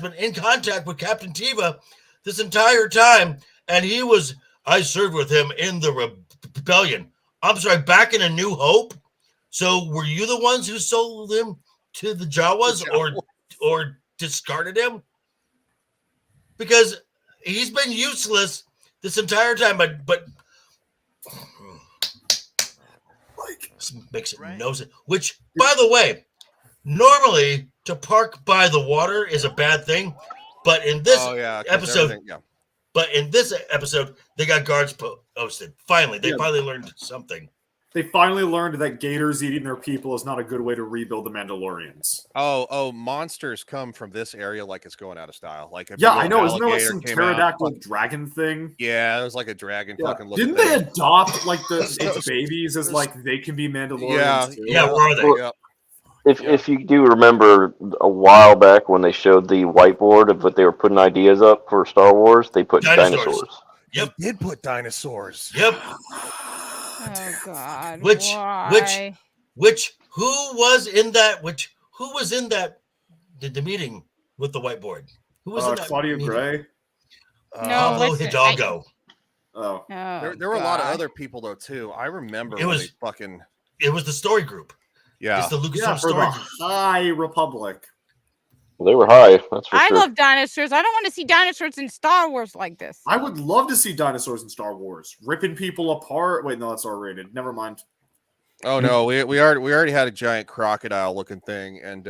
been in contact with Captain Teva this entire time, and I served with him in the rebellion. I'm sorry, back in A New Hope. So were you the ones who sold him to the Jawas or discarded him? Because he's been useless this entire time, but like makes it no sense. Which, by the way, normally to park by the water is a bad thing, but in this episode, but in this episode, they got guards posted. Finally, they finally learned something. They finally learned that gators eating their people is not a good way to rebuild the Mandalorians. Oh, monsters come from this area like it's going out of style. Like I know. Isn't there like some pterodactyl dragon thing? Yeah, it was like a dragon fucking looking Didn't they adopt like its babies as like they can be Mandalorians too? Yeah, where are they? If you do remember a while back when they showed the whiteboard of what they were putting ideas up for Star Wars, they put dinosaurs. Yep. They did put dinosaurs. Yep. Oh God. Which who was in that the meeting with the whiteboard? Who was in that Claudia meeting? Gray? Hidalgo. There were a lot of other people though too. I remember it was the story group. Yeah. It's the Lucasfilm for story the group. High Republic. They were high, that's for I sure. love dinosaurs. I don't want to see dinosaurs in Star Wars like this. I would love to see dinosaurs in Star Wars. Ripping people apart. Wait, no, that's R-rated. Never mind. Oh no, we already had a giant crocodile looking thing, and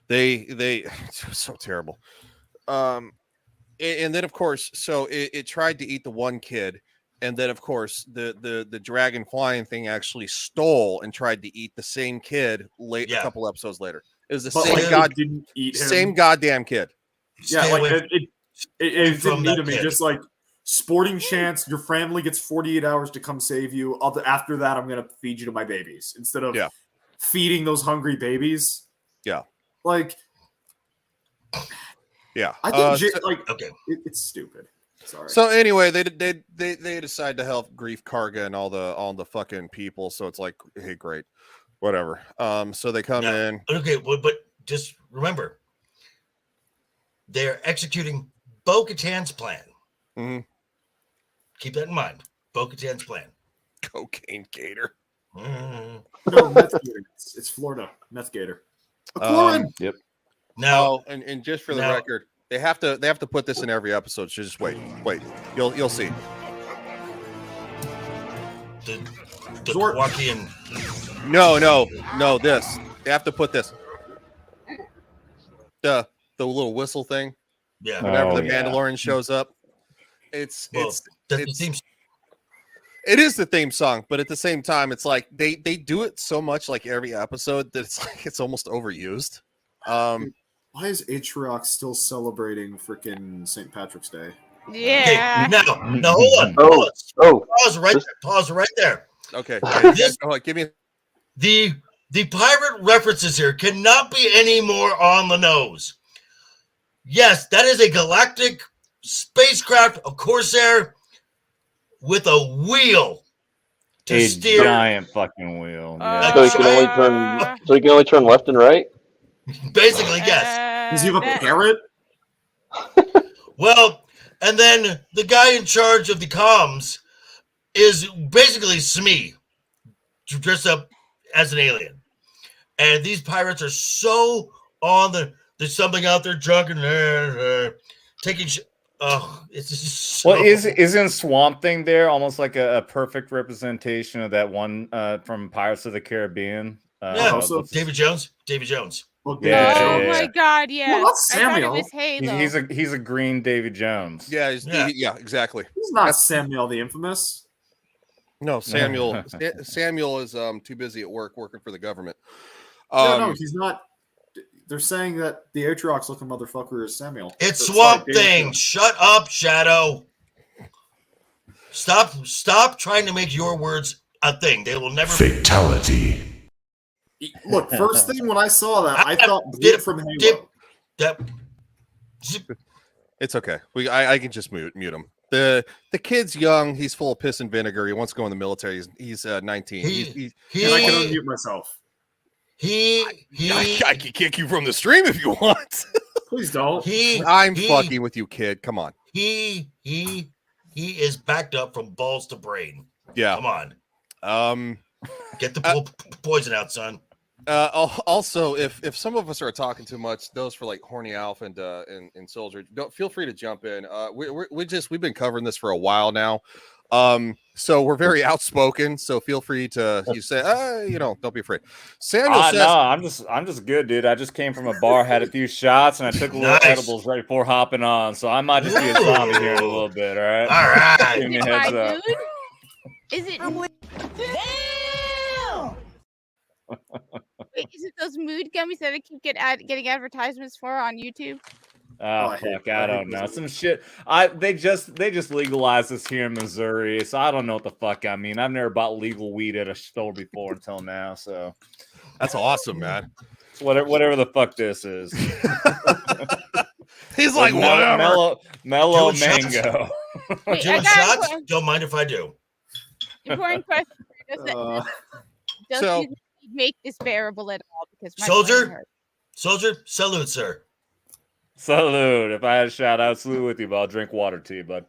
they it's so terrible. And then of course, so it tried to eat the one kid, and then of course the dragon flying thing actually stole and tried to eat the same kid a couple episodes later. It was the same goddamn kid. Yeah, like it didn't need him. He just like sporting chance. Your family gets 48 hours to come save you. After that, I'm gonna feed you to my babies instead of feeding those hungry babies. Yeah, like I think it's stupid. Sorry. So anyway, they decide to help Grief Karga and all the fucking people. So it's like, hey, great, whatever. So they come in. Okay, but just remember, they're executing Bo-Katan's plan. Mm-hmm. Keep that in mind. Bo-Katan's plan. Cocaine gator. Mm-hmm. No, meth gator. It's Florida meth gator. Yep. Now, and just for the record, they have to put this in every episode. So just wait. You'll see. the Kowakian. No. This you have to put this. The little whistle thing. Yeah. Whenever the Mandalorian shows up, it's the theme. It is the theme song, but at the same time, it's like they do it so much like every episode that it's like it's almost overused. Why is Atriox still celebrating freaking St. Patrick's Day? Yeah. Okay, now hold on. Pause right there. Okay. Give me the pirate references here cannot be any more on the nose. Yes, that is a galactic spacecraft, a Corsair with a wheel to steer. Giant fucking wheel. Yeah. So you can only turn left and right. Basically, yes. Does he have a parrot? Well, and then the guy in charge of the comms is basically Smee, dressed up as an alien. And these pirates are so on there's something out there drunk and taking it's just so... Well, isn't Swamp Thing there almost like a perfect representation of that one from Pirates of the Caribbean? Also, Davy Jones. Oh my God! Yeah, well, that's Samuel. I thought it was Halo. He's a green Davy Jones. Yeah, exactly. He's not Samiel the Infamous. No, Samuel. Samuel is too busy at work working for the government. No, he's not. They're saying that the Atriox looking motherfucker is Samuel. It's Swamp Thing. Shut up, Shadow. Stop trying to make your words a thing. They will never. Fatality. Look, first thing when I saw that, I thought from Halo. It's okay. I can just mute him. The kid's young. He's full of piss and vinegar. He wants to go in the military. He's 19. And I can unmute myself. I can kick you from the stream if you want. Please don't. I'm fucking with you, kid. Come on. He is backed up from balls to brain. Yeah. Come on. Get the poison out, son. Also, if some of us are talking too much, those for like Horny Alf and Soldier, don't feel free to jump in. We've been covering this for a while now. So we're very outspoken. So feel free to say, don't be afraid. Samuel says, no, I'm just good, dude. I just came from a bar, had a few shots, and I took a little edibles right before hopping on. So I might just be a zombie here in a little bit. All right. All right. Give me a heads up. Is it? Wait, is it those mood gummies that I keep getting advertisements for on YouTube? Oh fuck, I don't know. Some shit. They just legalized this here in Missouri, so I don't know what the fuck I mean. I've never bought legal weed at a store before until now, so that's awesome, man. Whatever the fuck this is. He's like, whatever. Mellow mango. Wait, Doing shots? Don't mind if I do. Important question. Does this make this bearable at all? Because my Soldier, salute, sir. Salute. If I had a shout out, salute with you, but I'll drink water to you, bud.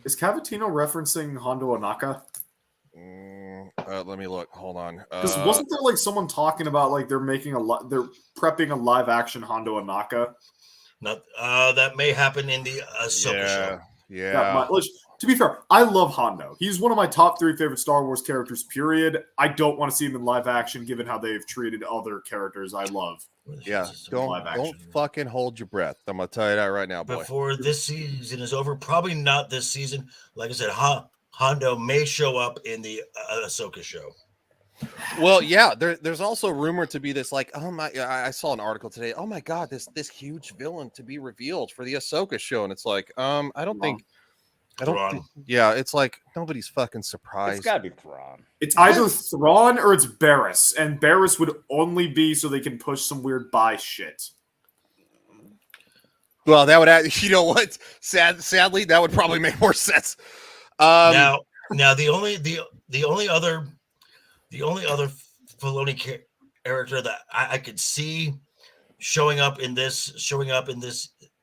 Is Cavatino referencing Hondo Anaka? Let me look. Hold on. Because wasn't there like someone talking about like they're prepping a live action Hondo Anaka? Not that may happen in the Ahsoka show. Yeah. To be fair, I love Hondo. He's one of my top 3 favorite Star Wars characters, period. I don't want to see him in live action, given how they've treated other characters I love. Yeah, don't fucking hold your breath. I'm going to tell you that right now, boy. Before this season is over, probably not this season. Like I said, Hondo may show up in the Ahsoka show. Well, yeah, there's also rumored to be this like, oh my, I saw an article today. Oh my God, this huge villain to be revealed for the Ahsoka show. And it's like, I don't think. Yeah, it's like nobody's fucking surprised. It's gotta be Thrawn. It's either Thrawn or it's Barriss, and Barriss would only be so they can push some weird buy shit. Well, that would, you know what? Sadly, that would probably make more sense. Now the only other Filoni character that I could see showing up in this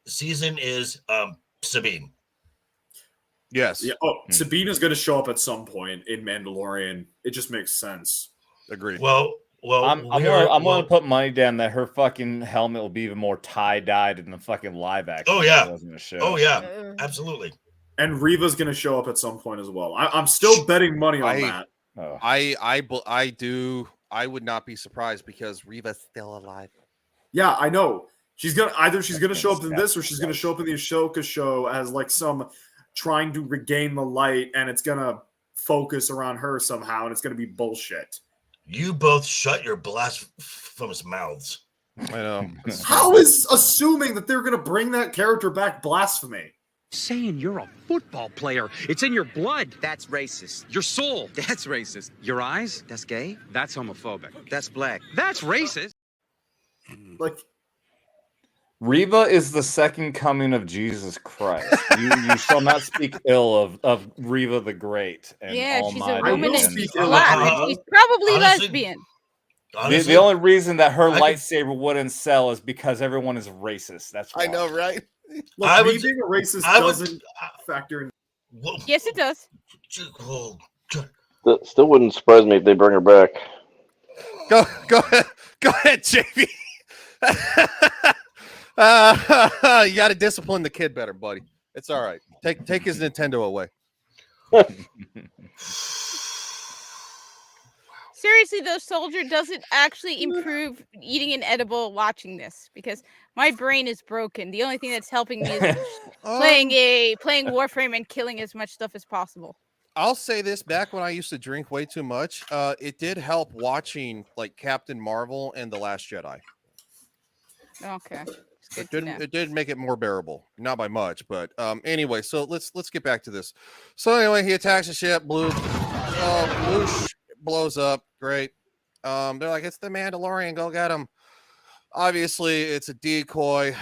season is Sabine. Yes. Yeah. Oh, Sabine is going to show up at some point in Mandalorian. It just makes sense. Agreed. Well, I'm going to put money down that her fucking helmet will be even more tie-dyed in the fucking live action. Oh yeah. In the show. Oh yeah. Absolutely. And Reva's going to show up at some point as well. I'm still betting money on that. Oh. I would not be surprised because Reva's still alive. Yeah, I know. She's gonna show up in this, or she's gonna show up in the Ashoka show as like some trying to regain the light, and it's gonna focus around her somehow, and it's gonna be bullshit. You both shut your blasphemous mouths. I know. How is assuming that they're gonna bring that character back blasphemy? Saying you're a football player. It's in your blood. That's racist. Your soul. That's racist. Your eyes. That's gay. That's homophobic. That's black. That's racist. Like, Reva is the second coming of Jesus Christ. You shall not speak ill of Reva the Great. And Yeah, she's a Almighty woman and- and black. She's probably honestly- lesbian. Honestly, The only reason that her I could- lightsaber wouldn't sell is because everyone is racist. That's why. I know, right? look, I me would- being a racist I would- doesn't factor in. Whoa, Yes, it does. oh, Still wouldn't surprise me if they bring her back. Go ahead, JV. You got to discipline the kid better, buddy. It's all right. Take his Nintendo away. Seriously, though, Soldier doesn't actually improve eating an edible watching this because my brain is broken. The only thing that's helping me is playing Warframe and killing as much stuff as possible. I'll say this: back when I used to drink way too much, it did help watching like Captain Marvel and The Last Jedi. Okay. It's good to know. It did make it more bearable, not by much, but anyway. So let's get back to this. So anyway, he attacks the ship. Blue blows up. Great. They're like, it's the Mandalorian. Go get him. Obviously, it's a decoy.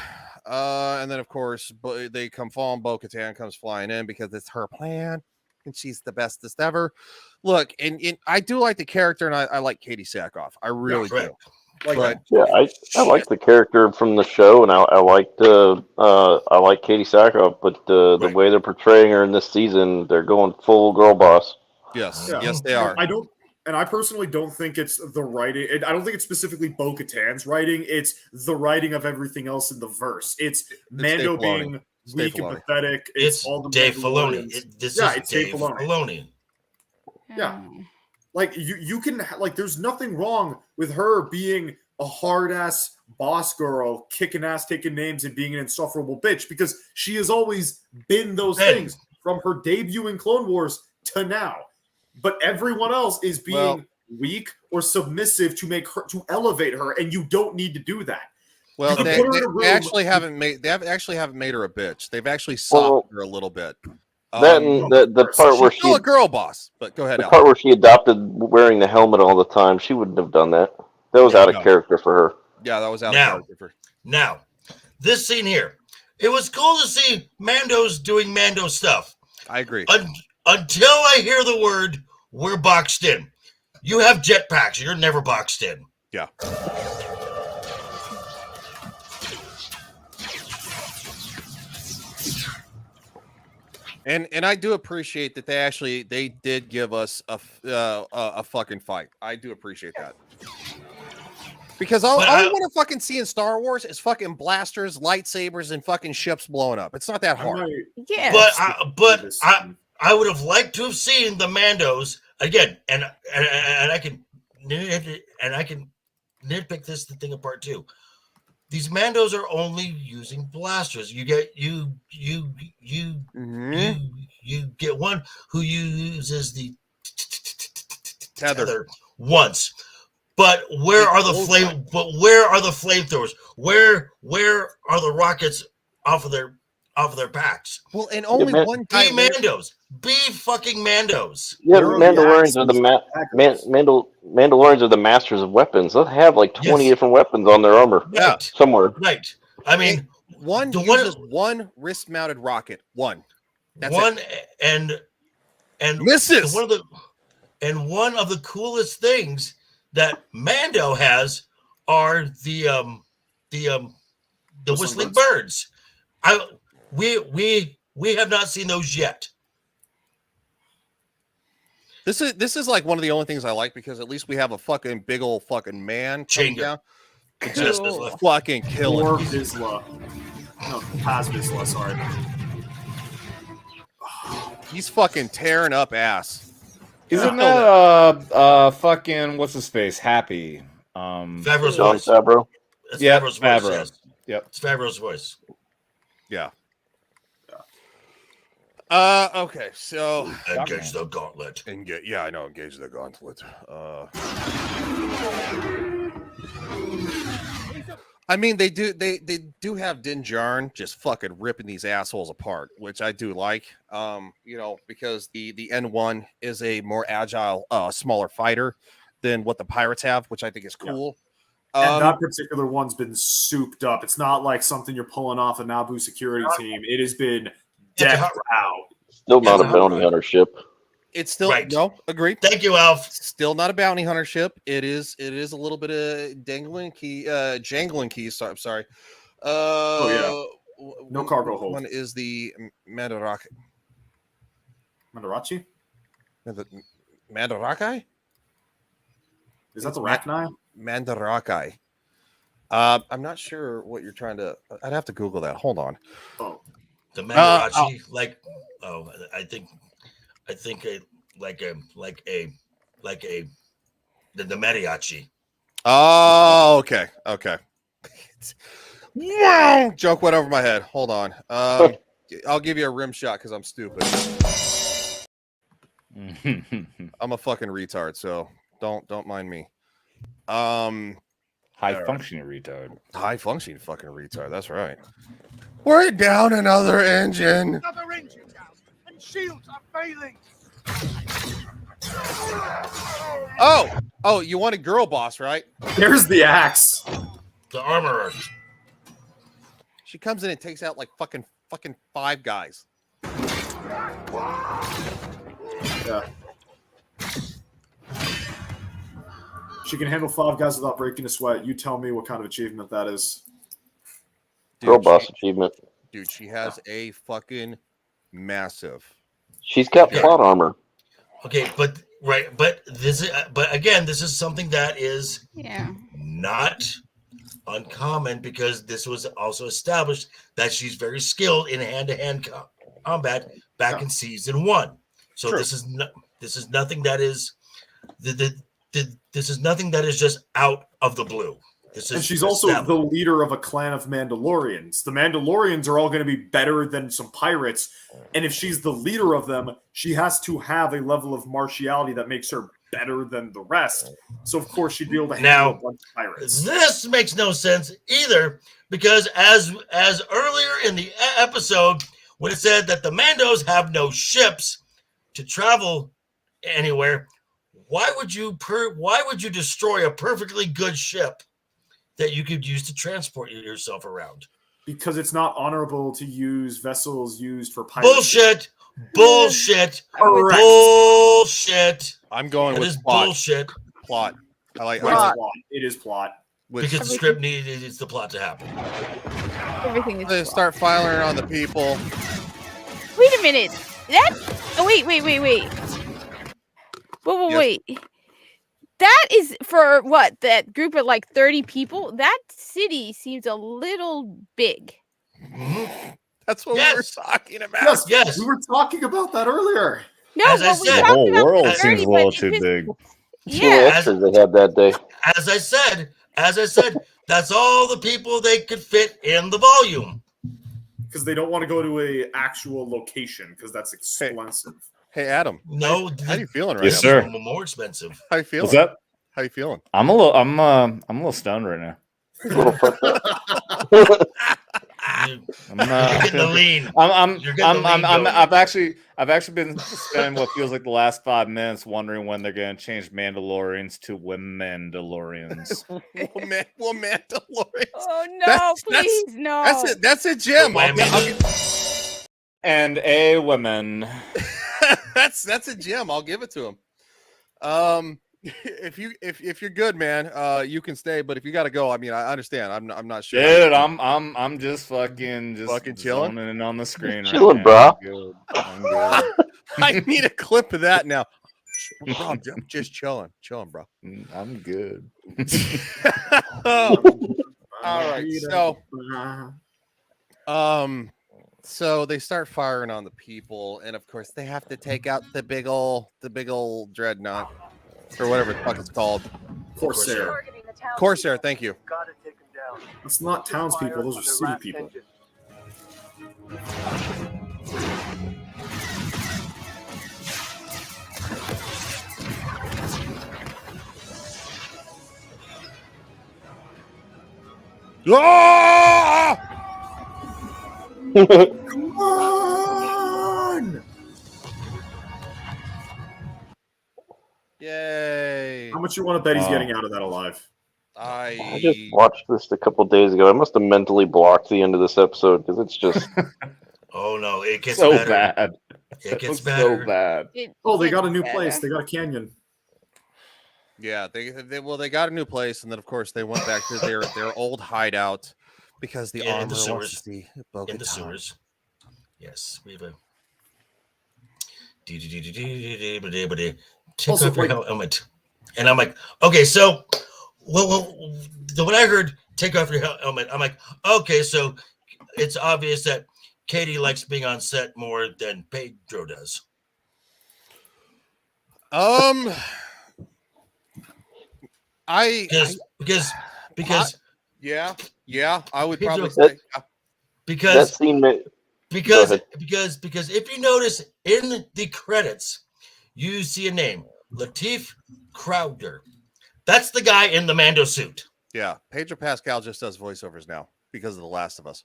And then of course they come falling. Bo-Katan comes flying in because it's her plan, and she's the bestest ever. Look, and I do like the character, and I like Katie Sackhoff. I really do. Like, Yeah, I like the character from the show, and I like Katie Sackhoff, but the way they're portraying her in this season, they're going full girl boss. Yes, Yeah. yes, they are. I personally don't think it's the writing. I don't think it's specifically Bo-Katan's writing. It's the writing of everything else in the verse. It's Mando Dave Filoni. being It's Dave weak and Filoni. pathetic. it's all the Dave Filoni. Mandalorians. This Yeah, is it's Dave Dave Filoni. Filoni. Yeah. Like you can like there's nothing wrong with her being a hard ass boss girl, kicking ass, taking names, and being an insufferable bitch because she has always been those things from her debut in Clone Wars to now. But everyone else is being weak or submissive to make her to elevate her, and you don't need to do that. Well, You they put her in a room- actually haven't made her a bitch. They've actually softened her a little bit. That and the part where she's still a girl boss, but go ahead. the Al. part where she adopted wearing the helmet all the time, she wouldn't have done that. That was out of character for her. Yeah, that was out Now- of character. For Now, this scene here, it was cool to see Mando's doing Mando stuff. I agree. Until I hear the word, we're boxed in. You have jetpacks. You're never boxed in. Yeah. And I do appreciate that they did give us a fucking fight. I do appreciate that. Because all I want to fucking see in Star Wars is fucking blasters, lightsabers, and fucking ships blowing up. It's not that hard. Yeah. But I would have liked to have seen the Mandos again, and I can nitpick this thing apart too. These Mandos are only using blasters. You get you get one who uses the tether once. But where are the flamethrowers? Where are the rockets off of their packs? Well, and only one guy. Be Mandos. Be fucking Mandos. Yeah, Mandalorians are Mandalorians are the masters of weapons. They'll have like 20 different weapons on their armor. Yeah, somewhere. Right. I mean, one uses one wrist-mounted rocket. One. That's one it. and misses. One of the coolest things that Mando has are the whistling birds. We have not seen those yet. This is like one of the only things I like because at least we have a fucking big old fucking man coming down. Just fucking killing. Or Vizsla. No, Paz Vizsla, sorry. He's fucking tearing up ass. Isn't that fucking what's his face? Happy. Favreau's Jon voice. Favreau. It's Yep, Favreau's Favreau. voice. Yes. Yep. It's Favreau's voice. Yeah. Okay, so engage the gauntlet. Yeah, I know. Engage the gauntlet. I mean, they do have Din Djarin just fucking ripping these assholes apart, which I do like. Because the N1 is a more agile, smaller fighter than what the pirates have, which I think is cool. And that particular one's been souped up. It's not like something you're pulling off a Naboo security team. It has been decked out. Still not a bounty hunter ship. It's still Right. no, agreed. Thank you, Alf. Still not a bounty hunter ship. It is a little bit of jangling keys. I'm sorry. No cargo hold. One is the Mandarachi. Mandarachi? Mandarachi? Is that the Rachni? Mandarachi. I'm not sure what you're trying to. I'd have to Google that. Hold on. Oh, the Mandarachi, I think the mariachi. Oh, okay. Wow, joke went over my head. Hold on. I'll give you a rim shot because I'm stupid. I'm a fucking retard, so don't mind me. High functioning retard. High functioning fucking retard. That's right. We're down another engine. Another engine down, and shields are failing. Oh, you want a girl boss, right? There's the axe. The armorer. She comes in and takes out like fucking 5 guys. Yeah. She can handle 5 guys without breaking a sweat. You tell me what kind of achievement that is. Girl boss achievement. Dude, she has a fucking massive. She's got plot armor. Okay, but this is something that is not uncommon because this was also established that she's very skilled in hand-to-hand combat back in season 1. So True. this is nothing that is this is nothing that is just out of the blue. And she's also the leader of a clan of Mandalorians. The Mandalorians are all going to be better than some pirates. And if she's the leader of them, she has to have a level of martiality that makes her better than the rest. So, of course, she'd be able to handle a bunch of pirates. This makes no sense either because as earlier in the episode, when it said that the Mandos have no ships to travel anywhere, why would you destroy a perfectly good ship that you could use to transport yourself around? Because it's not honorable to use vessels used for piracy. Bullshit. I'm going with plot. Bullshit. Plot. I like plot. It is plot. Because the script needs the plot to happen. Everything is. They start filing on the people. Wait a minute. Wait. Wait. That is for what? That group of like 30 people? That city seems a little big. That's what we were talking about. Yes. We were talking about that earlier. No, as I said, the whole world seems a little too big. Two extras they had that day. As I said, that's all the people they could fit in the volume. Because they don't want to go to a actual location because that's expensive. Hey, Adam. No, how you feeling right Yes, now? sir. More expensive. How you feeling? What's up? How you feeling? I'm a little stoned right now. You're getting the lean. I've actually been spending what feels like the last 5 minutes wondering when they're going to change Mandalorians to Well, Women-Mandalorians. Mandalorians. Oh no! Please no. That's a gem. And a woman. That's a gem. I'll give it to him. If you're good, man, you can stay. But if you got to go, I mean, I understand. I'm not sure. Dude, I'm just fucking chilling zoning in on the screen. Chilling, right bro. I'm good. I need a clip of that now. Bro, I'm just chilling, bro. I'm good. All right, so So they start firing on the people, and of course they have to take out the big old dreadnought or whatever the fuck it's called. Corsair. Corsair, thank you. Gotta take him down. It's not townspeople; those are city people. Ah! Come on! Yay! How much you want to bet he's getting out of that alive? I just watched this a couple days ago. I must have mentally blocked the end of this episode because it's just. Oh no, it gets so better. bad. It gets So better. bad. Oh, they got a new place. They got a canyon. Yeah, they got a new place, and then of course they went back to their old hideout because the in armor the wants sewers. to see In Bo-Katan. the sewers. Yes, we have a. Take Also, off your like- helmet, and I'm like, okay, so, well, when I heard take off your helmet, I'm like, okay, so it's obvious that Katie likes being on set more than Pedro does. Because yeah, I would Pedro- probably say because That scene ma- because Go ahead. because if you notice in the credits, you see a name, Lateef Crowder. That's the guy in the Mando suit. yeah. Pedro Pascal just does voiceovers now because of The Last of Us.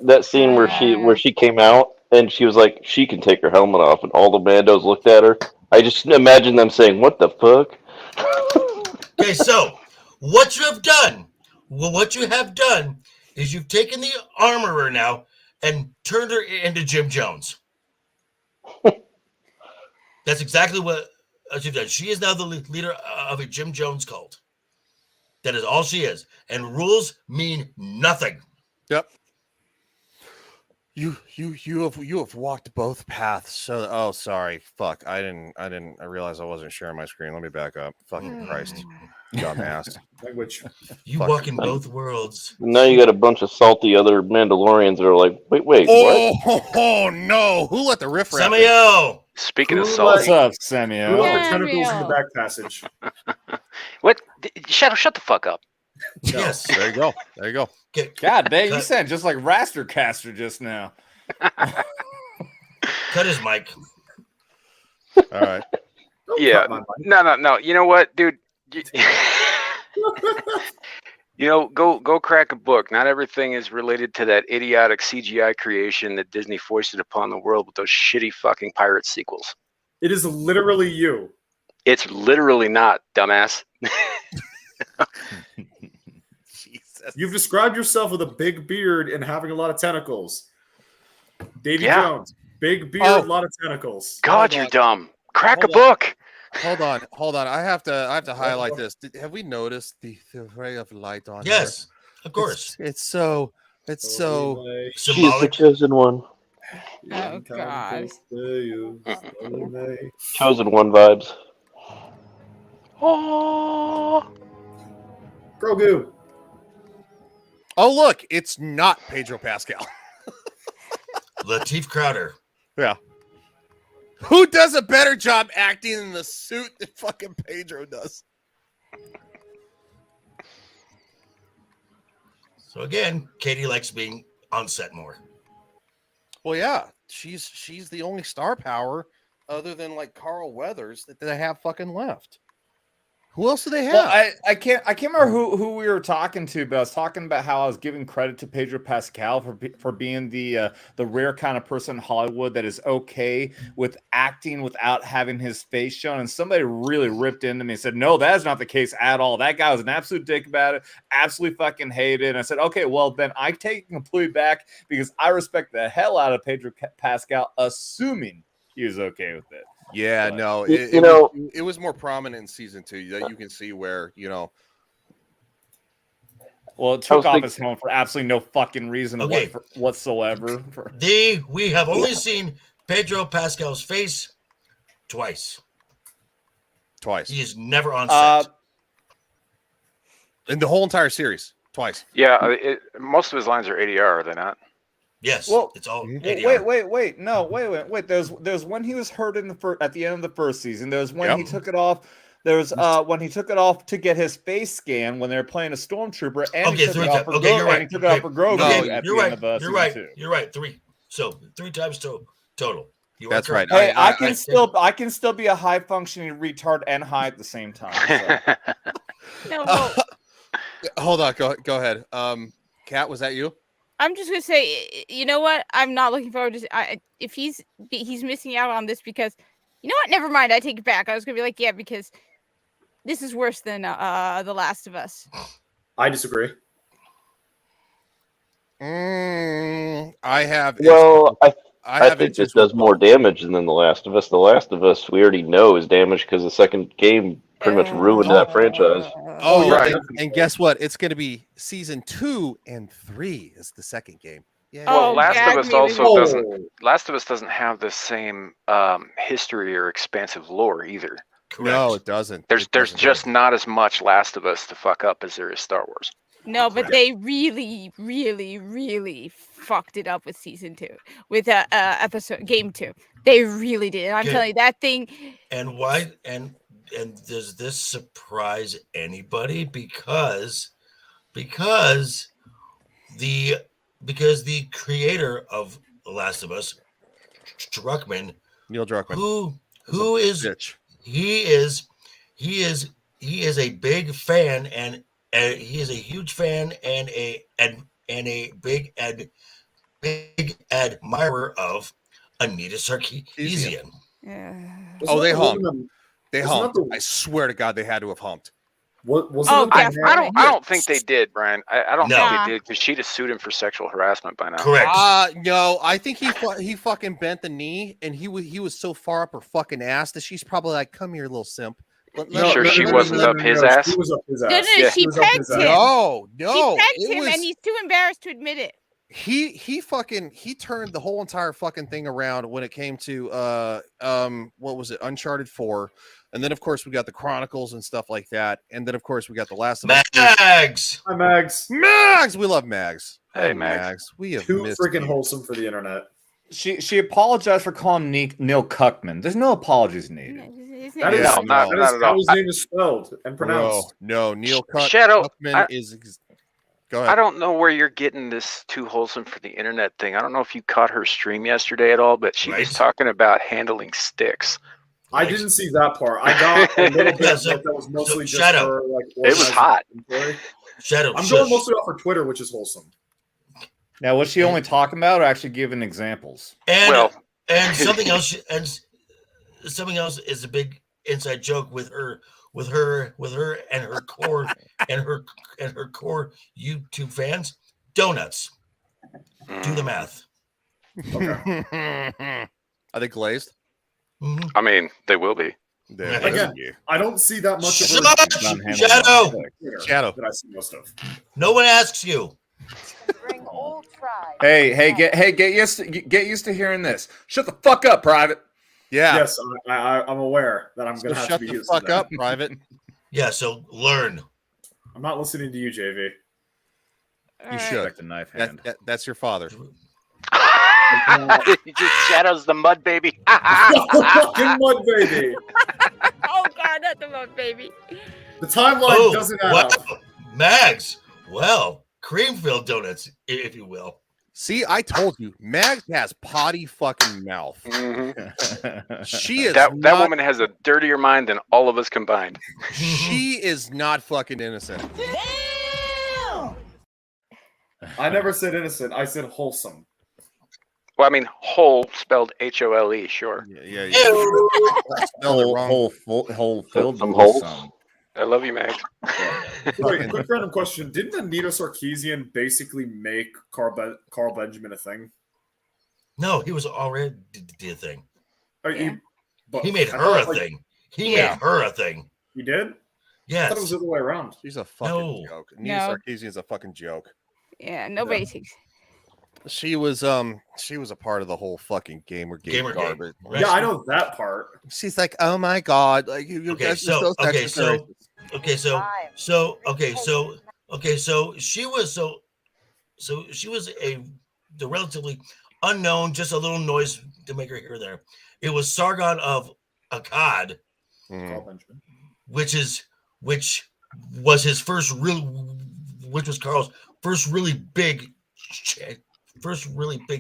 That scene where she came out and she was like, she can take her helmet off, and all the bandos looked at her. I just imagine them saying, "What the fuck?" Okay, so what you have done is you've taken the armorer now and turned her into Jim Jones. That's exactly what you've done. She is now the leader of a Jim Jones cult. That is all she is, and rules mean nothing. Yep. You have walked both paths. So sorry. Fuck. I realized I wasn't sharing my screen. Let me back up. Fucking Christ. Dumbass. Language. You Fuck. walk in both worlds. Now you got a bunch of salty other Mandalorians that are like, wait, what? Oh no. Who let the riff raff in? Samuel! Speaking of What's What's salty, up, Who Samuel? let the tentacles in the back passage? what? Shadow, shut the fuck up. Yes. There you go. There you go. God damn, you Cut. sound just like Raster Caster just now. Cut his mic. All right. Don't Yeah. cut my mic. No. You know what, dude? You know, go crack a book. Not everything is related to that idiotic CGI creation that Disney foisted upon the world with those shitty fucking pirate sequels. It is literally you. It's literally not, dumbass. Jesus. You've described yourself with a big beard and having a lot of tentacles. Davy Yeah. Jones, big beard, Oh. a lot of tentacles. God, Hold you're on. dumb. Crack Hold a book. Hold on. I have to highlight this. Have we noticed the ray of light on here? Yes, of course. It's so Anyway, She is the Symbolic. chosen one. Oh, God. Chosen one vibes. Oh, Grogu. Oh look, it's not Pedro Pascal. Lateef Crowder. Yeah. Who does a better job acting in the suit than fucking Pedro does? So again, Katie likes being on set more. Well, yeah, she's the only star power other than like Carl Weathers that they have fucking left. Who else do they have? Well, I can't remember who we were talking to, but I was talking about how I was giving credit to Pedro Pascal for being the rare kind of person in Hollywood that is okay with acting without having his face shown. And somebody really ripped into me and said, "No, that is not the case at all. That guy was an absolute dick about it. Absolutely fucking hated it." And I said, "Okay, well then I take it completely back because I respect the hell out of Pedro Pascal, assuming he was okay with it." Yeah, But- no, it was more prominent in season 2 that you can see where, Well, it took off his helmet for absolutely no fucking reason Okay. whatsoever. We have only seen Pedro Pascal's face twice. He is never on set. In the whole entire series, twice. yeah. Most of his lines are ADR, are they not? Yes, Well, it's all Wait, ADR. no, wait. There's when he was hurt in the at the end of the first season. There's when Yep. he took it off. There's when he took it off to get his face scan when they were playing a stormtrooper, and Okay, he took three it off times. for Okay, you're right. and he took it off for Grogu No, at you're the right. end of You're season right. 2. You're right. Three times total. You are That's right. correct. Hey, I can still be a high functioning retard and high at the same time. So. No, well, Hold on. Go ahead. Kat, was that you? I'm just gonna say, you know what? I'm not looking forward to. If he's missing out on this because, you know what? Never mind. I take it back. I was gonna be like, yeah, because this is worse than The Last of Us. I disagree. I have. Well, I think inches it does with more both. damage than The Last of Us. The Last of Us, we already know is damaged because the second game pretty much ruined that franchise. Oh, yeah, right. definitely. And guess what? It's going to be season 2 and 3 is the second game. Yeah. Well, Oh, Last gag of Us me with also it. doesn't. Last of Us doesn't have the same history or expansive lore either. Correct. No, it doesn't. There's It doesn't. just not as much Last of Us to fuck up as there is Star Wars. No, but they really, really, really fucked it up with season 2, with game 2. They really did. I'm Okay. telling you, that thing. And why? And does this surprise anybody? Because the creator of The Last of Us, Neil Druckmann. who is bitch. he is a big fan and he is a huge fan and a big admirer of Anita Sarkeesian. Oh, they Wasn't humped. that- They wasn't humped. that the- I swear to God, they had to have humped. wasn't Oh, that the- I don't think they did, Brian. I don't No. think they did because she'd have sued him for sexual harassment by now. Correct. No, I think he fucking bent the knee and he was so far up her fucking ass that she's probably like, "Come here, little simp." You sure she wasn't up his ass? She was up his No, ass. no, Yeah. she was up pegged his him. ass. No, She it pegged him, was and he's too embarrassed to admit it. he turned the whole entire fucking thing around when it came to what was it, Uncharted 4, and then of course we got the Chronicles and stuff like that, and then of course we got the Last of Us. Mags. Hi, Mags. Mags, we love Mags. Hey, Oh, Mags. we have Too missed freaking you. wholesome for the internet. She apologized for calling Neil Cuckman. There's no apologies needed. That is, Yeah, no, not that at is all. how his name is spelled and Bro, pronounced. no, Neil Shadow, Cuckman is. Go ahead. I don't know where you're getting this too wholesome for the internet thing. I don't know if you caught her stream yesterday at all, but she was Right. talking about handling sticks. I didn't see that part. I got a little bit Yeah, of that was mostly just Shadow. her like. It was organizing hot. inventory. Shadow. I'm shush. going mostly off her Twitter, which is wholesome. Now, was she only talking about or actually giving examples? And Well, and something else is a big inside joke with her and her core and her core YouTube fans. Donuts. Do the math. Are they glazed? Mhm. I mean, they will be. There Again, you I don't see that much of Shush! her. Shadow. Shadow. That I see most of. No one asks you. Bring old tribe. Get used to hearing this. Shut the fuck up, Private. Yeah. Yes, I'm aware that I'm So going to have shut to be the used fuck to that. up, Private. Yeah, so learn. I'm not listening to you, JV. You should. Like the knife hand. That's your father. Shadow's the mud baby. Fucking mud baby. Oh God, not the mud baby. The timeline doesn't add up. Mags. Well, cream-filled donuts, if you will. See, I told you, Mags has potty fucking mouth. She is that not, woman has a dirtier mind than all of us combined. She is not fucking innocent. I never said innocent. I said wholesome. Well, I mean, whole spelled H-O-L-E, sure. Yeah. Whole filled Some with holes. some. I love you, Mags. Wait, quick random question. Didn't Anita Sarkeesian basically make Carl Benjamin a thing? No, he was already a thing. But He made I her thought, a like, thing. He made her a thing. He did? I Yes. thought it was the other way around. She's a fucking No. joke. Anita No. Sarkeesian is a fucking joke. Yeah, nobody takes. She was a part of the whole fucking Gamergate Gamergate, garbage. right? Yeah, I know that part. She's like, oh my god, like you Okay, guys are so so sexist. she was the relatively unknown, just a little noise to make her here or there. It was Sargon of Akkad, which was his first real, which was Carl's first really big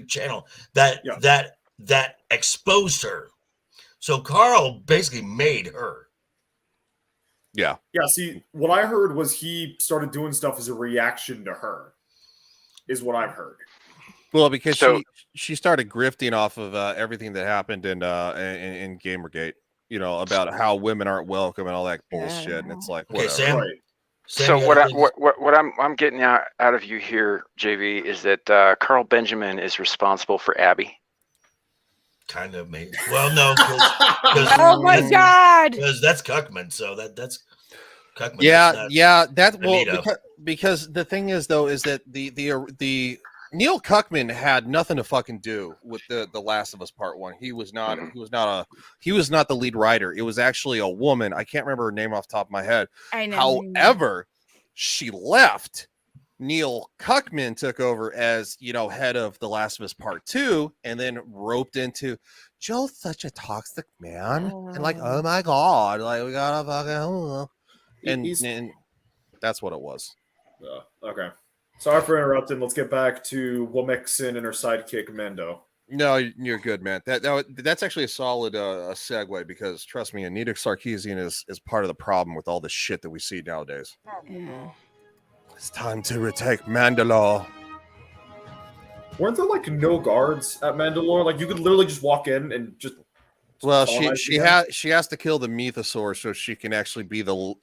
channel that exposed her. So Carl basically made her. Yeah. Yeah, see, what I heard was he started doing stuff as a reaction to her, is what I've heard. Well, because she started grifting off of everything that happened in Gamergate, you know, about how women aren't welcome and all that bullshit. And it's like, Okay, whatever. Sam, So what I'm getting out of you here, JV, is that Carl Benjamin is responsible for Abby. Kind of made. Well, no, because Oh my God! because that's Cuckman, so that's Cuckman. Yeah, that Anita. because the thing is though is that the Neil Cuckman had nothing to fucking do with the Last of Us Part 1. He was not the lead writer. It was actually a woman. I can't remember her name off the top of my head. I know. However, she left. Neil Cuckman took over as, you know, head of The Last of Us Part 2, and then roped into Joe's such a toxic man, and like, oh my God, like we gotta fucking, and that's what it was. Okay. Sorry for interrupting. Let's get back to Womixon and her sidekick Mendo. No, you're good, man. That's actually a solid segue, because trust me, Anita Sarkeesian is part of the problem with all the shit that we see nowadays. It's time to retake Mandalore. Weren't there like no guards at Mandalore? Like you could literally just walk in and just. Well, she has to kill the mythosaur so she can actually be the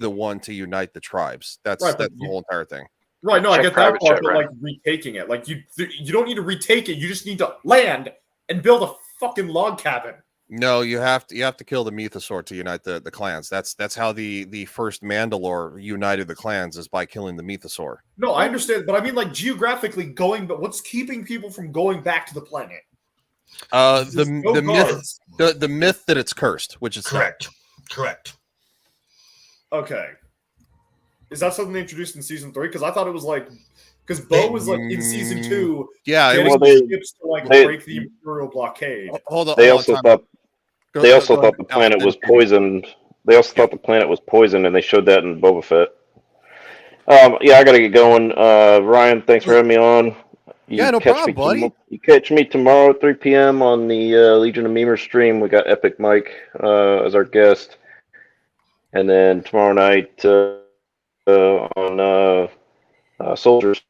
one to unite the tribes. That's the whole entire thing. Right. No, I get that part, but like retaking it, like you don't need to retake it. You just need to land and build a fucking log cabin. No, you have to kill the mythosaur to unite the clans. That's how the first Mandalore united the clans, is by killing the mythosaur. No, I understand, but I mean like geographically going, but what's keeping people from going back to the planet? The myth that it's cursed, which is correct. Okay, is that something they introduced in season 3? Because I thought it was like, because Bo was like in season 2. Yeah, ships to like break the Imperial blockade. Hold on. They also thought the planet was poisoned. They also thought the planet was poisoned, and they showed that in Boba Fett. Yeah, I gotta get going. Ryan, thanks for having me on. No problem, buddy. You catch me tomorrow at 3 p.m. on the Legion of Memers stream. We got Epic Mike as our guest. And then tomorrow night on Soldiers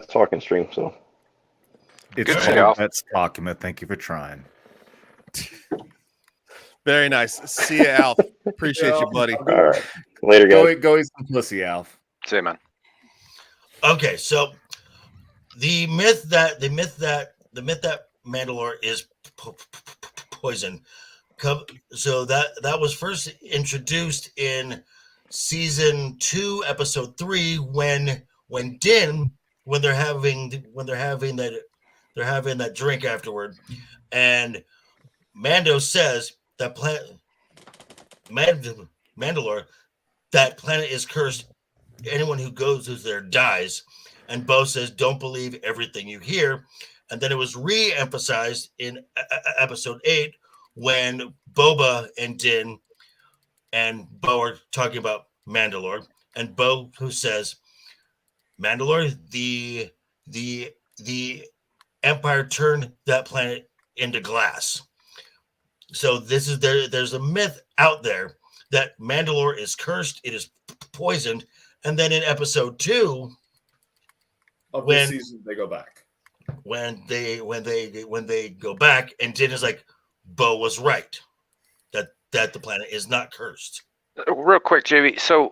talking stream. So It's document. Thank you for trying. Very nice. See you, Alf. Appreciate you, buddy. All right, later, guys. Go eat some pussy, Alf. See you, man. Okay, so the myth that Mandalore is poison. So that was first introduced in season 2, episode 3, when they're having that drink afterward, and Mando says that Mandalore, that planet is cursed. Anyone who goes there dies. And Bo says, "Don't believe everything you hear." And then it was re-emphasized in episode 8 when Boba and Din and Bo are talking about Mandalore, and Bo who says, "Mandalore, the Empire turned that planet into glass." So this is there's a myth out there that Mandalore is cursed, it is poisoned, and then in episode 2 of the season they go back. When they go back, and Din is like, Bo was right, that the planet is not cursed. Real quick, JV. So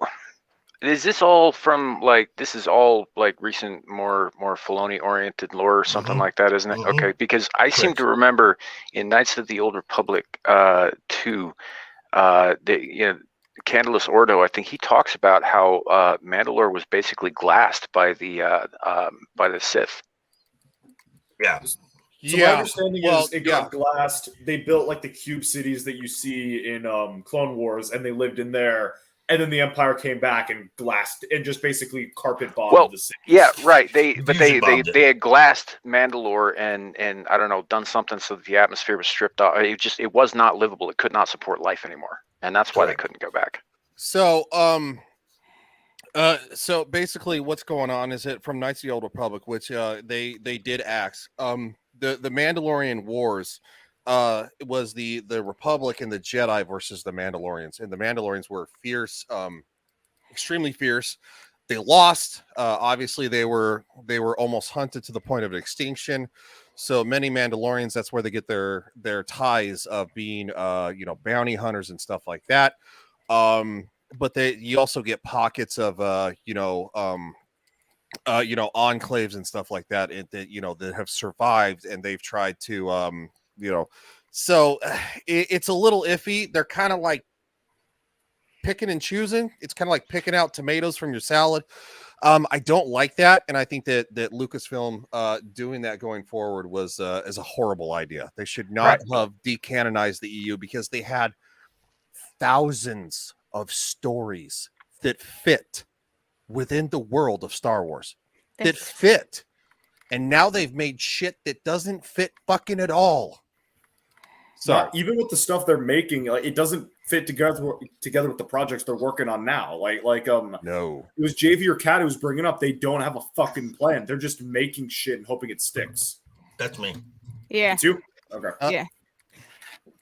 is this all from this is all recent, more Filoni oriented lore or something like that, isn't it? Okay, because I seem to remember in Knights of the Old Republic 2, Candulus Ordo, I think he talks about how Mandalore was basically glassed by the Sith. Yeah. So my understanding is it got glassed. They built like the cube cities that you see in Clone Wars, and they lived in there. and then the Empire came back and glassed and just basically carpet bombed Well, the city. yeah, right. They bombed it. had glassed Mandalore and I don't know, done something so that the atmosphere was stripped off. It was not livable. It could not support life anymore, and that's why they couldn't go back. So so basically what's going on is that from Knights of the Old Republic, which they did axe, the Mandalorian Wars was the Republic and the Jedi versus the Mandalorians, and the Mandalorians were fierce, extremely fierce. They lost. Obviously they were almost hunted to the point of extinction. So many Mandalorians, that's where they get their ties of being bounty hunters and stuff like that. But you also get pockets of enclaves and stuff like that, that have survived, and they've tried to so it's a little iffy. They're kind of like picking and choosing. It's kind of like picking out tomatoes from your salad. I don't like that, and I think that Lucasfilm doing that going forward is a horrible idea. They should not have decanonized the EU, because they had thousands of stories that fit within the world of Star Wars that fit, and now they've made shit that doesn't fit fucking at all. So even with the stuff they're making, it doesn't fit together with the projects they're working on now. No, it was JV or Cat who was bringing up they don't have a fucking plan. They're just making shit and hoping it sticks. That's me. Yeah. It's you? Okay. Yeah.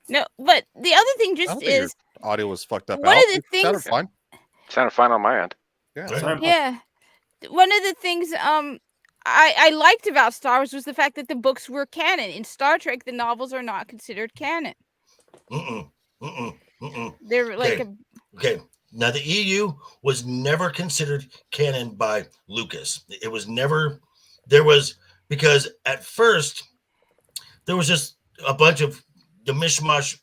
No, but the other thing just is audio was fucked up. One of the things sounded fine. Sounded fine on my end. Yeah. One of the things I liked about Star Wars was the fact that the books were canon. In Star Trek, the novels are not considered canon. They're like okay. Now the EU was never considered canon by Lucas. It was never. Because at first there was just a bunch of the mishmash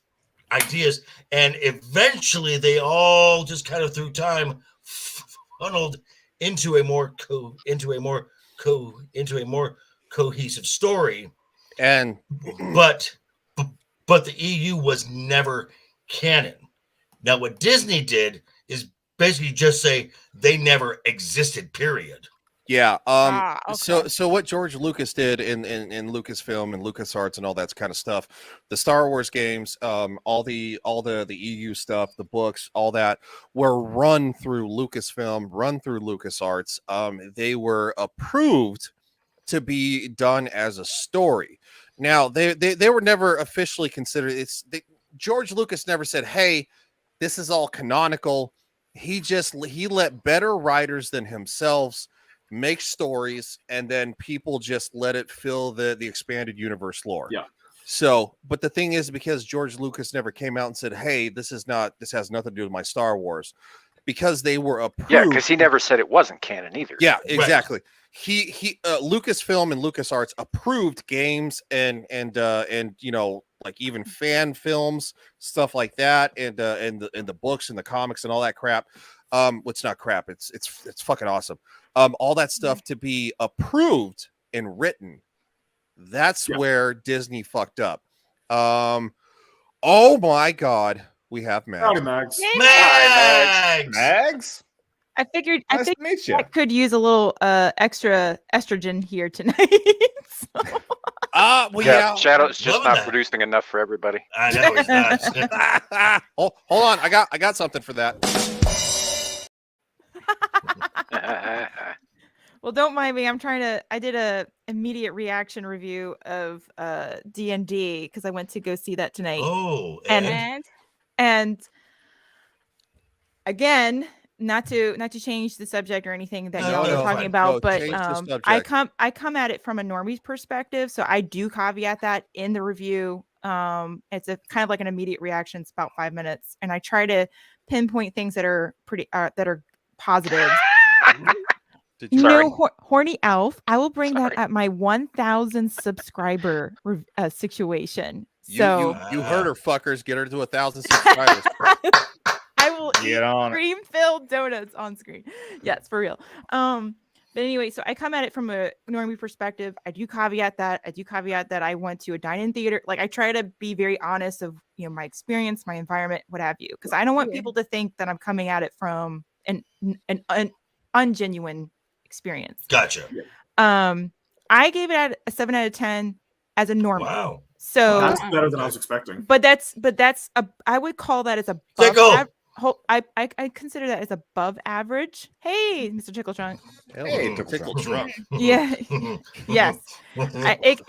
ideas, and eventually they all just kind of through time funneled into a more cohesive story. And but the EU was never canon. Now what Disney did is basically just say they never existed, period. Yeah. Okay. So what George Lucas did in Lucasfilm and LucasArts and all that kind of stuff, the Star Wars games, all the EU stuff, the books, all that were run through Lucasfilm, run through LucasArts. They were approved to be done as a story. Now they were never officially considered. George Lucas never said, "Hey, this is all canonical." He let better writers than himself make stories, and then people just let it fill the expanded universe lore. Yeah. So, but the thing is, because George Lucas never came out and said, "Hey, this has nothing to do with my Star Wars," because they were approved. Yeah, because he never said it wasn't canon either. Yeah, exactly. He Lucasfilm and LucasArts approved games and like even fan films, stuff like that, and the books and the comics and all that crap. It's not crap. It's fucking awesome. All that stuff to be approved and written. That's where Disney fucked up. Oh my God, we have Mags. Howdy, Mags. Mags. I figured Nice to meet you. I could use a little extra estrogen here tonight. Shadow's just Loving not that. producing enough for everybody. I know he's not. Hold on, I got something for that. Well, don't mind me. I did a immediate reaction review of D&D because I went to go see that tonight. Oh, and again, not to change the subject or anything that y'all are talking about, but I come at it from a normie's perspective, so I do caveat that in the review. It's a kind of like an immediate reaction. It's about 5 minutes, and I try to pinpoint things that are that are positive. Horny Alf. I will bring that at my 1,000 subscriber situation. So you heard her, fuckers. Get her to 1,000 subscribers. I will Get on it. cream-filled donuts on screen. Yes, for real. But anyway, so I come at it from a normie perspective. I do caveat that. I went to a dine-in theater. Like, I try to be very honest of, my experience, my environment, what have you, because I don't want people to think that I'm coming at it from an ungenuine experience. Gotcha. I gave it a 7 out of 10 as a normie. Wow. So that's better than I was expecting. But that's I would call that as I consider that as above average. Hey, Mr. Tickle Trunk. Hey, Tickle Trunk. Yeah. Yes. I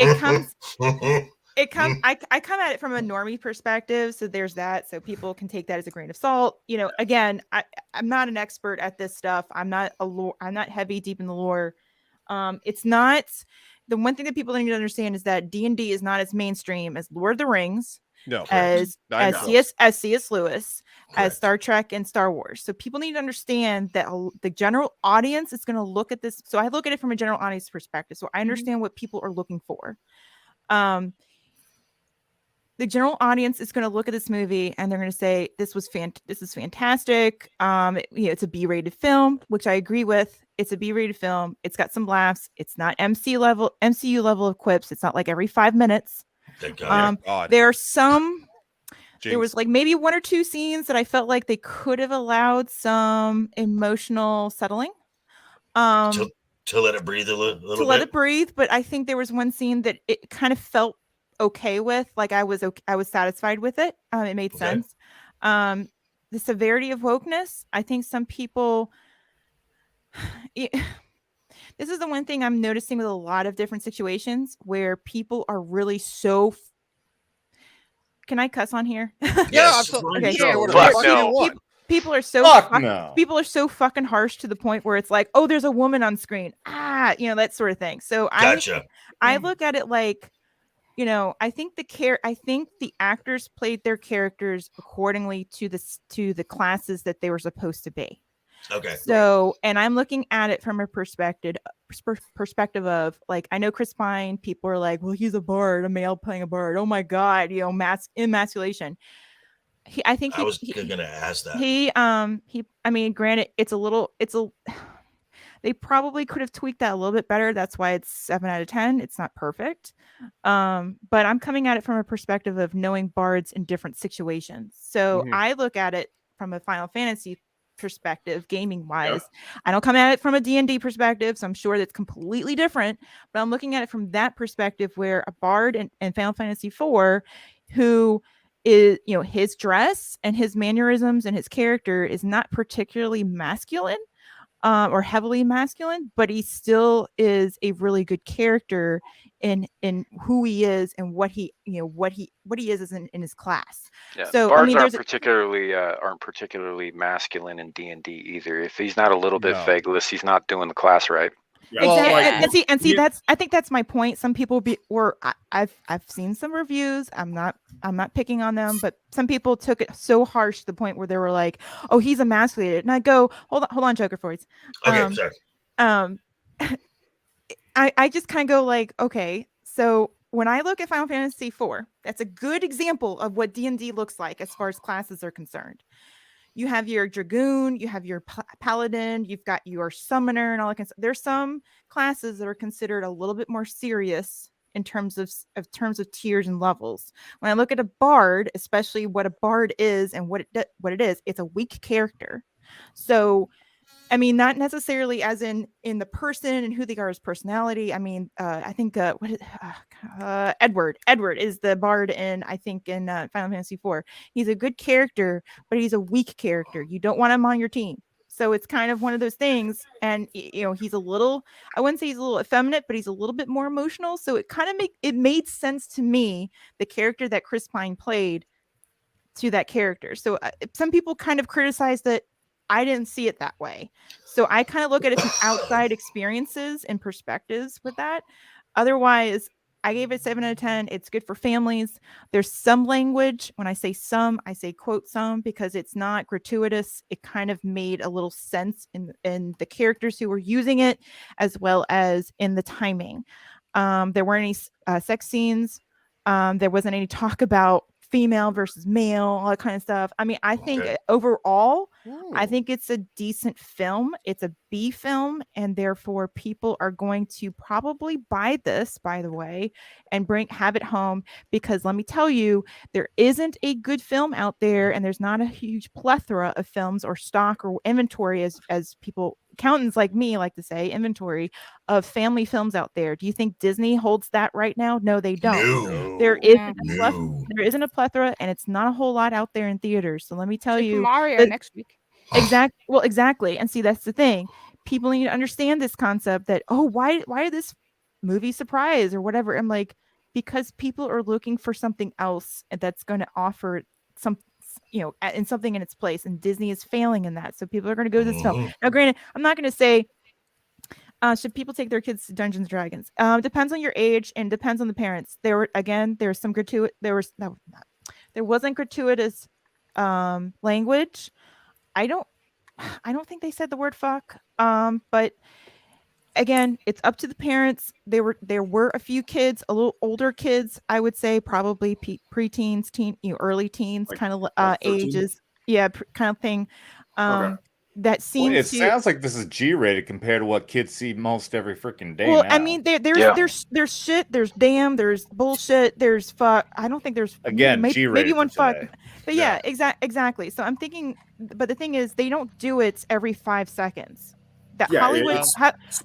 come at it from a normie perspective, so there's that. So people can take that as a grain of salt. Again, I'm not an expert at this stuff. I'm not heavy deep in the lore. It's not. The one thing that people need to understand is that D&D is not as mainstream as Lord of the Rings, as C.S. Lewis, as Star Trek and Star Wars. So people need to understand that the general audience is going to look at this. So I look at it from a general audience perspective. So I understand what people are looking for. The general audience is going to look at this movie and they're going to say, this is fantastic. It's a B-rated film, which I agree with. It's a B-rated film. It's got some laughs. It's not MCU level of quips. It's not like every 5 minutes. There are some. There was like maybe 1 or 2 scenes that I felt like they could have allowed some emotional settling. To let it breathe a little bit. Let it breathe, but I think there was one scene that it kind of felt okay with. Like I was satisfied with it. It made sense. The severity of wokeness. I think some people. This is the one thing I'm noticing with a lot of different situations where people are really so. Can I cuss on here? Yeah, absolutely. Okay. No. People are so people are so fucking harsh to the point where it's like, oh, there's a woman on screen. That sort of thing. So I look at it like, I think the actors played their characters accordingly to the classes that they were supposed to be. Okay. So, and I'm looking at it from a perspective of, like, I know Chris Pine, people are like, well, he's a bard, a male playing a bard. Oh my God, emasculation. I was going to ask that. I mean, granted, they probably could have tweaked that a little bit better. That's why it's 7 out of 10. It's not perfect. But I'm coming at it from a perspective of knowing bards in different situations. So I look at it from a Final Fantasy perspective, gaming wise. I don't come at it from a D&D perspective, so I'm sure that's completely different, but I'm looking at it from that perspective where a bard in Final Fantasy IV, who is, his dress and his mannerisms and his character is not particularly masculine or heavily masculine, but he still is a really good character in who he is and what he is in his class. Yeah. So bards aren't particularly masculine in D&D either. If he's not a little bit vagueless, he's not doing the class right. Yeah. Exactly. And see, I think that's my point. Some people I've seen some reviews. I'm not picking on them, but some people took it so harsh to the point where they were like, "Oh, he's emasculated," and I go, "Hold on, Joker Fords." Okay, sorry. I just kind of go like, okay, so when I look at Final Fantasy IV, that's a good example of what D&D looks like as far as classes are concerned. You have your Dragoon, you have your Paladin, you've got your Summoner and all that kind of stuff. There's some classes that are considered a little bit more serious in terms of tiers and levels. When I look at a Bard, especially what a Bard is and what it is, it's a weak character. So I mean, not necessarily as in the person and who they are as personality. I mean, I think Edward is the bard in Final Fantasy IV. He's a good character, but he's a weak character. You don't want him on your team. So it's kind of one of those things. And he's a little, I wouldn't say he's a little effeminate, but he's a little bit more emotional. So it kind of made sense to me, the character that Chris Pine played to that character. So some people kind of criticized that. I didn't see it that way. So I kind of look at it from outside experiences and perspectives with that. Otherwise, I gave it 7 out of 10. It's good for families. There's some language. When I say some, I say quote some, because it's not gratuitous. It kind of made a little sense in the characters who were using it, as well as in the timing. There weren't any sex scenes. There wasn't any talk about female versus male, all that kind of stuff. I mean, I think overall, I think it's a decent film. It's a B film, and therefore people are going to probably buy this, by the way, and have it home, because let me tell you, there isn't a good film out there, and there's not a huge plethora of films or stock or inventory, as people, accountants like me like to say, inventory of family films out there. Do you think Disney holds that right now? No, they don't. No. There isn't a plethora, and it's not a whole lot out there in theaters. So let me tell you, Mario next week. Exactly. And see, that's the thing. People need to understand this concept that, why did this movie surprise or whatever? I'm like, because people are looking for something else that's going to offer some, and something in its place, and Disney is failing in that. So people are going to go to this film. Now, granted, I'm not going to say should people take their kids to Dungeons and Dragons. Depends on your age and depends on the parents. There wasn't gratuitous language. I don't think they said the word fuck. But again, it's up to the parents. There were a few kids, a little older kids, I would say, probably preteens, early teens, kind of ages. Yeah, kind of thing. That seems sounds like this is G-rated compared to what kids see most every freaking day. Well, now. I mean, there's shit, there's damn, there's bullshit, there's fuck. I don't think there's G-rated maybe one fuck, today. but yeah, exactly. So I'm thinking, but the thing is, they don't do it every 5 seconds. That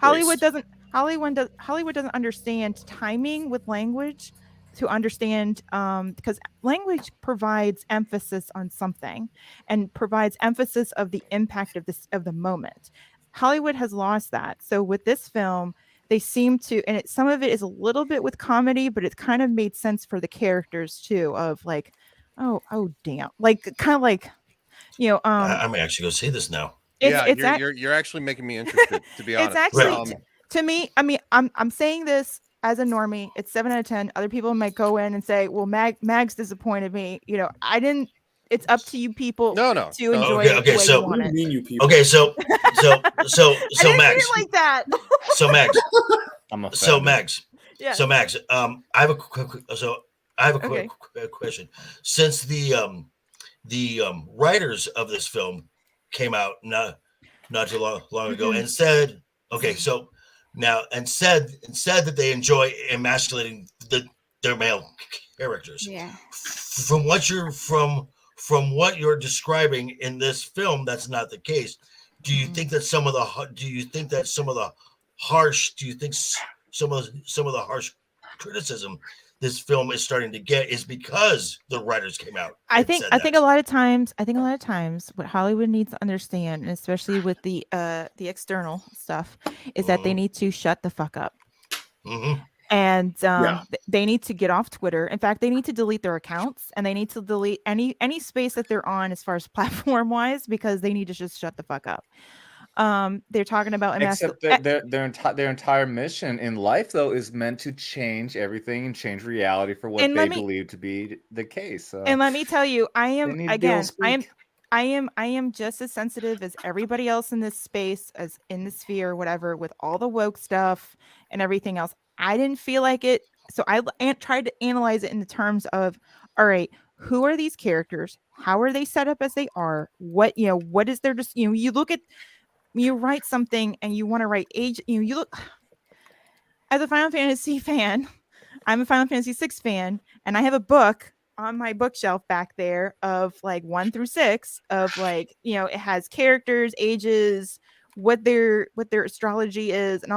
Hollywood doesn't understand timing with language. To understand, because language provides emphasis on something and provides emphasis of the impact of the moment. Hollywood has lost that. So with this film, they seem to, and some of it is a little bit with comedy, but it's kind of made sense for the characters too. Of like, oh damn, like kind of like, I may actually go see this now. You're actually making me interested, to be honest. It's actually to me. I mean, I'm saying this as a normie, it's 7 out of 10. Other people might go in and say, well, Mags disappointed me. I didn't. It's up to you people to enjoy it. Okay, so what do you mean, you people? Okay, so Mags. Like that. So Mags. So Mags. Yeah. So Mags. I have a quick question. Since the writers of this film came out not too long ago and said, said that they enjoy emasculating their male characters. Yeah. From what you're describing in this film, that's not the case. Do you think that some of the harsh criticism this film is starting to get is because the writers came out? I think a lot of times what Hollywood needs to understand, and especially with the external stuff, is that they need to shut the fuck up. And they need to get off Twitter. In fact, they need to delete their accounts, and they need to delete any space that they're on as far as platform wise, because they need to just shut the fuck up. They're talking about except their entire mission in life, though, is meant to change everything and change reality for what they believe to be the case. So. And let me tell you, I am just as sensitive as everybody else in this space, as in the sphere, whatever, with all the woke stuff and everything else. I didn't feel like it, so I tried to analyze it in the terms of, all right, who are these characters? How are they set up as they are? What is their just you look at. You write something and you want to write age. You look as a Final Fantasy fan. I'm a Final Fantasy 6 fan, and I have a book on my bookshelf back there of like 1 through 6 of like it has characters, ages, what their astrology is, and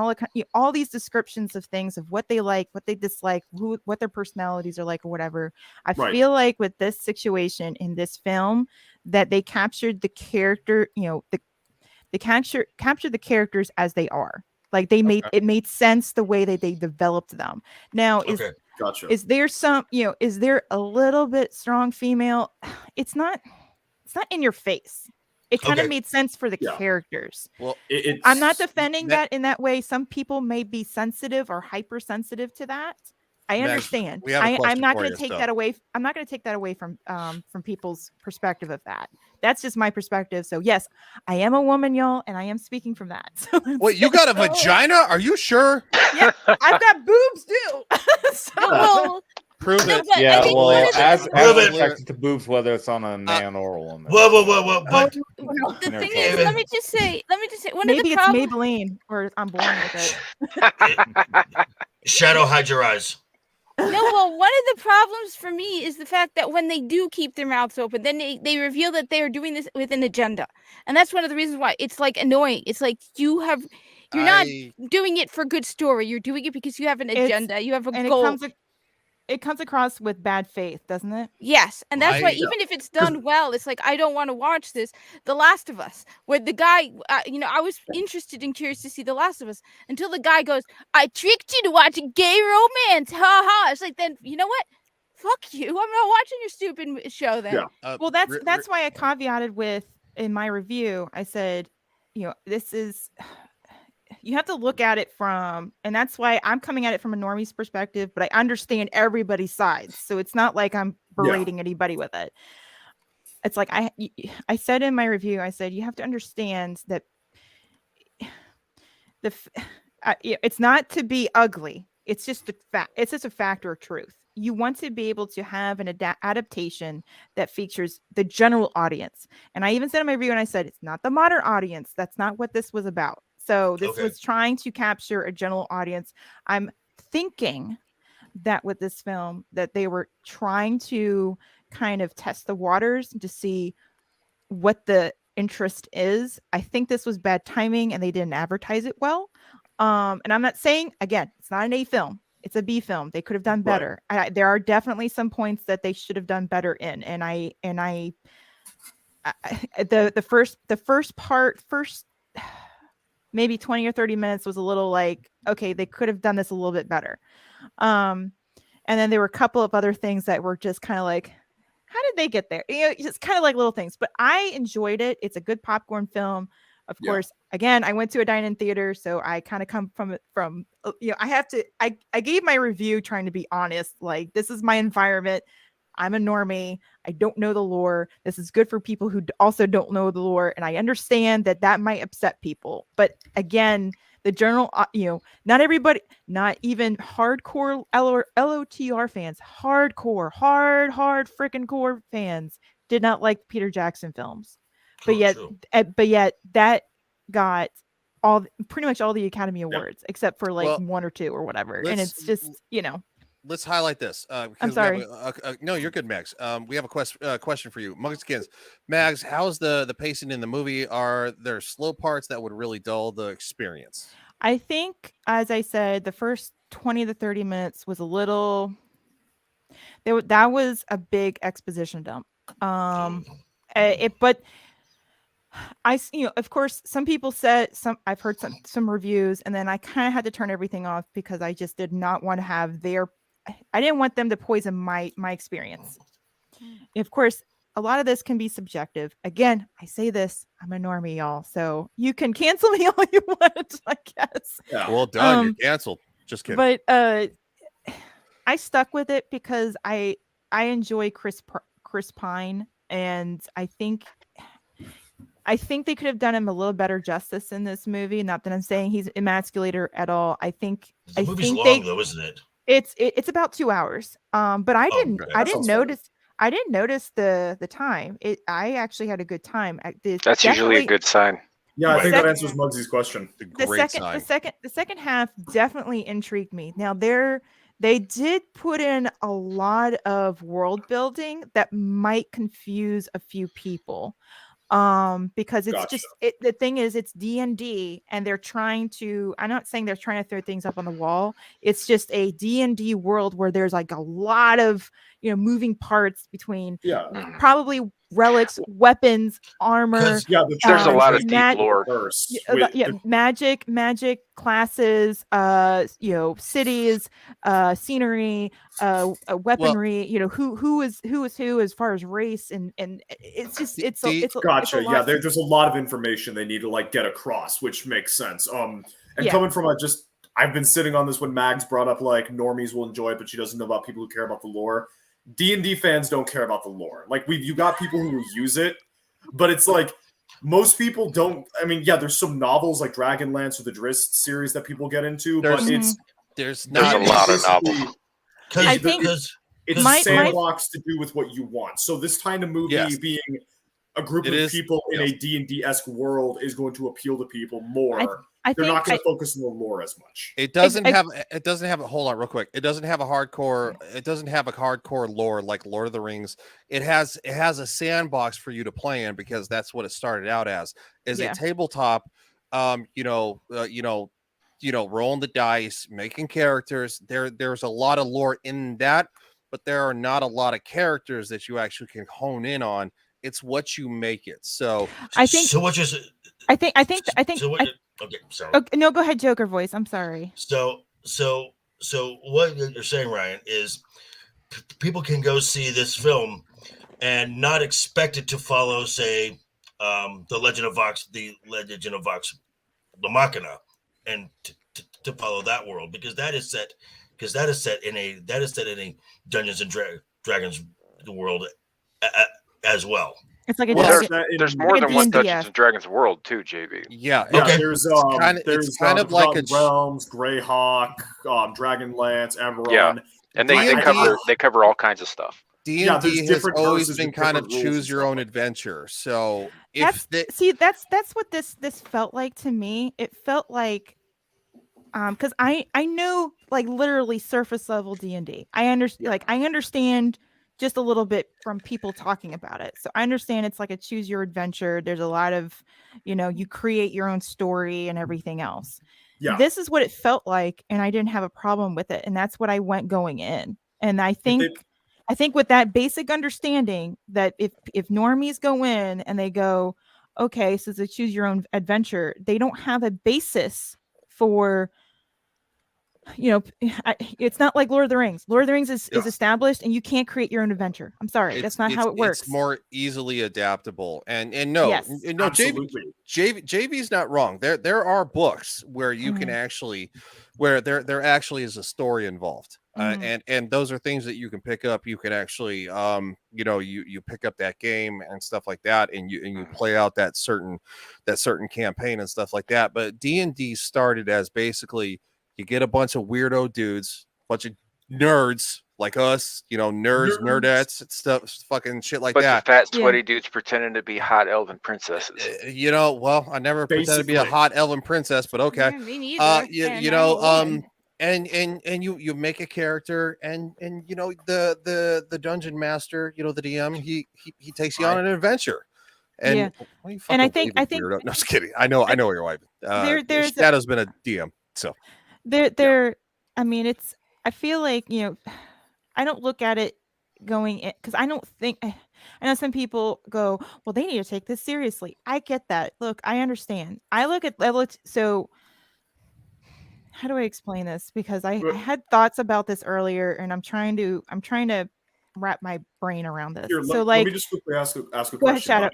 all these descriptions of things of what they like, what they dislike, what their personalities are like, or whatever. I feel like with this situation in this film that they captured the character, they captured the characters as they are. Like it made sense the way that they developed them. Now is there is there a little bit strong female? It's not in your face. It kind of made sense for the characters. Well, I'm not defending that in that way. Some people may be sensitive or hypersensitive to that. I understand. I'm not going to take that away. I'm not going to take that away from people's perspective of that. That's just my perspective. So yes, I am a woman, y'all, and I am speaking from that. So wait, you got a vagina? Are you sure? Yeah, I've got boobs too. Prove No, it. but I Yeah, think well, one of the- as Prove it. affected to boobs, whether it's on a man or a woman. Whoa. But the Never thing told is, me. let me just say, one Maybe of the it's problems. Maybelline, or I'm born with it. Shadow, hide your eyes. No, well, one of the problems for me is the fact that when they do keep their mouths open, then they reveal that they are doing this with an agenda, and that's one of the reasons why it's like annoying. It's like you're not doing it for good story. You're doing it because you have an agenda. You have a and goal. It comes across with bad faith, doesn't it? Yes, and that's why even if it's done well, it's like I don't want to watch this. The Last of Us, where the guy, I was interested and curious to see The Last of Us until the guy goes, "I tricked you to watch a gay romance, ha ha." It's like, then you know what? Fuck you. I'm not watching your stupid show then. Yeah. Well, that's why I caveated with in my review. I said, this is. You have to look at it from, and that's why I'm coming at it from a normie's perspective, but I understand everybody's sides. So it's not like I'm berating anybody with it. It's like I said in my review, I said, you have to understand that it's not to be ugly. It's just a fact. It's just a factor of truth. You want to be able to have an adaptation that features the general audience. And I even said in my review, and I said, it's not the modern audience. That's not what this was about. So this was trying to capture a general audience. I'm thinking that with this film that they were trying to kind of test the waters to see what the interest is. I think this was bad timing and they didn't advertise it well. And I'm not saying, again, it's not an A film. It's a B film. They could have done better. There are definitely some points that they should have done better in. The first maybe 20 or 30 minutes was a little like, okay, they could have done this a little bit better. And then there were a couple of other things that were just kind of like, how did they get there? Just kind of like little things, but I enjoyed it. It's a good popcorn film. Of course, again, I went to a dine-in theater, so I kind of come from I gave my review trying to be honest. Like, this is my environment. I'm a normie. I don't know the lore. This is good for people who also don't know the lore. And I understand that might upset people. But again, the general, not everybody, not even hardcore LOTR fans, hard freaking core fans did not like Peter Jackson films. But yet that got pretty much all the Academy Awards, except for one or two or whatever. And it's just, Let's highlight this. I'm sorry. No, you're good, Mags. We have a question for you. Muggskins. Mags, how's the pacing in the movie? Are there slow parts that would really dull the experience? I think, as I said, the first 20 to 30 minutes was a little... That was a big exposition dump. But of course, some people said I've heard some reviews, and then I kind of had to turn everything off because I just did not want to have I didn't want them to poison my experience. Of course, a lot of this can be subjective. Again, I say this, I'm a normie, y'all, so you can cancel me all you want, I guess. Yeah. Well done, you're canceled. Just kidding. But I stuck with it because I enjoy Chris Pine, and I think they could have done him a little better justice in this movie. Not that I'm saying he's emasculator at all. I think the movie's long though, isn't it? It's about 2 hours. But I didn't notice the time. I actually had a good time. That's usually a good sign. Yeah, I think that answers Muggsy's question. The second half definitely intrigued me. Now they did put in a lot of world building that might confuse a few people. Because it's just the thing is it's D&D and they're trying to, I'm not saying they're trying to throw things up on the wall. It's just a D&D world where there's like a lot of moving parts between probably relics, weapons, armor. There's a lot of deep lore. Magic classes, cities, scenery, weaponry. Who is who as far as race, and it's just it's gotcha. It's a lot. There's a lot of information they need to get across, which makes sense. Coming from I've been sitting on this when Mags brought up normies will enjoy it, but she doesn't know about people who care about the lore. D&D fans don't care about the lore. You got people who use it, but it's most people don't. I mean, there's some novels like Dragonlance or the Drizzt series that people get into, but there's not a lot of novels. I think It's a sandbox to do with what you want. So this kind of movie being a group of people in a D&D-esque world is going to appeal to people more. They're not going to focus on the lore as much. It doesn't have hold on real quick. It doesn't have a hardcore lore like Lord of the Rings. It has a sandbox for you to play in because that's what it started out as. Is a tabletop, rolling the dice, making characters. There's a lot of lore in that, but there are not a lot of characters that you actually can hone in on. It's what you make it. So I think okay, sorry. Okay, no, go ahead, Joker voice. I'm sorry. So what you're saying, Ryan, is people can go see this film and not expect it to follow, say, the Legend of Vox, the Machina, and to follow that world because that is set in a Dungeons and Dragons world as well. It's like there's more than one Dungeons and Dragons world too, JB. Yeah. Okay. There's kind of like Realms, Greyhawk, Dragonlance, Eberron. Yeah, and they cover all kinds of stuff. D&D has always been kind of choose your own adventure. So that's what this felt like to me. It felt like because I know like literally surface level D&D. I understand just a little bit from people talking about it. So I understand it's like a choose your adventure. There's a lot of, you create your own story and everything else. Yeah. This is what it felt like. And I didn't have a problem with it. And that's what I went going in. And I think with that basic understanding that if normies go in and they go, okay, so to choose your own adventure, they don't have a basis for, it's not like Lord of the Rings. Lord of the Rings is established and you can't create your own adventure. I'm sorry. That's not how it works. It's more easily adaptable. And no, JV's not wrong. There are books where you can actually, where there actually is a story involved. And those are things that you can pick up. You can actually, you pick up that game and stuff like that, and you play out that certain campaign and stuff like that. But D&D started as basically, you get a bunch of weirdo dudes, bunch of nerds like us, nerdettes, stuff, fucking shit like that. But the fat, sweaty dudes pretending to be hot elven princesses. Well, I never pretended to be a hot elven princess, but okay. Yeah, me neither. And you make a character, and the dungeon master, the DM, he takes you on an adventure. And I think no, just kidding. I know your wife. Shadow's been a DM, so. I mean, I feel like, I don't look at it going in because I don't think, I know some people go, well, they need to take this seriously. I get that. Look, I understand. I look at level. So how do I explain this? Because I had thoughts about this earlier and I'm trying to wrap my brain around this. Let me just quickly ask a question. Go ahead, Shadow.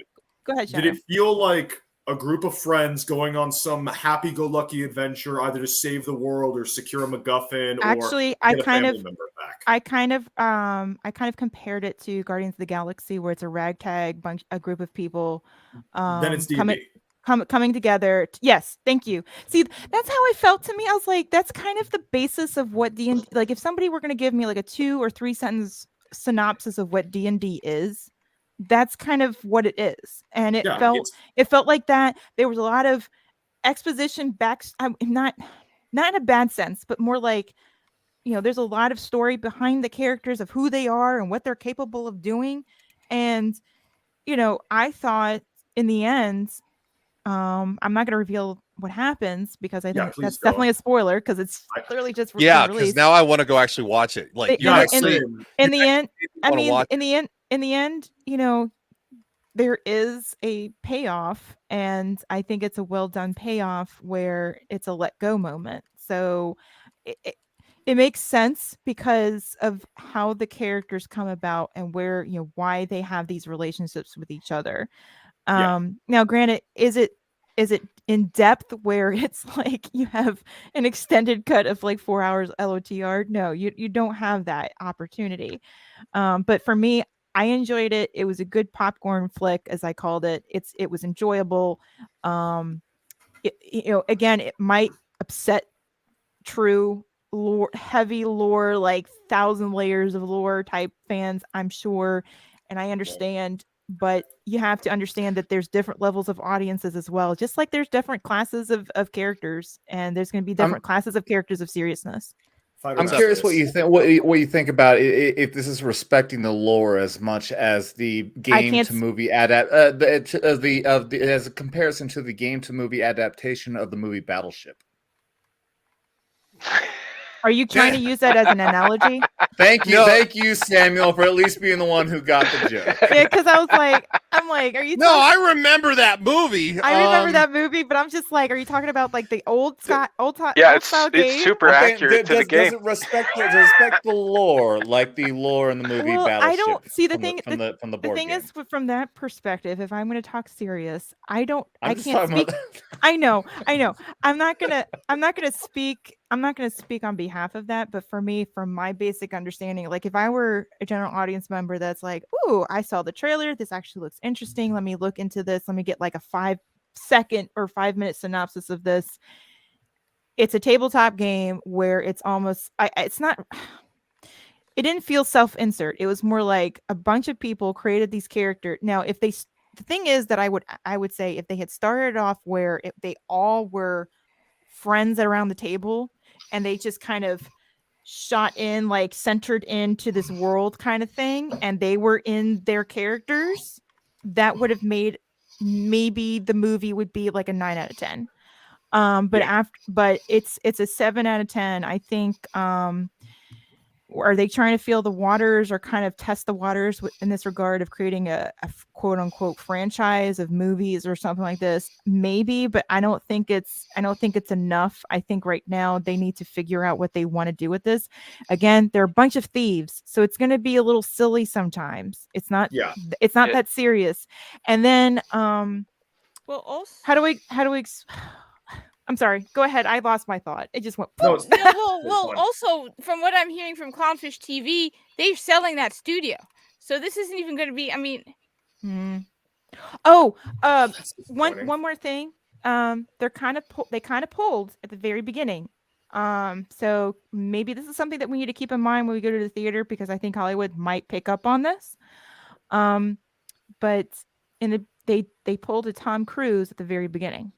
Did it feel like a group of friends going on some happy-go-lucky adventure, either to save the world or secure a MacGuffin, actually, or get a family member back? I kind of compared it to Guardians of the Galaxy, where it's a ragtag a group of people. Then it's D&D. Coming together. Yes, thank you. See, that's how I felt to me. I was like, that's kind of the basis of what D&D. Like, if somebody were going to give me like a 2 or 3 sentence synopsis of what D&D is, that's kind of what it is. And it felt like that. There was a lot of exposition not in a bad sense, but more like, there's a lot of story behind the characters of who they are and what they're capable of doing. And, I thought in the end, I'm not going to reveal what happens because I think that's definitely a spoiler because it's clearly just because now I want to go actually watch it. Like in the end, there is a payoff, and I think it's a well done payoff where it's a let go moment. So it makes sense because of how the characters come about and where why they have these relationships with each other. Now, granted, is it in depth where it's like you have an extended cut of like 4 hours LOTR? No, you don't have that opportunity. But for me, I enjoyed it. It was a good popcorn flick, as I called it. It was enjoyable. Again, it might upset true lore, heavy lore, like 1,000 layers of lore type fans, I'm sure, and I understand. But you have to understand that there's different levels of audiences as well, just like there's different classes of characters, and there's going to be different classes of characters of seriousness. I'm curious what you think. What you think about if this is respecting the lore as much as the game to movie as a comparison to the game to movie adaptation of the movie Battleship. Are you trying to use that as an analogy? Thank you, Samuel, for at least being the one who got the joke. Yeah, because I'm like, are you? No, I remember that movie. I remember that movie, but I'm just like, are you talking about like the old style? Yeah, style it's super accurate to the game. Does it respect the lore, like the lore in the movie Battleship? I don't see the thing. From the board thing game. is, from that perspective, if I'm going to talk serious, I can't talking speak. I know. I'm not gonna speak on behalf of that, but for me, from my basic understanding, like if I were a general audience member that's like, ooh, I saw the trailer, this actually looks interesting, let me look into this, let me get like a 5-second or 5-minute synopsis of this. It's a tabletop game where it's almost it's not, it didn't feel self-insert. It was more like a bunch of people created these characters. Now, if they, the thing is that I would say if they had started off where if they all were friends around the table and they just kind of shot in, like centered into this world kind of thing, and they were in their characters, that would have made, maybe the movie would be like a 9 out of 10. But it's a 7 out of 10. I think are they trying to feel the waters or kind of test the waters in this regard of creating a quote unquote franchise of movies or something like this? Maybe, but I don't think it's enough. I think right now they need to figure out what they want to do with this. Again, they're a bunch of thieves, so it's going to be a little silly sometimes. It's not that serious. And then well, also, how do we I'm sorry. Go ahead. I lost my thought. It just went. Well, also from what I'm hearing from Clownfish TV, they're selling that studio, so this isn't even going to be. I mean, one more thing. They kind of pulled at the very beginning. So maybe this is something that we need to keep in mind when we go to the theater, because I think Hollywood might pick up on this. But they pulled a Tom Cruise at the very beginning.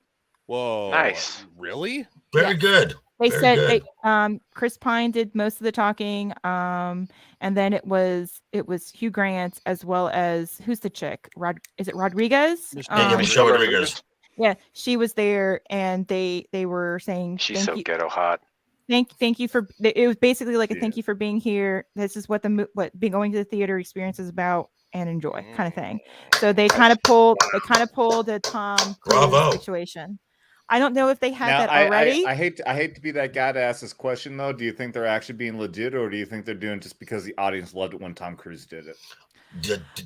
Whoa! Nice. Really? Very good. They Very said good. Chris Pine did most of the talking, and then it was Hugh Grant, as well as, who's the chick? Is it Rodriguez? Michelle Rodriguez. Yeah, she was there, and they were saying she's so ghetto hot. Thank you for. It was basically like a thank you for being here. This is what being going to the theater experience is about, and enjoy kind of thing. So they kind of pulled a Tom Cruise situation. I don't know if they had that already. I hate to be that guy to ask this question though. Do you think they're actually being legit, or do you think they're doing it just because the audience loved it when Tom Cruise did it?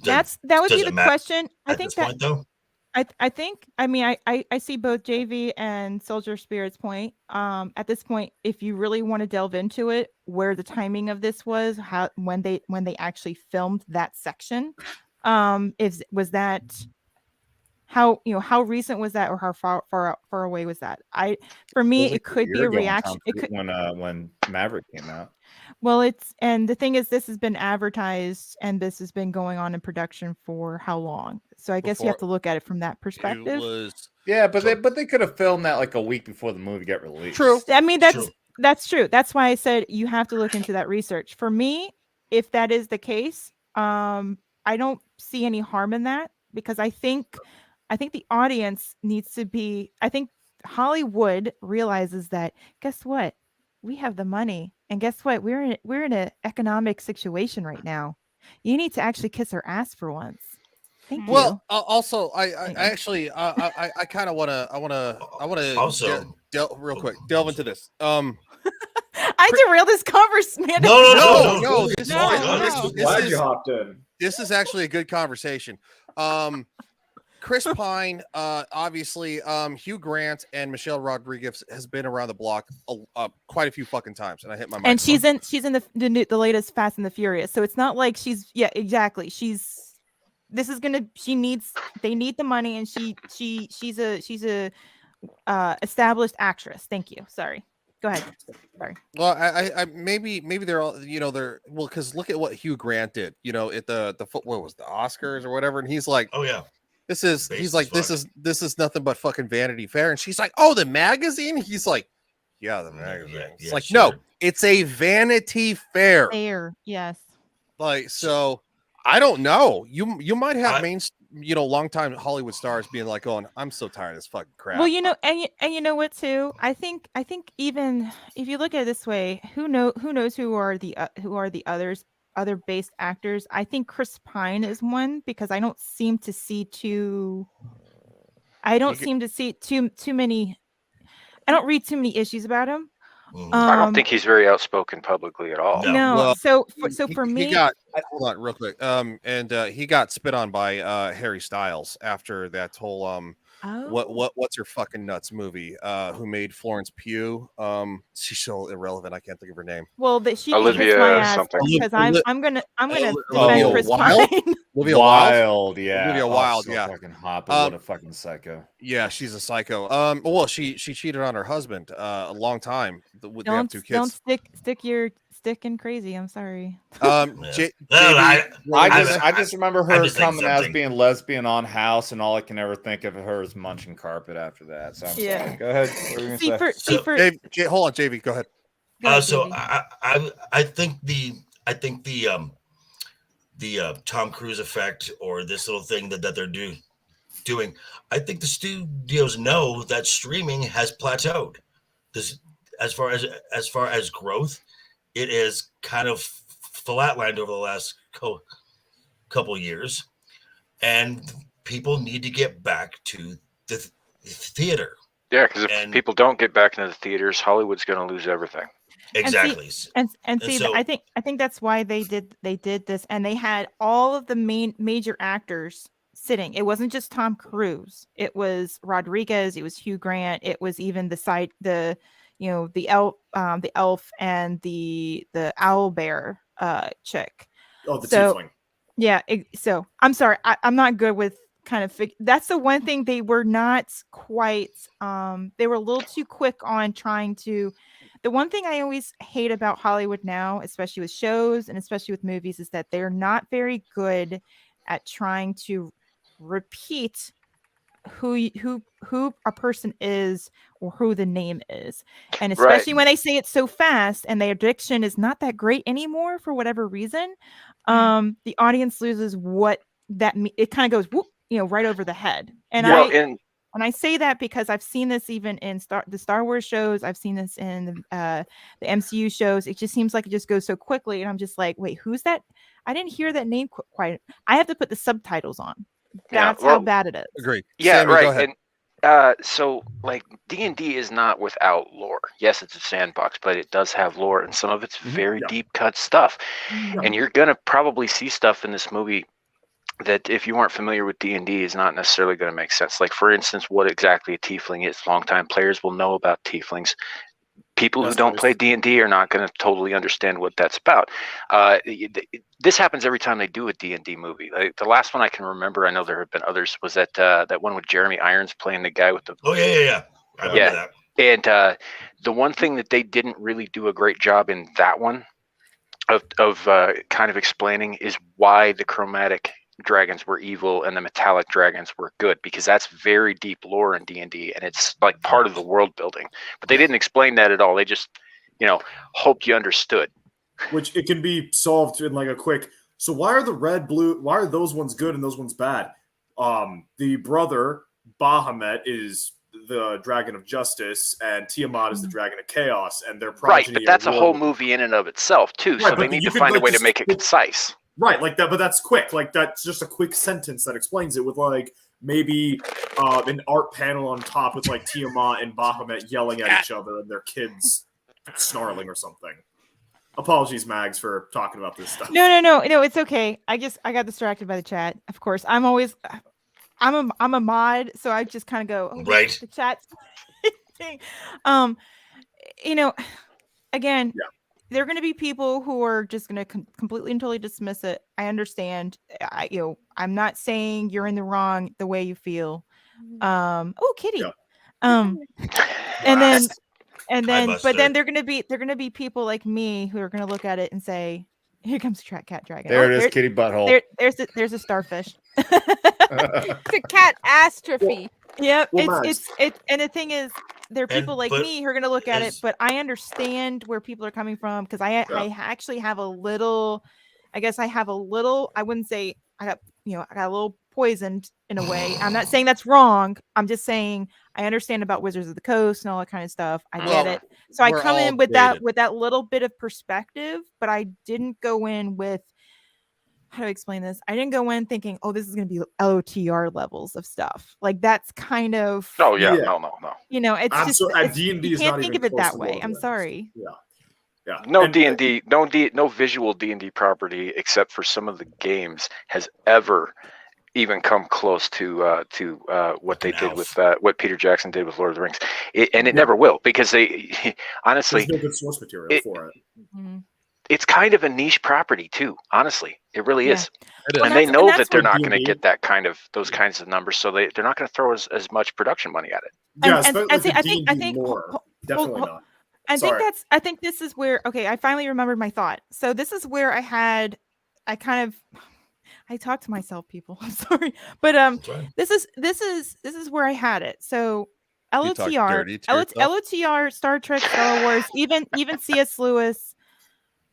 That would be the question. I think that. Point, though? I see both JV and Soldier Spirit's point. At this point, if you really want to delve into it, where the timing of this was, when they actually filmed that section, was that how recent was that, or how far away was that? For me, it could be a reaction. It could when Maverick came out. Well, and the thing is, this has been advertised and this has been going on in production for how long? So I guess you have to look at it from that perspective. But they could have filmed that like a week before the movie got released. True. I mean, that's true. That's why I said you have to look into that research. For me, if that is the case, I don't see any harm in that, because I think the audience needs to be. I think Hollywood realizes that. Guess what? We have the money, and guess what? We're in an economic situation right now. You need to actually kiss her ass for once. Thank you. Well, also, I actually kind of want to also real quick delve into this. I derailed this conversation. No. Glad you hopped in. This is actually a good conversation. Chris Pine, obviously, Hugh Grant and Michelle Rodriguez has been around the block quite a few fucking times, and I hit my mic. And she's in the latest Fast and the Furious, so it's not like exactly. They need the money, and she's a established actress. Thank you. Sorry. Go ahead. Sorry. Well, I maybe they're all, they're, well, because look at what Hugh Grant did, at the what was the Oscars or whatever, and he's like, oh yeah, this is nothing but fucking Vanity Fair, and she's like, oh, the magazine. He's like, yeah, the magazine. It's like, sure. no, it's a Vanity Fair. Fair, yes. Like, so I don't know. You might have longtime Hollywood stars being like, "Oh, I'm so tired of this fucking crap." Well, and you know what too? I think even if you look at it this way, who knows who are the other based actors? I think Chris Pine is one, because I don't seem to see too many. I don't read too many issues about him. I don't think he's very outspoken publicly at all. No. Well, so for me, he got, hold on real quick. And he got spit on by Harry Styles after that whole what's her fucking nuts movie, who made Florence Pugh. She's so irrelevant, I can't think of her name. Well, that she Olivia kiss my ass something. because I'm gonna defend Chris Wilde? Pine. Olivia Wilde, yeah. Olivia Wilde, so yeah. Fucking hot, but what a fucking psycho. Yeah, she's a psycho. Well, she cheated on her husband a long time. They have two kids. Don't stick your stick in crazy. I'm sorry. I just remember her coming as being lesbian on House, and all I can ever think of her is munching carpet after that. So I'm sorry. Go ahead. What were you gonna say? Hold on, JV. Go ahead. So I think the Tom Cruise effect, or this little thing that they're doing, I think the studios know that streaming has plateaued. This, as far as growth, it is kind of flatlined over the last couple years, and people need to get back to the theater. Yeah, because if people don't get back into the theaters, Hollywood's going to lose everything. Exactly. And see, so, I think that's why they did this, and they had all of the major actors sitting. It wasn't just Tom Cruise. It was Rodriguez. It was Hugh Grant. It was even the elf and the owl bear chick. Oh, the tiefling. Yeah. So I'm sorry. I'm not good with kind of that's the one thing they were not quite. They were a little too quick on trying to. The one thing I always hate about Hollywood now, especially with shows and especially with movies, is that they're not very good at trying to repeat who a person is or who the name is, and especially when they say it so fast and their diction is not that great anymore for whatever reason, the audience loses what that it kind of goes whoop, right over the head. And I say that because I've seen this even in the Star Wars shows. I've seen this in the MCU shows. It just seems like it just goes so quickly, and I'm just like, wait, who's that? I didn't hear that name quite. I have to put the subtitles on. That's how bad it is. Agree. Yeah, Sammy, right. go ahead. And so like D&D is not without lore. Yes, it's a sandbox, but it does have lore, and some of it's very deep cut stuff. And you're gonna probably see stuff in this movie that, if you weren't familiar with D&D, is not necessarily going to make sense. Like, for instance, what exactly a tiefling is. Longtime players will know about tieflings. People who don't play D&D are not going to totally understand what that's about. This happens every time they do a D&D movie. Like, the last one I can remember, I know there have been others, was that one with Jeremy Irons playing the guy with the... Oh, yeah. I remember that. And the one thing that they didn't really do a great job in that one of kind of explaining is why the chromatic dragons were evil and the metallic dragons were good, because that's very deep lore in D&D, and it's like part of the world building. But they didn't explain that at all. They just, hoped you understood. Which it can be solved in like a quick. So why are the red, blue? Why are those ones good and those ones bad? The brother Bahamut is the dragon of justice, and Tiamat is the dragon of chaos, and their progeny. Right, but that's a whole movie in and of itself too. Right, so they need to find a way to make it concise. Right, like that, but that's quick. Like, that's just a quick sentence that explains it, with like maybe an art panel on top with like Tiamat and Bahamut yelling at each other and their kids snarling or something. Apologies, Mags, for talking about this stuff. No, it's okay. I got distracted by the chat. Of course, I'm a mod, so I just kind of go right. The chat thing. Again. Yeah. There are going to be people who are just going to completely and totally dismiss it. I understand. I'm not saying you're in the wrong the way you feel. Oh, Kitty. Yeah. And then And then, but then they're gonna be people like me who are gonna look at it and say, "Here comes Cat Dragon." There it is, kitty butthole. There's a starfish. It's a catastrophe. Yep. Well, It's and the thing is, there are people like me who are gonna look at it, but I understand where people are coming from because I actually have a little. I guess I have a little. I wouldn't say I got a little poisoned in a way. I'm not saying that's wrong. I'm just saying I understand about Wizards of the Coast and all that kind of stuff. I get it. So I come in with that little bit of perspective, but I didn't go in with, how do I explain this? I didn't go in thinking, oh, this is going to be LOTR levels of stuff. Like that's kind of. Oh yeah, no. It's just D&D you is can't not think even of it close that to way. Lord of I'm the sorry. Rings. Yeah. No D&D, no visual D&D property except for some of the games has ever even come close to what they did with what Peter Jackson did with Lord of the Rings, it never will, because they honestly there's no good source material for it. It's kind of a niche property too. Honestly, it really is. It is. And they know that they're what not going to D&D get those kinds of numbers, so they're not going to throw as much production money at it. Yeah, I think more. Definitely not. I think this is where, okay, I finally remembered my thought. So this is where I talked to myself, people. I'm sorry. But this is where I had it. So LOTR, Star Trek, Star Wars, even C.S. Lewis,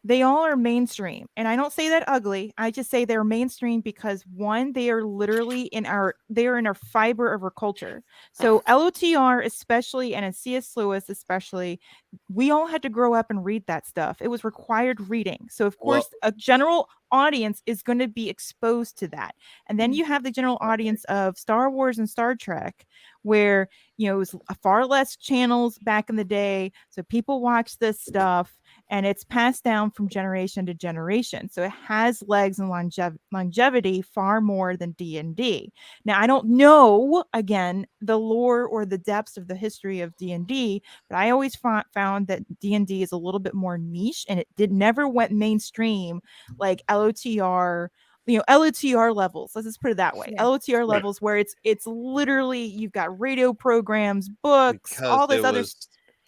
they all are mainstream. And I don't say that ugly. I just say they're mainstream because one, they are literally in our fiber of our culture. So LOTR especially, and in C.S. Lewis especially, we all had to grow up and read that stuff. It was required reading. So of course a general audience is going to be exposed to that. And then you have the general audience of Star Wars and Star Trek, where it was far less channels back in the day. So people watch this stuff and it's passed down from generation to generation. So it has legs and longevity far more than D&D. Now, I don't know, again, the lore or the depths of the history of D&D, but I always found that D&D is a little bit more niche, and it never went mainstream like LOTR. LOTR levels. Let's just put it that way. Yeah. LOTR levels, where it's literally, you've got radio programs, books, because all this other.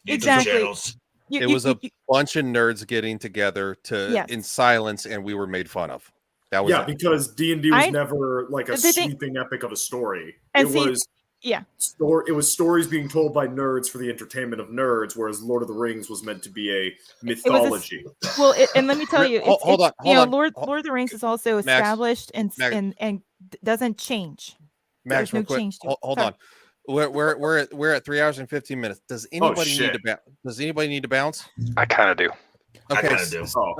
Exactly. It was a bunch of nerds getting together in silence, and we were made fun of. That was because D&D was never like a sweeping epic of a story. It was stories being told by nerds for the entertainment of nerds, whereas Lord of the Rings was meant to be a mythology. And let me tell you, hold on. Lord of the Rings is also established and doesn't change. Max, There's no change to it. Hold on. We're at 3 hours and 15 minutes. Does anybody need to bounce? I kind of do. Okay,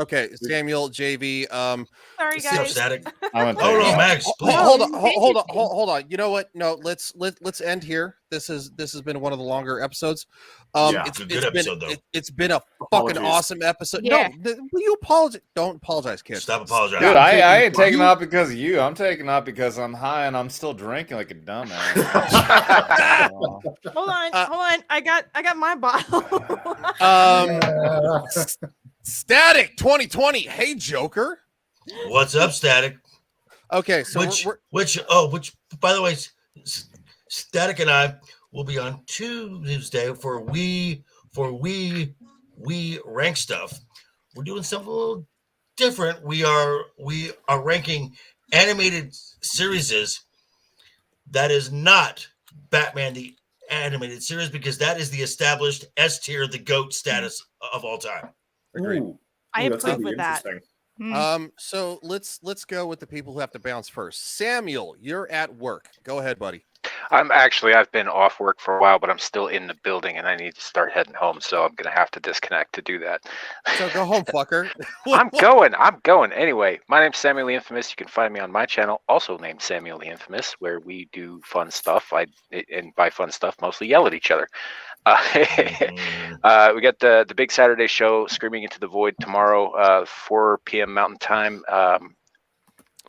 okay, Samuel, JV. Sorry, guys. No, Max. Hold on. You know what? No, let's end here. This has been one of the longer episodes. It's been a fucking awesome episode. Yeah. No, will you apologize? Don't apologize, kid. Stop apologizing. Dude, I ain't taking off because of you. I'm taking off because I'm high and I'm still drinking like a dumbass. Hold on. I got my bottle. Static 2020. Hey, Joker. What's up, Static? Okay, so which by the way, Static and I will be on Tuesday for we rank stuff. We're doing something a little different. We are ranking animated series that is not Batman the animated series, because that is the established S tier, the GOAT status of all time. Agreed. I approve with that. So let's go with the people who have to bounce first. Samuel, you're at work. Go ahead, buddy. I've been off work for a while, but I'm still in the building and I need to start heading home, so I'm gonna have to disconnect to do that. So go home, fucker. I'm going. Anyway, my name's Samiel the Infamous. You can find me on my channel, also named Samiel the Infamous, where we do fun stuff. And by fun stuff, mostly yell at each other. We got the big Saturday show, Screaming into the Void, tomorrow, 4 p.m. Mountain Time.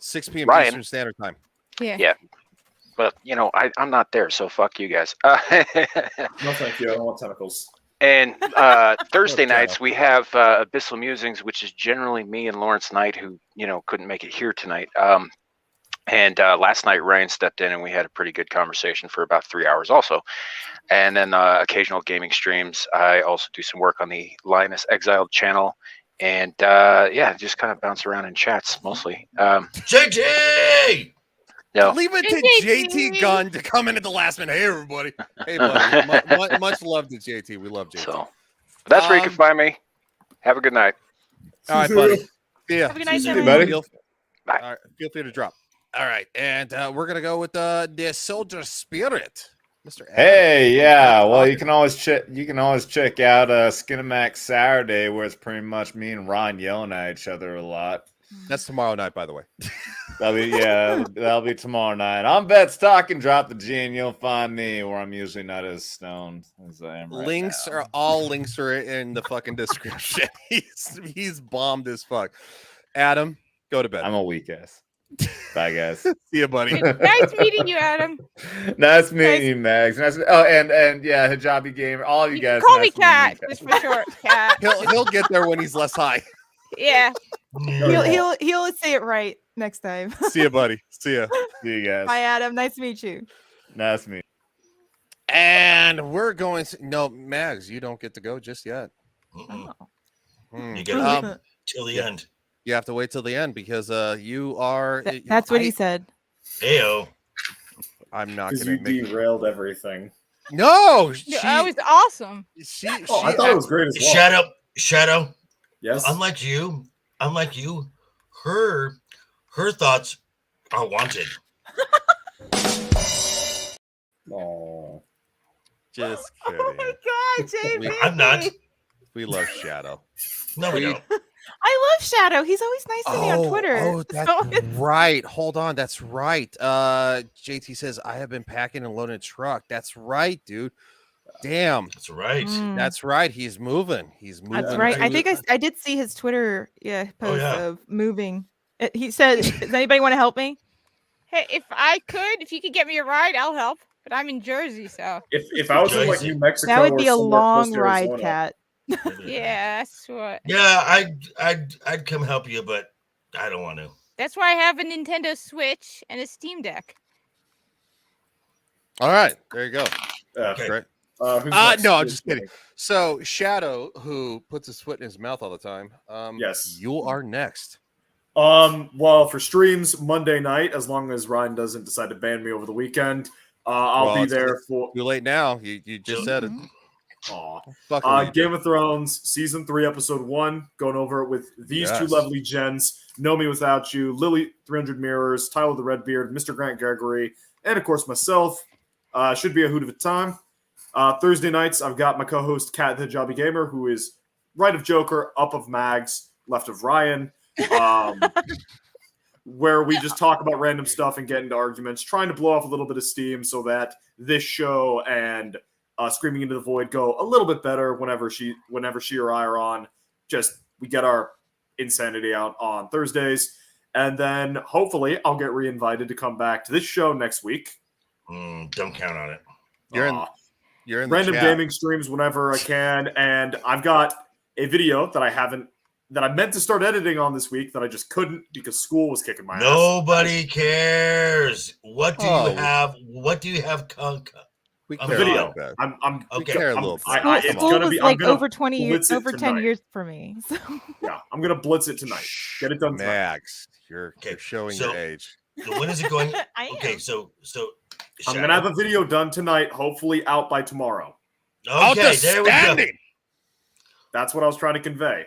6 p.m. Eastern Standard Time. Yeah. But, I'm not there, so fuck you guys. No, thank you. I don't want tentacles. And Thursday nights, we have Abyssal Musings, which is generally me and Laurence Knight, who, couldn't make it here tonight. And last night Ryan stepped in and we had a pretty good conversation for about 3 hours also. And then occasional gaming streams. I also do some work on the Linus Exiled channel. And yeah, just kind of bounce around in chats mostly. JT! No. Leave it to JT Gunn to come in at the last minute. Hey, everybody. Hey, buddy. Much love to JT. We love JT. So that's where you can find me. Have a good night. All right, buddy. See ya. Have a good night, buddy. Bye. All right, feel free to drop. All right, and we're gonna go with the Soldier Spirit, Mr. Adam. Hey, yeah. Well, you can always check out Skinemax Saturday, where it's pretty much me and Ron yelling at each other a lot. That's tomorrow night, by the way. That'll be tomorrow night. I'm Bet Stock and Drop the G, and you'll find me where I'm usually not as stoned as I am right now. All links are in the fucking description. He's bombed as fuck. Adam, go to bed. I'm a weak ass. Bye, guys. See you, buddy. Nice meeting you, Adam. Nice meeting you, Mags. And yeah, Hijabi Gamer. All of you guys. Call me Cat, just for short. Cat. He'll get there when he's less high. Yeah. He'll say it right next time. See you, buddy. See ya. See you guys. Bye, Adam. Nice to meet you. Nice to meet you. And we're going to no Mags. You don't get to go just yet. Oh. You get to wait till the end. You have to wait till the end because you are. That's what he said. Heyo. I'm not Because going you to make. derailed everything. No, That was awesome. I thought it was great as well. Shadow. Yes. Unlike you, her thoughts are wanted. Oh. Just kidding. Oh my God, JB. I'm not. We love Shadow. No, we don't. I love Shadow. He's always nice to me on Twitter. Oh, that's right. Hold on. That's right. JT says, I have been packing and loading a truck. That's right, dude. Damn. That's right. That's right. He's moving. He's moving. That's right. I think I did see his Twitter post of moving. He said, does anybody want to help me? Hey, if you could get me a ride, I'll help. But I'm in Jersey, so. If I was in like New Mexico, that would be or a somewhere long close to ride, Arizona. Cat. Yeah, that's what. Yeah, I'd come help you, but I don't want to. That's why I have a Nintendo Switch and a Steam Deck. All right. There you go. Okay. Great. Who's next? No, I'm just kidding. So Shadow, who puts his foot in his mouth all the time. Yes. You are next. Well, for streams Monday night, as long as Ryan doesn't decide to ban me over the weekend, I'll be there for. Too late now. You just said it. Aw. Game of Thrones season 3, episode 1. Going over it with these two lovely gens: Nomi Without You, Lily 300 Mirrors, Tyler the Redbeard, Mr. Grant Gregory, and of course myself. Should be a hoot of a time. Thursday nights, I've got my co-host Kat the Hijabi Gamer, who is right of Joker, up of Mags, left of Ryan. Where we just talk about random stuff and get into arguments, trying to blow off a little bit of steam so that this show and Screaming Into the Void go a little bit better whenever she or I are on. Just we get our insanity out on Thursdays, and then hopefully I'll get reinvited to come back to this show next week. Don't count on it. You're in the random chat. gaming streams whenever I can, and I've got a video that I meant to start editing on this week that I just couldn't because school was kicking my ass. Nobody cares. What do you have? What do you have? We on the video. I'm okay. Care a little bit. It's School gonna was be like I'm gonna over 20 years, blitz it over 10 tonight. years for me. So. Yeah, I'm gonna blitz it tonight. Get it done tonight. Max, you're showing your age. So when is it going? I Okay, am. so I'm gonna have a video done tonight, hopefully out by tomorrow. Okay, there we go. That's what I was trying to convey.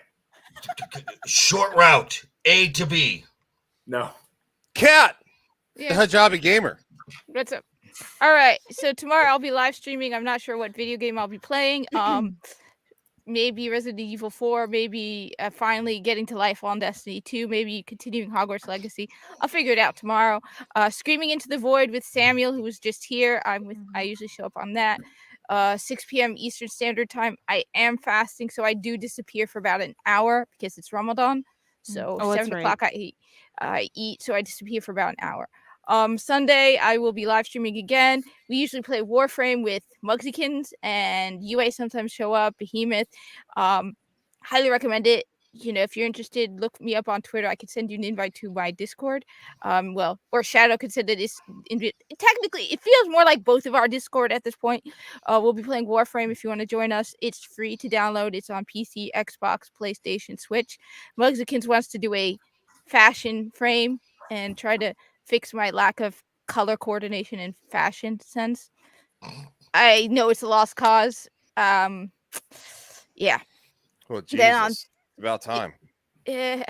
Short route, A to B. No. Cat, Yeah. the Hijabi Gamer. What's up? All right, so tomorrow I'll be live streaming. I'm not sure what video game I'll be playing. Maybe Resident Evil 4, maybe finally getting to life on Destiny 2, maybe continuing Hogwarts Legacy. I'll figure it out tomorrow. Screaming Into the Void with Samiel, who was just here. I usually show up on that. 6 p.m. Eastern Standard Time. I am fasting, so I do disappear for about an hour because it's Ramadan. So 7 o'clock I eat, so I disappear for about an hour. Sunday, I will be live streaming again. We usually play Warframe with Mugsikins, and UA sometimes show up, Behemoth. Highly recommend it. if you're interested, look me up on Twitter. I could send you an invite to my Discord. Or Shadow could send it. Technically, it feels more like both of our Discord at this point. We'll be playing Warframe if you want to join us. It's free to download. It's on PC, Xbox, PlayStation, Switch. Mugsikins wants to do a fashion frame and try to fix my lack of color coordination and fashion sense. I know it's a lost cause. Yeah. Well, Jesus, about time. I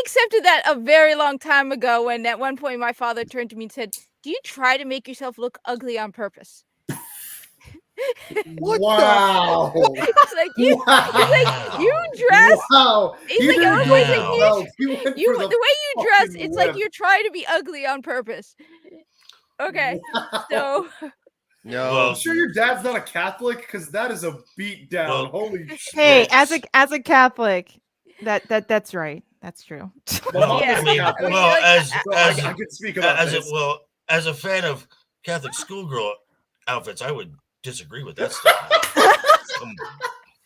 accepted that a very long time ago when at one point my father turned to me and said, "Do you try to make yourself look ugly on purpose?" Wow. It's like you dress. Wow. It's like, the way you dress, it's like you're trying to be ugly on purpose. Okay. So no, I'm sure your dad's not a Catholic, because that is a beat down. Holy shit. Hey, as a Catholic, that's right. That's true. I can speak about this. As a fan of Catholic schoolgirl outfits, I would disagree with that stuff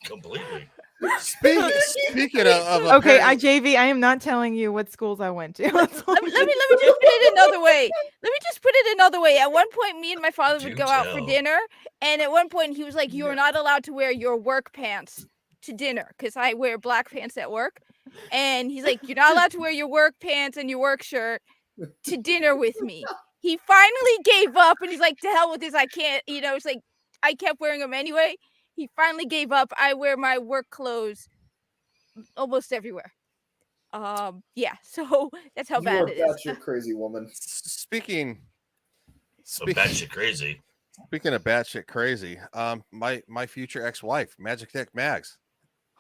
completely. Speaking of okay, JV, I am not telling you what schools I went to. let me just put it another way. At one point, me and my father would go out for dinner, and at one point he was like, "You are not allowed to wear your work pants to dinner," because I wear black pants at work, and he's like, "You're not allowed to wear your work pants and your work shirt to dinner with me." He finally gave up, and he's like, "To hell with this! I can't." It's like I kept wearing them anyway. He finally gave up. I wear my work clothes almost everywhere. Yeah, so that's how bad it is. That's your crazy woman. Speaking batshit crazy. Speaking of batshit crazy, my future ex-wife, Magitek Mags.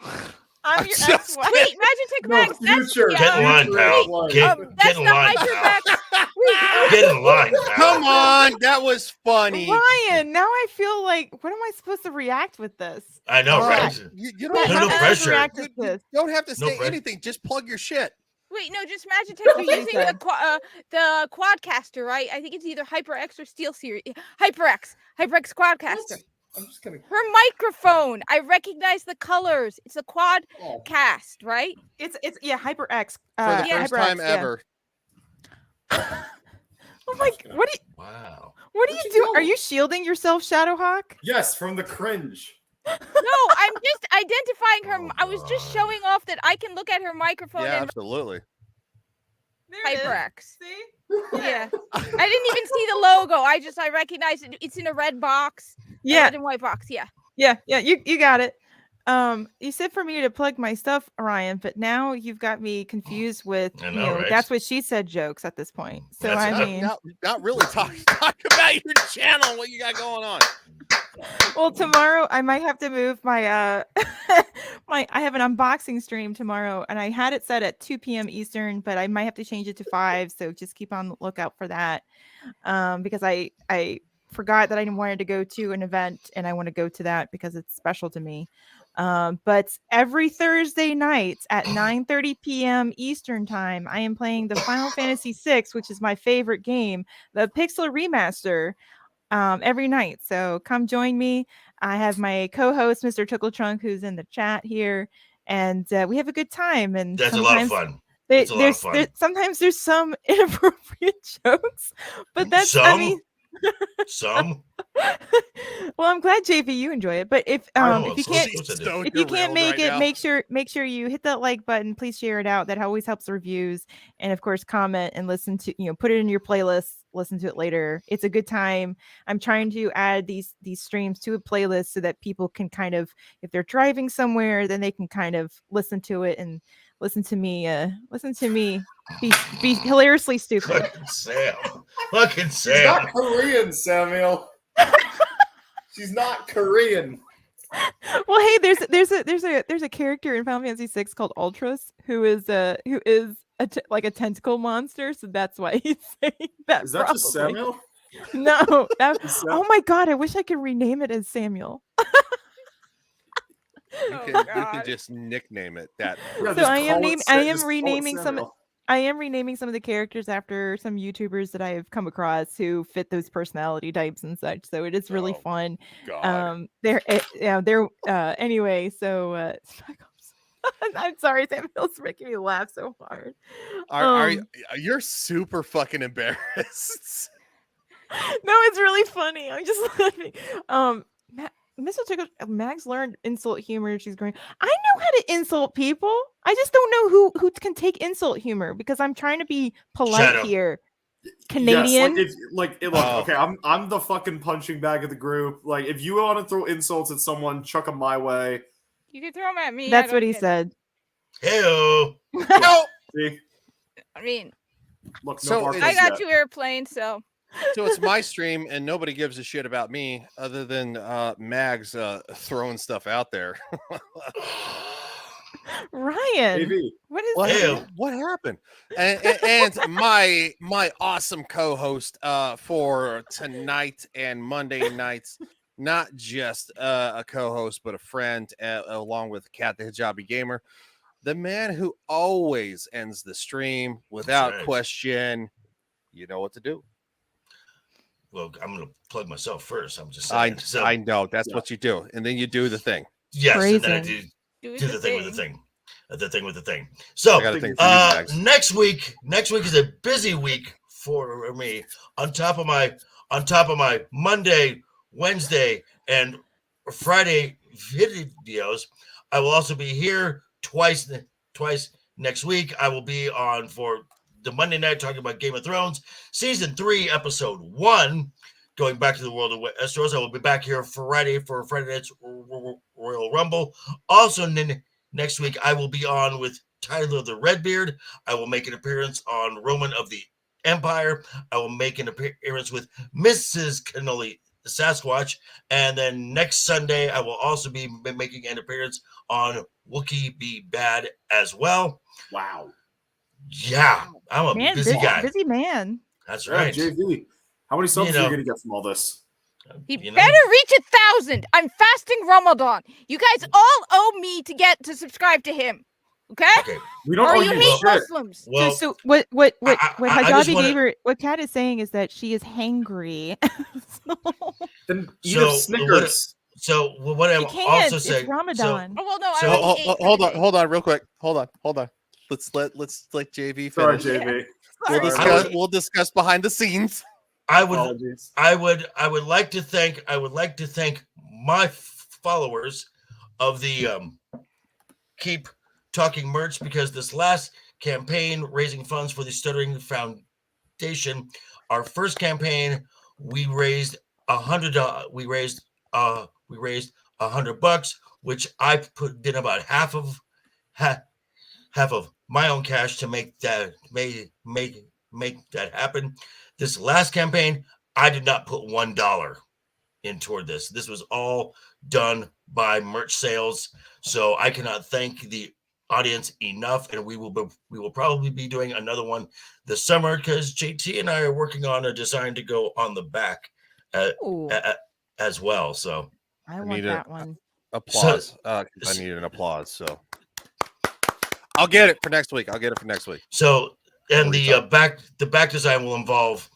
I'm your ex-wife. Wait, Magitek Mags. Future. Get in line, pal. Get in line, pal. Get in line, pal. Come on, that was funny. Ryan, now I feel like, what am I supposed to react with this? I know, right? You don't no pressure. You don't have to say anything. Just plug your shit. Wait, no, just Magitek. You're using the Quadcaster, right? I think it's either HyperX or SteelSeries. HyperX Quadcaster. I'm just gonna. Her microphone. I recognize the colors. It's a Quadcast, right? It's HyperX. For the first time ever. Oh my! What do you? Wow. What do you do? Are you shielding yourself, Shadowhawk? Yes, from the cringe. No, I'm just identifying her. I was just showing off that I can look at her microphone. Yeah, and absolutely. HyperX. See? Yeah. I didn't even see the logo. I recognized it. It's in a red box. Yeah. Red and white box. Yeah. Yeah. You got it. You said for me to plug my stuff, Ryan, but now you've got me confused with right? That's what she said jokes at this point. So not really talk about your channel, what you got going on. Well, tomorrow I might have to move my I have an unboxing stream tomorrow, and I had it set at 2 p.m. Eastern, but I might have to change it to 5. So just keep on the lookout for that. Because I forgot that I wanted to go to an event, and I want to go to that because it's special to me. But every Thursday night at 9:30 p.m. Eastern time, I am playing the Final Fantasy VI, which is my favorite game, the Pixel Remaster, every night. So come join me. I have my co-host, Mr. Tickle Trunk, who's in the chat here, and we have a good time. And that's a lot of fun. Sometimes there's some inappropriate jokes, but that's some. Well, I'm glad JV you enjoy it, but if you can't make it, make sure you hit that like button. Please share it out. That always helps the reviews, and of course comment and listen to put it in your playlist. Listen to it later. It's a good time. I'm trying to add these streams to a playlist so that people can kind of, if they're driving somewhere, then they can kind of listen to it and listen to me be hilariously stupid. Fucking Sam. She's not Korean, Samuel. She's not Korean. Well, hey, there's a character in Final Fantasy VI called Ultras who is like a tentacle monster, so that's why he's saying that. Is that probably. just Samuel? No. Oh my god, I wish I could rename it as Samuel. You can just nickname it that. So I am renaming some of the characters after some YouTubers that I have come across who fit those personality types and such. So it is really fun. God. Anyway, so I'm sorry, Samuel's making me laugh so hard. You're super fucking embarrassed. No, it's really funny. I'm just laughing. Mistletoe Mags learned insult humor. She's going, I know how to insult people. I just don't know who can take insult humor because I'm trying to be polite here. Canadian. Yes, look, okay, I'm the fucking punching bag of the group. Like, if you want to throw insults at someone, chuck them my way. You can throw them at me. That's what he said. Heyo. No. See? I mean, look, so I got 2 airplanes, so. So it's my stream, and nobody gives a shit about me other than Mags throwing stuff out there. Ryan, what happened? And my awesome co-host for tonight and Monday nights, not just a co-host but a friend, along with Kat the Hijabi Gamer, the man who always ends the stream without question. You know what to do. Well, I'm going to plug myself first. I'm just saying. I know that's what you do, and then you do the thing. Yes, and then I do the thing with the thing. The thing with the thing. So next week is a busy week for me. On top of my Monday, Wednesday, and Friday videos, I will also be here twice next week. I will be on for the Monday night talking about Game of Thrones season 3, episode 1, going back to the world of Westeros. I will be back here Friday for Friday night's Royal Rumble. Also, next week I will be on with Tyler the Redbeard. I will make an appearance on Roman of the Empire. I will make an appearance with Mrs. Cannoli the Sasquatch, and then next Sunday I will also be making an appearance on Wookiee Be Bad as well. Wow. Yeah, I'm a busy guy. Busy man. That's right. JV, how many subs are you going to get from all this? He better reach 1,000. I'm fasting Ramadan. You guys all owe me to subscribe to him. Okay? We don't or owe you you hate shit. Muslims. Well, so what Hijabi Gamer, what Kat is saying is that she is hangry. Then eat a Snickers. What I'm also saying. It's Ramadan. Hold on, real quick. Hold on. Let's let JV finish. Sorry, JV. We'll discuss behind the scenes. I would like to thank my followers of the Keep Talking merch, because this last campaign raising funds for the Stuttering Foundation, our first campaign, we raised $100. We raised $100, which I put in about half of my own cash to make that happen. This last campaign, I did not put $1 in toward this. This was all done by merch sales. So I cannot thank the audience enough, and we will probably be doing another one this summer, because JT and I are working on a design to go on the back as well. So I want that one. Applause. I need an applause. So I'll get it for next week. So, and the back design will involve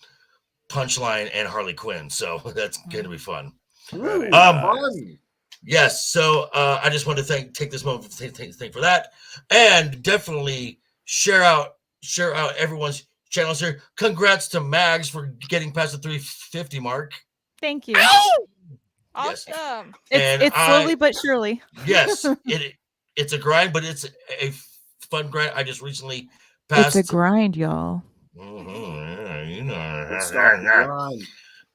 Punchline and Harley Quinn. So that's going to be fun. Fun. Yes. So I just want to take this moment to thank for that, and definitely share out everyone's channels here. Congrats to Mags for getting past the 350 mark. Thank you. Awesome. It's slowly but surely. Yes, it's a grind, but it's a fun grind. I just recently passed. It's a grind, y'all. And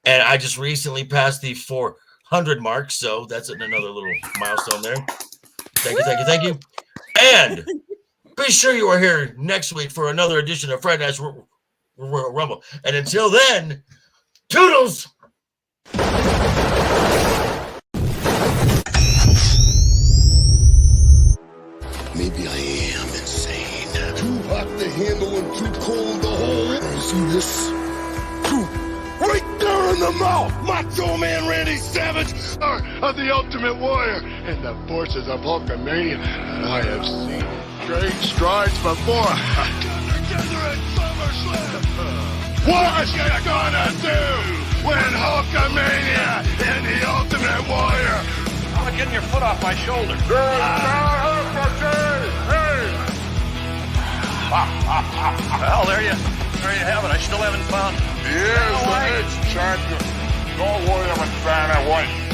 I just recently passed the 400 mark, so that's another little milestone there. Thank you. And be sure you are here next week for another edition of Friday Night's Rumble. And until then, toodles! Maybe I am insane. Too hot to handle and too cold to hold. You see this? Right there in the mouth! Macho Man Randy Savage of the Ultimate Warrior and the forces of Hulkamania that I have seen great strides before. Together at SummerSlam! What you gonna do when Hulkamania and the Ultimate Warrior How about getting your foot off my shoulder? There's no Well, there you have it. I still haven't found. Yes, the next champion. Don't worry, I'm trying to wait.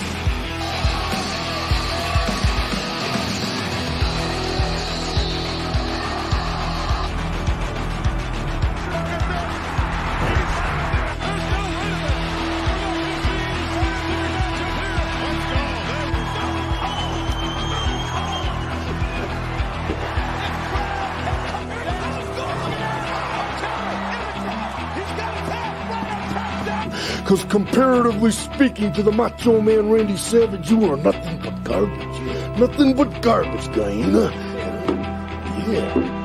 Because comparatively speaking to the Macho Man Randy Savage, you are nothing but garbage. Nothing but garbage, guy. Yeah.